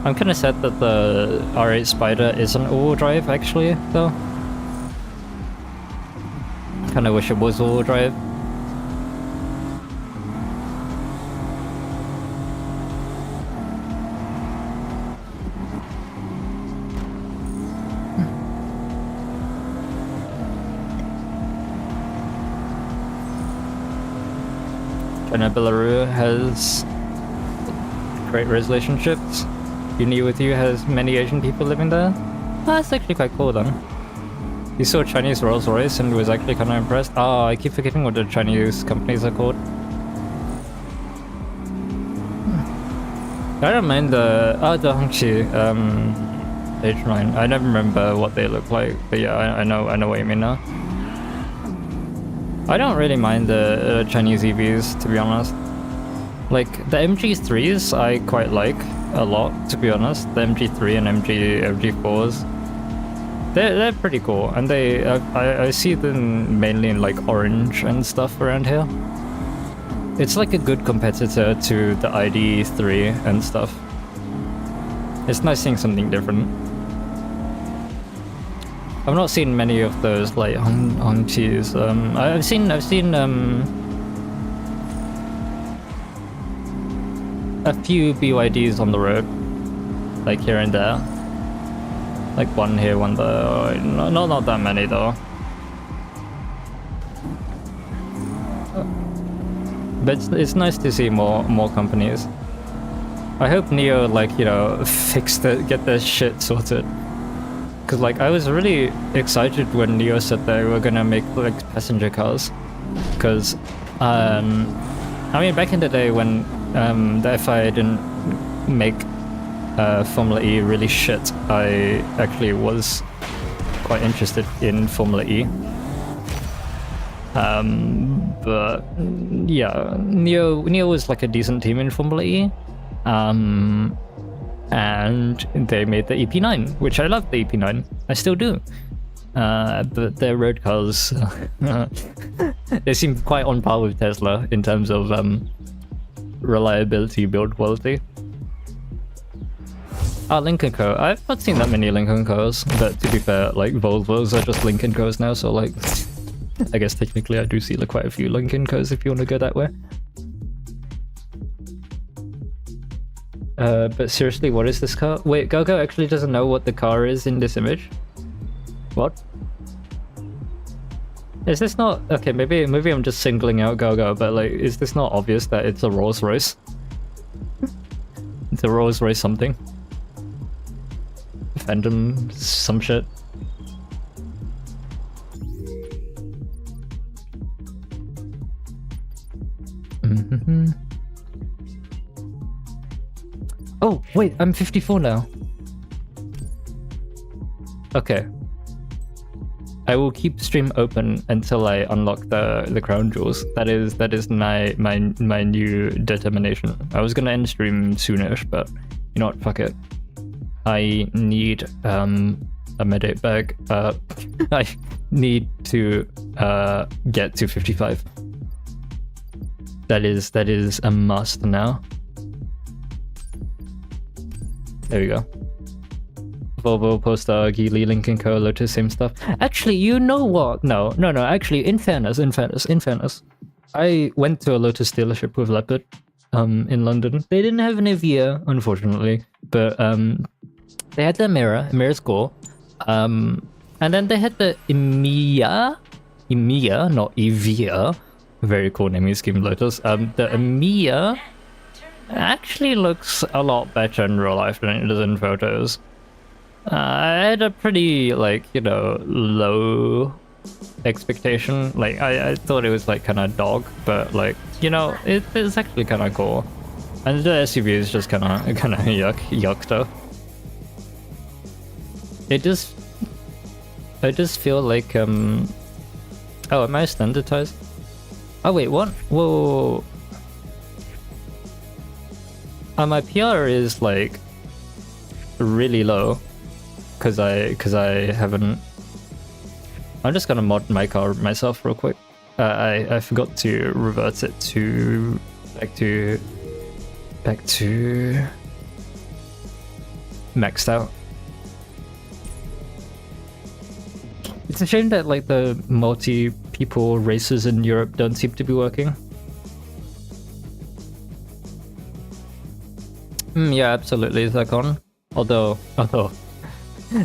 I'm kind of sad that the R8 Spider isn't all-wheel drive actually though. Kind of wish it was all-wheel drive. China Belarus has great relationships. Uni with you has many Asian people living there. Oh, that's actually quite cool then. You saw Chinese Rolls Royce and was actually kind of impressed. Oh, I keep forgetting what the Chinese companies are called. I don't mind the Hongqi H9. I never remember what they look like, but yeah, I know what you mean now. I don't really mind the Chinese EVs, to be honest. Like, the MG3s I quite like a lot, to be honest. The MG3 and MG4s. They're pretty cool, and I see them mainly in like orange and stuff around here. It's like a good competitor to the ID3 and stuff. It's nice seeing something different. I've not seen many of those like Hongqis. I've seen a few BYDs on the road, like here and there. Like one here, one there. Not that many though. But it's nice to see more companies. I hope NIO, like, you know, get their shit sorted. Cause like I was really excited when NIO said they were gonna make like passenger cars. Cause I mean back in the day when the FIA didn't make Formula E really shit, I actually was quite interested in Formula E. But yeah, NIO was like a decent team in Formula E. And they made the EP9, which I love the EP9. I still do. But their road cars, they seem quite on par with Tesla in terms of reliability, build quality. Lincoln Co. I've not seen that many Lincoln Co's, but to be fair, like Volvos are just Lincoln Co's now, so like, I guess technically I do see like quite a few Lincoln Co's if you want to go that way. But seriously, what is this car? Wait, Gogo actually doesn't know what the car is in this image? What? Is this not... Okay, maybe I'm just singling out Gogo, but like, is this not obvious that it's a Rolls Royce? It's a Rolls Royce something. Phantom some shit. Oh, wait, I'm 54 now. Okay. I will keep stream open until I unlock the crown jewels. That is my new determination. I was gonna end stream soonish, but you know what? Fuck it. I need a medic bag. I need to get to 55. That is a must now. There we go. Volvo, Polestar, Geely, Lincoln Co, Lotus, same stuff. Actually, you know what? No. Actually, in fairness, I went to a Lotus dealership with Leopard, in London. They didn't have an Evija, unfortunately, but they had the Mirror's Gore, and then they had the Evija, not Evija. Very cool naming scheme, Lotus. The Evija actually looks a lot better in real life than it does in photos. I had a pretty, like, you know, low expectation. Like, I thought it was, like, kind of dog, but, like, you know, it's actually kind of cool. And the SUV is just kind of yuck though. I just feel like, oh, am I standardized? Oh, wait, what? Whoa. My PR is, like, really low. Cause I haven't. I'm just gonna mod my car myself real quick. I forgot to revert it to back to maxed out. It's a shame that like the multi-people races in Europe don't seem to be working. Yeah, absolutely, Nacon. Although.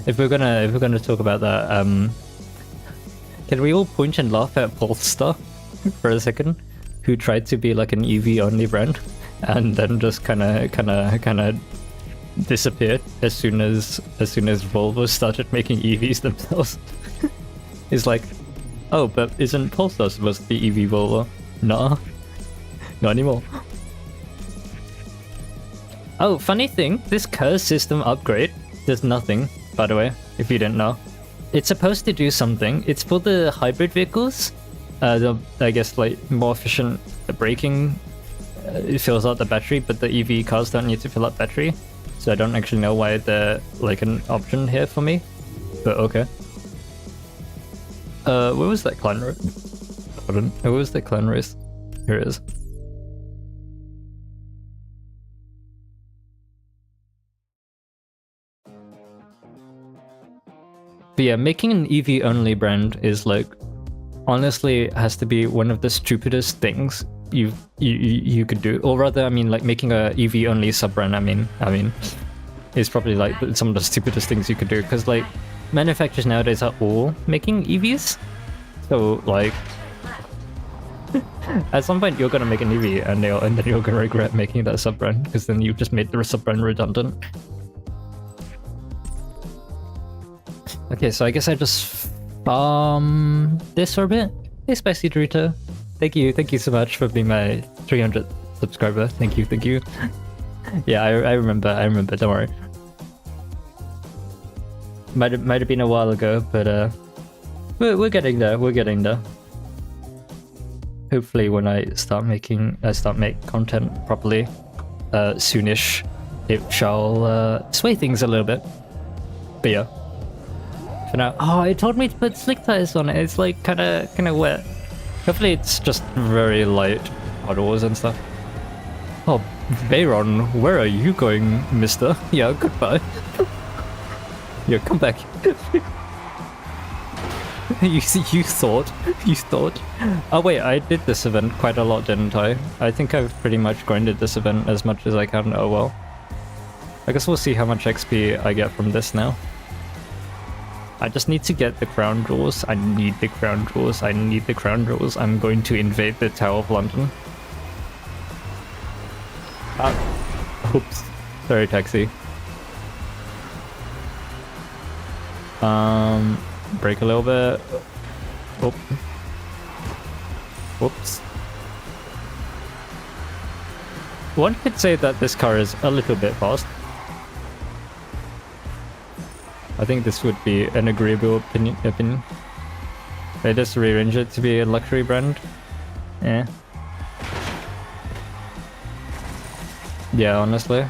If we're gonna talk about that, can we all point and laugh at Polestar for a second, who tried to be like an EV only brand, and then just kind of disappeared as soon as Volvo started making EVs themselves. It's like, oh, but isn't Polestar supposed to be EV Volvo? Nah, not anymore. Oh, funny thing, this curse system upgrade does nothing. By the way, if you didn't know, it's supposed to do something. It's for the hybrid vehicles. I guess like more efficient braking. It fills out the battery, but the EV cars don't need to fill up battery. So I don't actually know why they're like an option here for me. But okay. Where was that clan race? Hold on. Where was the clan race? Here it is. But yeah, making an EV only brand is like, honestly, has to be one of the stupidest things you could do. Or rather, I mean, like making a EV only sub brand. I mean, is probably like some of the stupidest things you could do, because like manufacturers nowadays are all making EVs. So like, at some point you're gonna make an EV and then you're gonna regret making that sub brand, because then you've just made the sub brand redundant. Okay, so I guess I just farm this for a bit. Hey, Spicy Dorito. Thank you so much for being my 300th subscriber. Thank you. Yeah, I remember, don't worry. Might have been a while ago, but we're getting there, Hopefully when I start make content properly, soonish, it shall sway things a little bit. But yeah. For now, oh, it told me to put slick tires on it. It's like kind of wet. Hopefully, it's just very light puddles and stuff. Oh, Bayron, where are you going, mister? Yeah, goodbye. Yeah, come back. You thought. Oh wait, I did this event quite a lot, didn't I? I think I've pretty much grinded this event as much as I can. Oh well. I guess we'll see how much XP I get from this now. I just need to get the crown jewels. I need the crown jewels. I'm going to invade the Tower of London. Oops. Sorry, taxi. Brake a little bit. Oh. Whoops. One could say that this car is a little bit fast. I think this would be an agreeable opinion. They just rearrange it to be a luxury brand. Yeah. Yeah, honestly.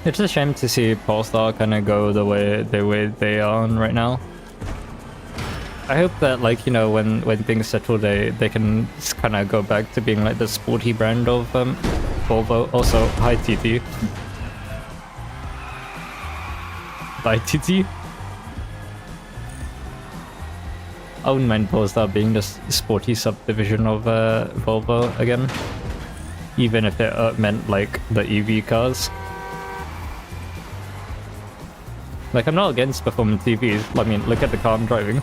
It's a shame to see Polestar kind of go the way they are on right now. I hope that, like, you know, when things settle, they can kind of go back to being like the sporty brand of Volvo. Also, hi TT. Bye TT. I wouldn't mind Polestar being the sporty subdivision of Volvo again, even if it meant like the EV cars. Like, I'm not against performance EVs. I mean, look at the car I'm driving.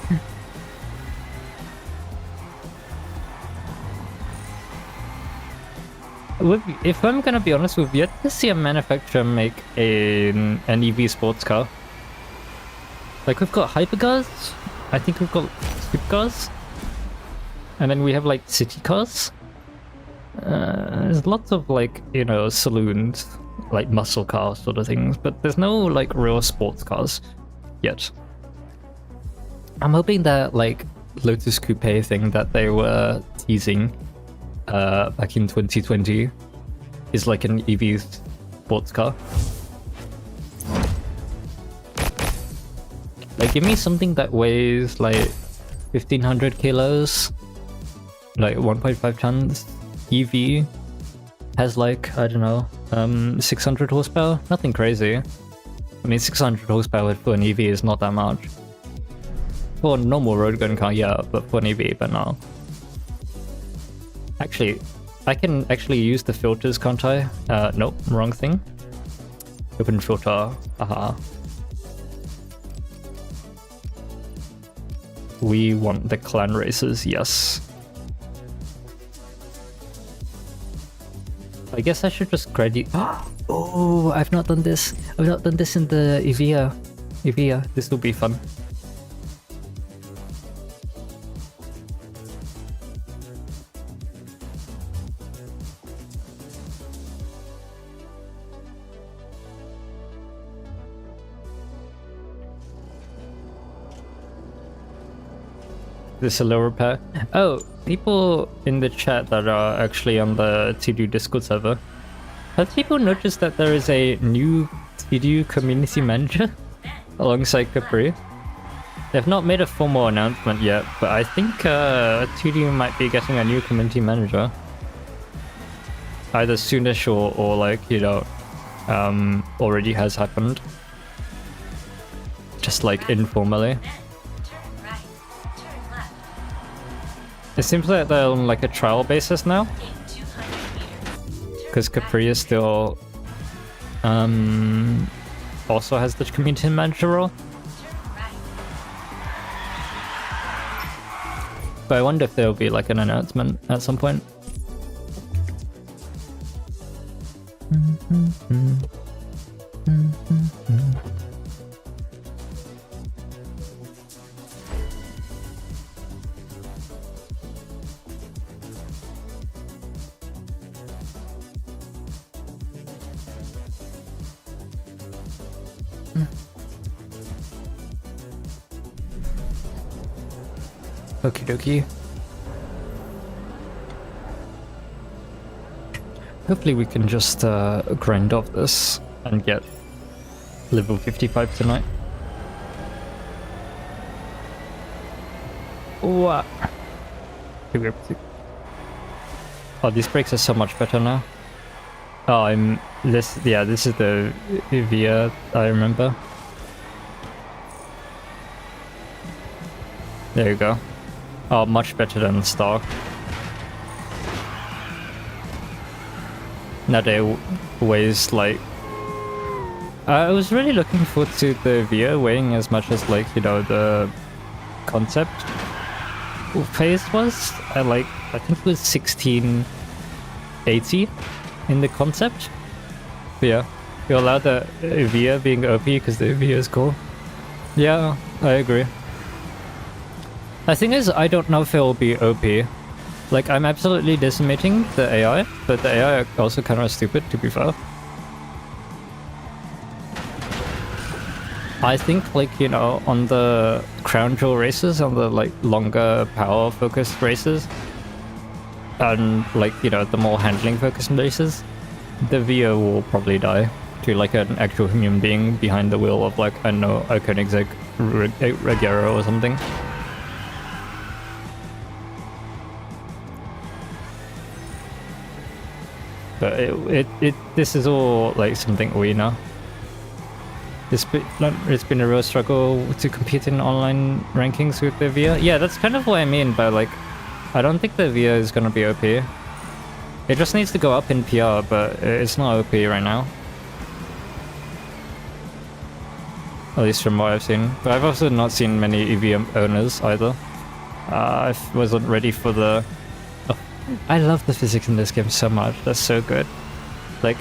If I'm gonna be honest, we've yet to see a manufacturer make an EV sports car. Like, we've got hypercars, I think we've got supercars, and then we have like city cars. There's lots of, like, you know, saloons, like muscle cars sort of things, but there's no like real sports cars yet. I'm hoping that like Lotus Coupe thing that they were teasing back in 2020 is like an EV sports car. Like, give me something that weighs like 1500 kilos, like 1.5 tons, EV, has like, I don't know, 600 horsepower, nothing crazy. I mean, 600 horsepower for an EV is not that much. For a normal road gun car, yeah, but for an EV, but no. Actually, I can actually use the filters, can't I? Nope, wrong thing. Open filter, aha. We want the clan races, yes. I guess I should just graduate. Oh, I've not done this. I've not done this in the Evija. Evija, this will be fun. This is a lower repair. Oh, people in the chat that are actually on the TDU Discord server, have people noticed that there is a new TDU community manager alongside Capri? They've not made a formal announcement yet, but I think TDU might be getting a new community manager. Either soonish or like, you know, already has happened. Just like informally. It seems like they're on like a trial basis now, because Capri is still also has the community manager role. But I wonder if there'll be like an announcement at some point. Okie dokie. Hopefully we can just grind off this and get level 55 tonight. What? Oh, these brakes are so much better now. Oh, this is the Evija I remember. There you go. Oh, much better than stock. Nowadays weighs like... I was really looking forward to the Evija weighing as much as, like, you know, the concept phase was. I think it was 1680 in the concept. But yeah, You allow the Evija being OP because the Evija is cool. Yeah, I agree. The thing is, I don't know if it will be OP. Like, I'm absolutely decimating the AI, but the AI are also kind of stupid, to be fair. I think, like, you know, on the crown jewel races, on the, like, longer power-focused races, and, like, you know, the more handling-focused races, the VO will probably die to, like, an actual human being behind the wheel of, like, I don't know, a Koenigsegg Regero or something. But this is all, like, something we know. It's been a real struggle to compete in online rankings with the VIA. Yeah, that's kind of what I mean by, like, I don't think the VIA is gonna be OP. It just needs to go up in PR, but it's not OP right now. At least from what I've seen. But I've also not seen many EVM owners either. I wasn't ready for the... Oh, I love the physics in this game so much. That's so good. Like,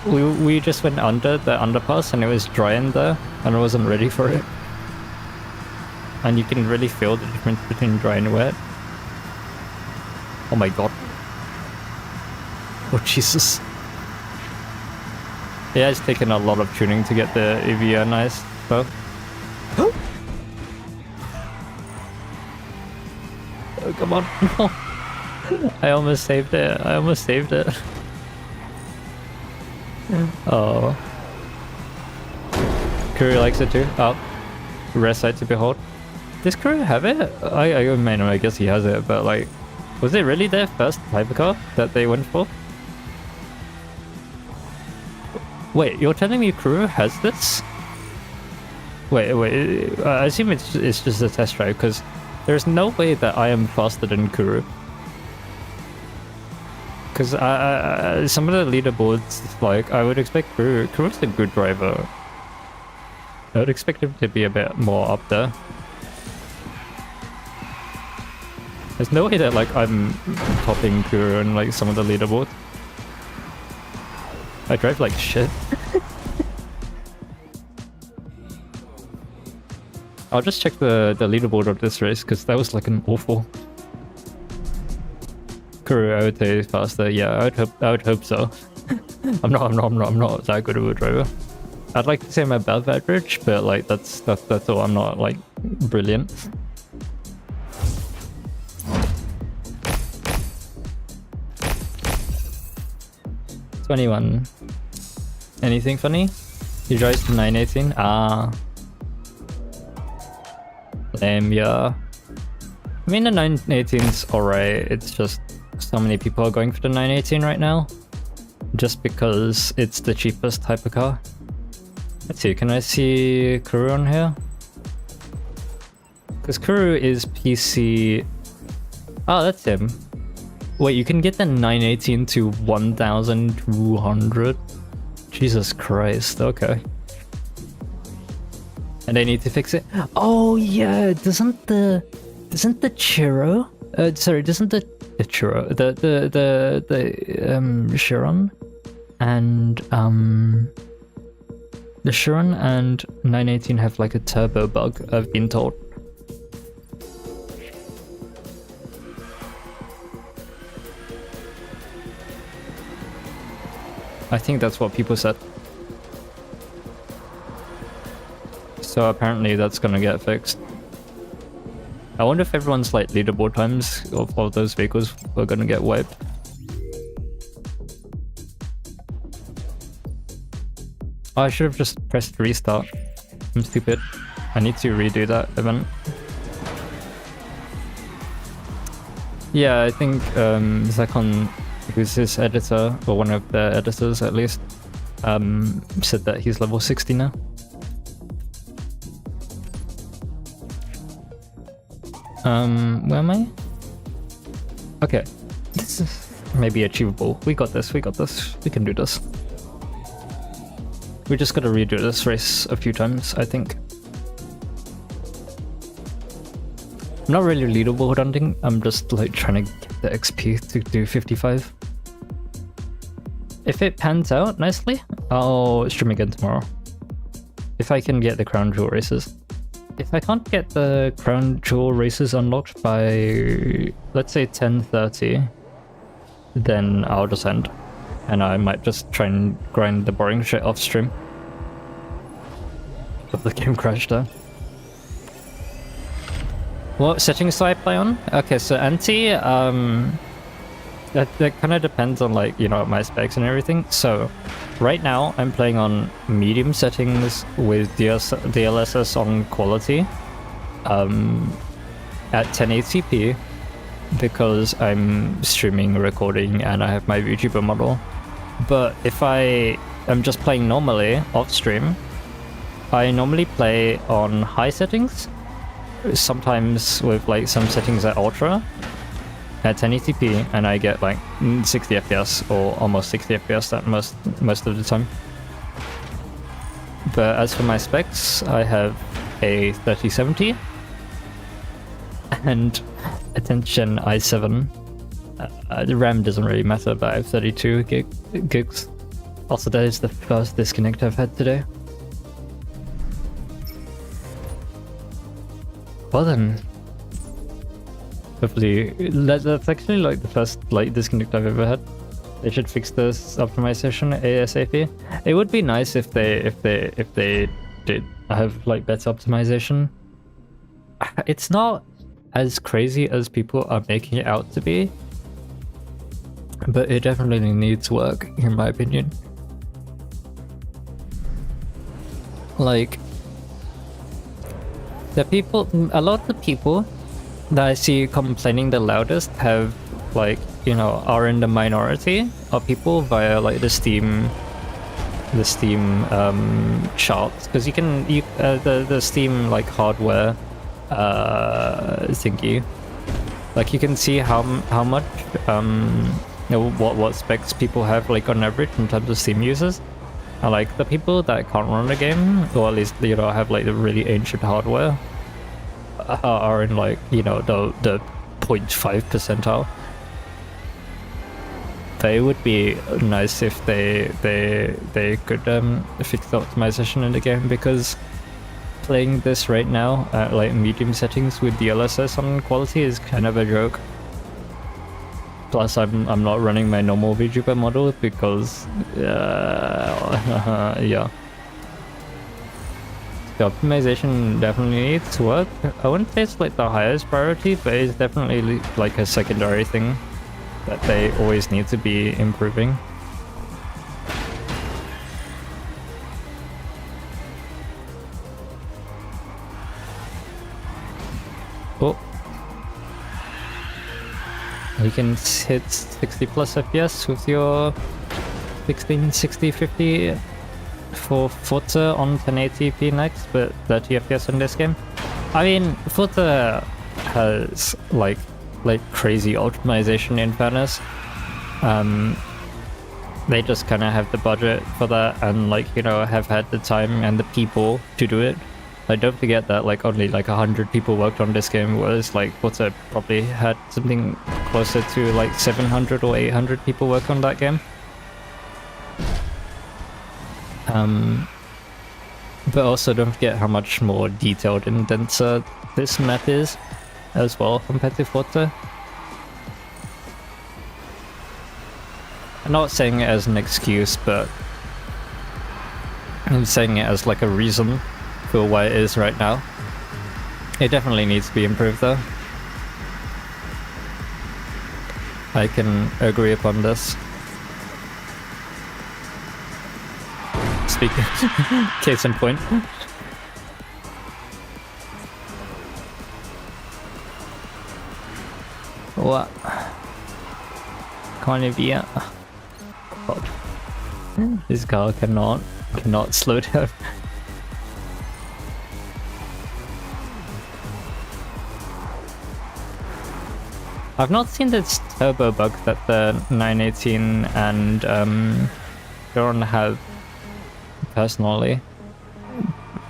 we just went under the underpass and it was dry in there and I wasn't ready for it. And you can really feel the difference between dry and wet. Oh my god. Oh Jesus. Yeah, it's taken a lot of tuning to get the EVA nice though. Oh, come on. No. I almost saved it. I almost saved it. Oh. Crew likes it too. Oh. Rare sight to behold. Does Crew have it? I mean, I guess he has it, but like, was it really their first hypercar that they went for? Wait, you're telling me Crew has this? Wait, I assume it's just a test drive, because there's no way that I am faster than Kuru. Because some of the leaderboards, like, I would expect Kuru's a good driver. I would expect him to be a bit more up there. There's no way that, like, I'm topping Kuru and, like, some of the leaderboards. I drive like shit. I'll just check the leaderboard of this race, because that was like an awful... Kuru, I would say faster. Yeah, I would hope so. I'm not that good of a driver. I'd like to say I'm above average, but like that's all. I'm not like brilliant. $21. Anything funny? You drive to 918? Ah. Lame, yeah. I mean, the 918's alright. It's just so many people are going for the 918 right now. Just because it's the cheapest hypercar. Let's see, can I see Kuru on here? Because Kuru is PC... Oh, that's him. Wait, you can get the 918 to 1,200? Jesus Christ, okay. And they need to fix it? Oh yeah, doesn't the Chiro... sorry, doesn't the Chiro... the Chiron and the Chiron and 918 have like a turbo bug, I've been told. I think that's what people said. So apparently that's gonna get fixed. I wonder if everyone's like leaderboard times of those vehicles are gonna get wiped. Oh, I should have just pressed restart. I'm stupid. I need to redo that event. Yeah, I think Nacon, who's his editor, or one of the editors at least, said that he's level 60 now. Where am I? Okay. This is maybe achievable. We got this, we can do this. We just gotta redo this race a few times, I think. I'm not really leaderboard hunting, I'm just like trying to get the XP to do 55. if it pans out nicely, I'll stream again tomorrow. If I can get the crown jewel races. If I can't get the crown jewel races unlocked by, let's say 10:30, then I'll just end. And I might just try and grind the boring shit off stream. But the game crashed though. What settings do I play on? Okay, so anti, that kind of depends on, like, you know, my specs and everything. So right now I'm playing on medium settings with DLSS on quality at 1080p because I'm streaming, recording, and I have my VTuber model. But if I am just playing normally off stream, I normally play on high settings, sometimes with like some settings at ultra at 1080p, and I get like 60 FPS or almost 60 FPS at most of the time. But as for my specs, I have a 3070 and a 10th gen i7. The RAM doesn't really matter, but I have 32 gigs. Also, that is the first disconnect I've had today. Well then, hopefully that's actually like the first like disconnect I've ever had. They should fix this optimization ASAP. It would be nice if they did have like better optimization. It's not as crazy as people are making it out to be, but it definitely needs work, in my opinion. Like, a lot of the people that I see complaining the loudest have, like, you know, are in the minority of people via like the Steam charts, because you can the Steam like hardware thingy, like you can see how much you know, what specs people have like on average in terms of Steam users. And like the people that can't run the game, or at least, you know, have like the really ancient hardware, are in like, you know, the 0.5 percentile. But it would be nice if they could fix the optimization in the game, because playing this right now at like medium settings with DLSS on quality is kind of a joke. Plus, I'm not running my normal VTuber model because, yeah. The optimization definitely needs work. I wouldn't say it's like the highest priority, but it's definitely like a secondary thing that they always need to be improving. Oh. You can hit 60 plus FPS with your 1660-50 for Forza on 1080p next, but 30 FPS in this game. I mean, Forza has like crazy optimization in fairness. They just kind of have the budget for that, and like, you know, have had the time and the people to do it. Like, don't forget that like only like 100 people worked on this game, whereas like Forza probably had something closer to like 700 or 800 people work on that game. But also don't forget how much more detailed and denser this map is as well compared to Forza. I'm not saying it as an excuse, but I'm saying it as like a reason for why it is right now. It definitely needs to be improved though. I can agree upon this. Speaking case in point. What? Can't be it. God. This car cannot slow down. I've not seen this turbo bug that the 918 and Dawn have personally.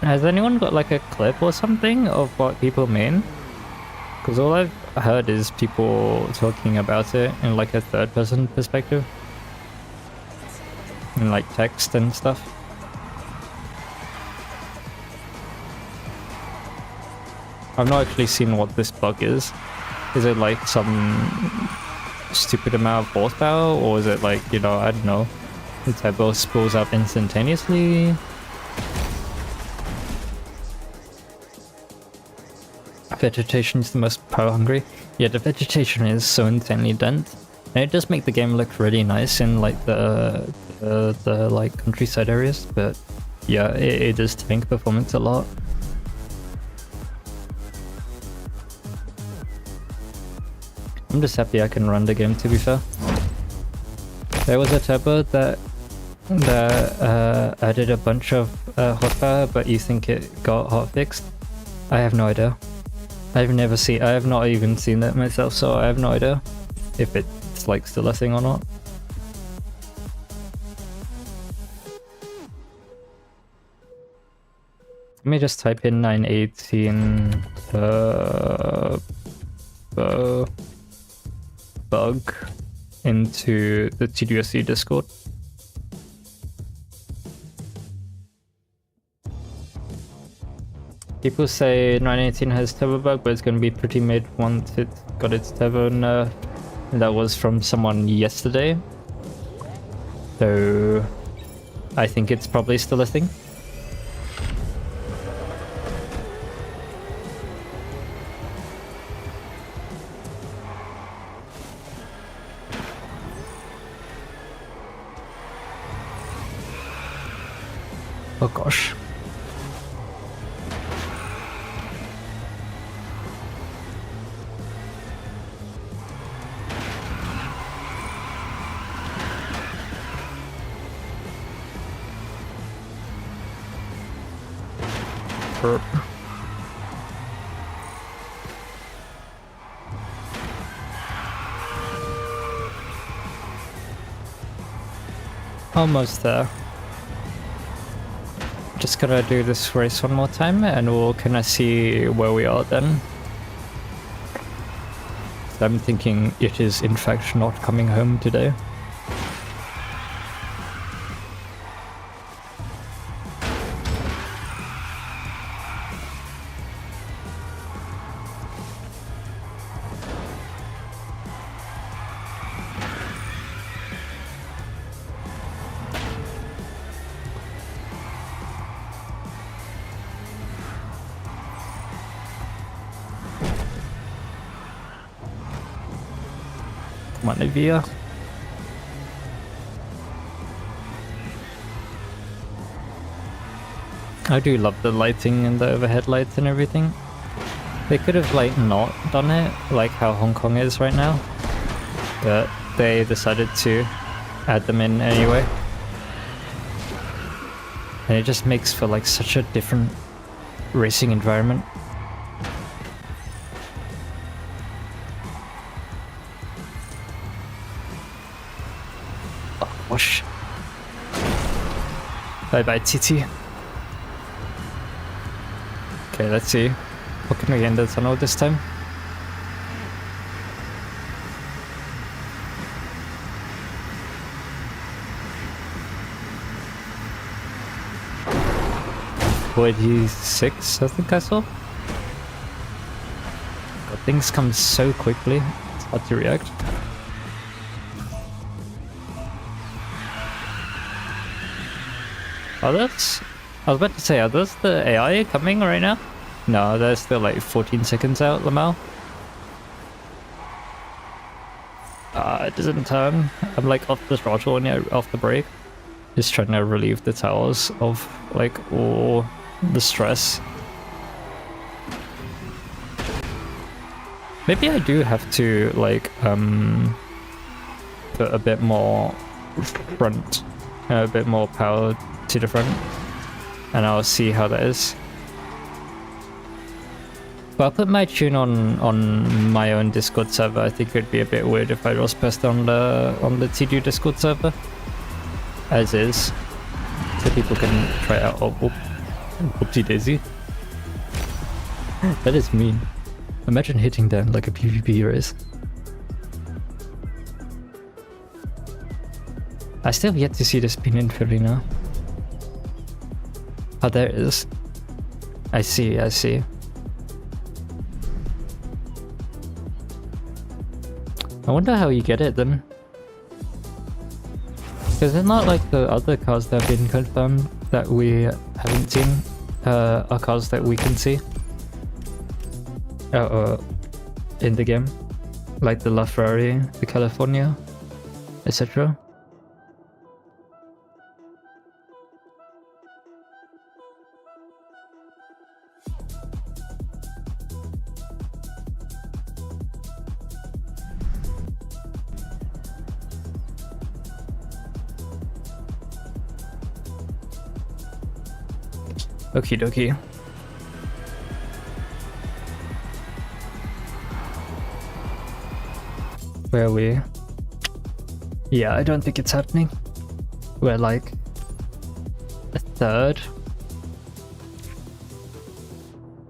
Has anyone got like a clip or something of what people mean? Because all I've heard is people talking about it in like a third person perspective. in like text and stuff. I've not actually seen what this bug is. Is it like some stupid amount of horsepower, or is it like, you know, I don't know, the turbo spools up instantaneously? Vegetation is the most power hungry. Yeah, the vegetation is so insanely dense, and it does make the game look really nice in like the like countryside areas, but yeah, it does tank performance a lot. I'm just happy I can run the game, to be fair. There was a turbo that added a bunch of horsepower, but you think it got hotfixed? I have no idea. I have not even seen that myself, so I have no idea if it's like still a thing or not. Let me just type in 918 bug into the TDUSC Discord. People say 918 has turbo bug, but it's going to be pretty mid once it's got its turbo nerf. And that was from someone yesterday. So I think it's probably still a thing. Oh gosh. Burp. Almost there. Just gotta do this race one more time and we'll kinda see where we are then. So I'm thinking it is in fact not coming home today. Come on, Evija. I do love the lighting and the overhead lights and everything. They could have like not done it like how Hong Kong is right now, but they decided to add them in anyway. And it just makes for like such a different racing environment. Whoosh. Bye bye, TT. Okay, let's see. What can we end the tunnel this time? .46, I think I saw. God, things come so quickly, it's hard to react. I was about to say, are those the AI coming right now? No, they're still like 14 seconds out, Lamau. It doesn't turn. I'm like off the throttle and off the brake. Just trying to relieve the towers of like all the stress. Maybe I do have to like put a bit more front, a bit more power to the front, and I'll see how that is. But I'll put my tune on my own Discord server. I think it'd be a bit weird if I was pressed on the TDU Discord server as is, so people can try it out. Oh, whoopsie daisy. That is mean. Imagine hitting that like a PvP race. I still have yet to see the spin in Philly now. Oh, there it is. I see, I see. I wonder how you get it then. Because it's not like the other cars that have been confirmed that we haven't seen are cars that we can see in the game. Like the LaFerrari, the California, etc. Okie dokie. Where are we? Yeah, I don't think it's happening. We're like a third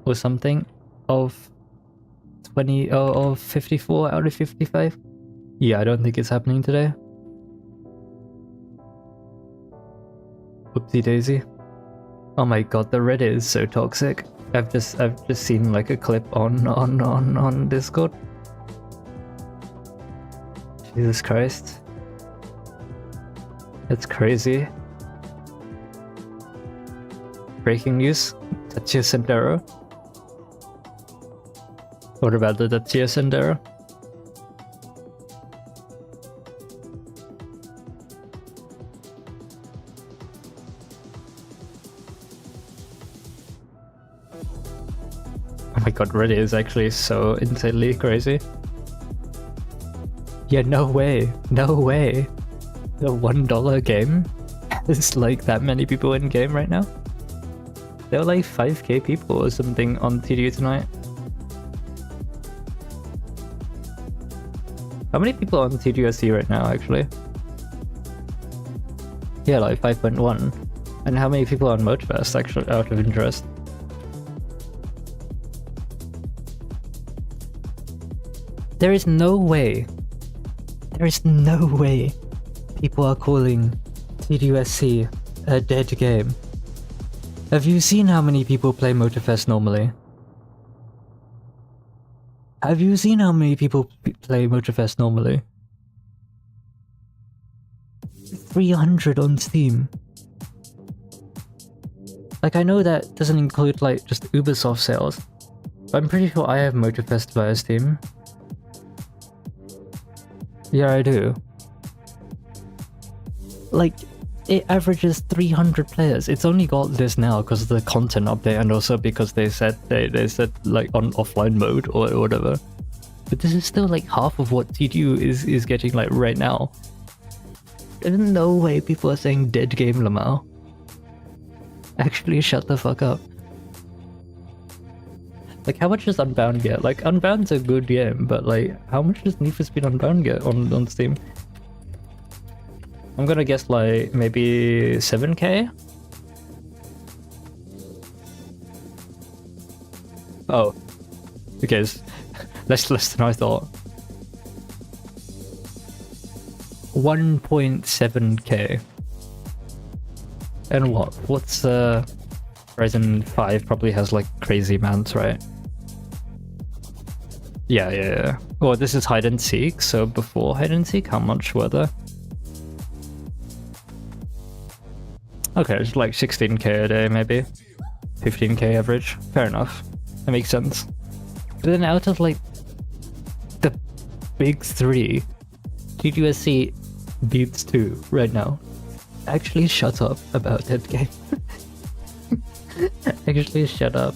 or something of 20 of 54 out of 55. Yeah, I don't think it's happening today. Whoopsie daisy. Oh my god, the Reddit is so toxic. I've just seen like a clip on Discord. Jesus Christ. That's crazy. Breaking news. Dacia Sandero. What about the Dacia Sandero? Oh my god, Reddit is actually so insanely crazy. Yeah, no way. No way. The $1 game is like that many people in game right now. There were like 5k people or something on TDU tonight. How many people are on TDUSC right now actually? Yeah, like 5.1. And how many people are on Motorfest actually, out of interest? There is no way people are calling TDUSC a dead game. Have you seen how many people play Motorfest normally? Have you seen how many people play Motorfest normally? 300 on Steam. Like, I know that doesn't include like just Ubisoft sales, but I'm pretty sure I have Motorfest via Steam. Yeah, I do. Like, it averages 300 players. It's only got this now because of the content update and also because they said like on offline mode or whatever. But this is still like half of what TDU is getting like right now. There's no way people are saying dead game Lamau. Actually, shut the fuck up. Like, how much does Unbound get? Like, Unbound's a good game, but like, how much does Need for Speed Unbound get on Steam? I'm gonna guess like maybe 7k? Oh. Okay, it's less than I thought. 1.7k. And what's Horizon 5 probably has like crazy amounts, right? Yeah. Well, this is hide and seek, so before hide and seek, how much were there? Okay, it's like 16k a day, maybe 15k average. Fair enough, that makes sense. But then out of like the big three, TDUSC beats 2 right now. Actually, shut up about that game. Actually, shut up.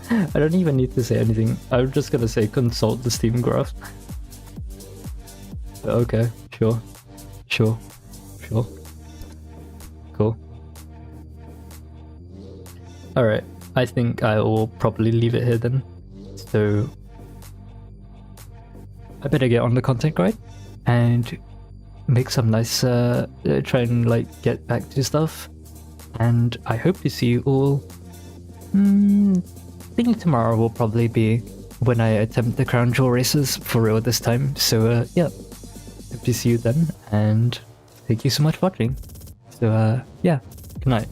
I don't even need to say anything. I'm just gonna say consult the Steam graph. Okay, sure. Cool. Alright, I think I will probably leave it here then. So, I better get on the content guide and make some nice, try and like get back to stuff. And I hope to see you all. I think tomorrow will probably be when I attempt the crown jewel races for real this time. So yeah, hope to see you then, and thank you so much for watching. So, yeah, good night.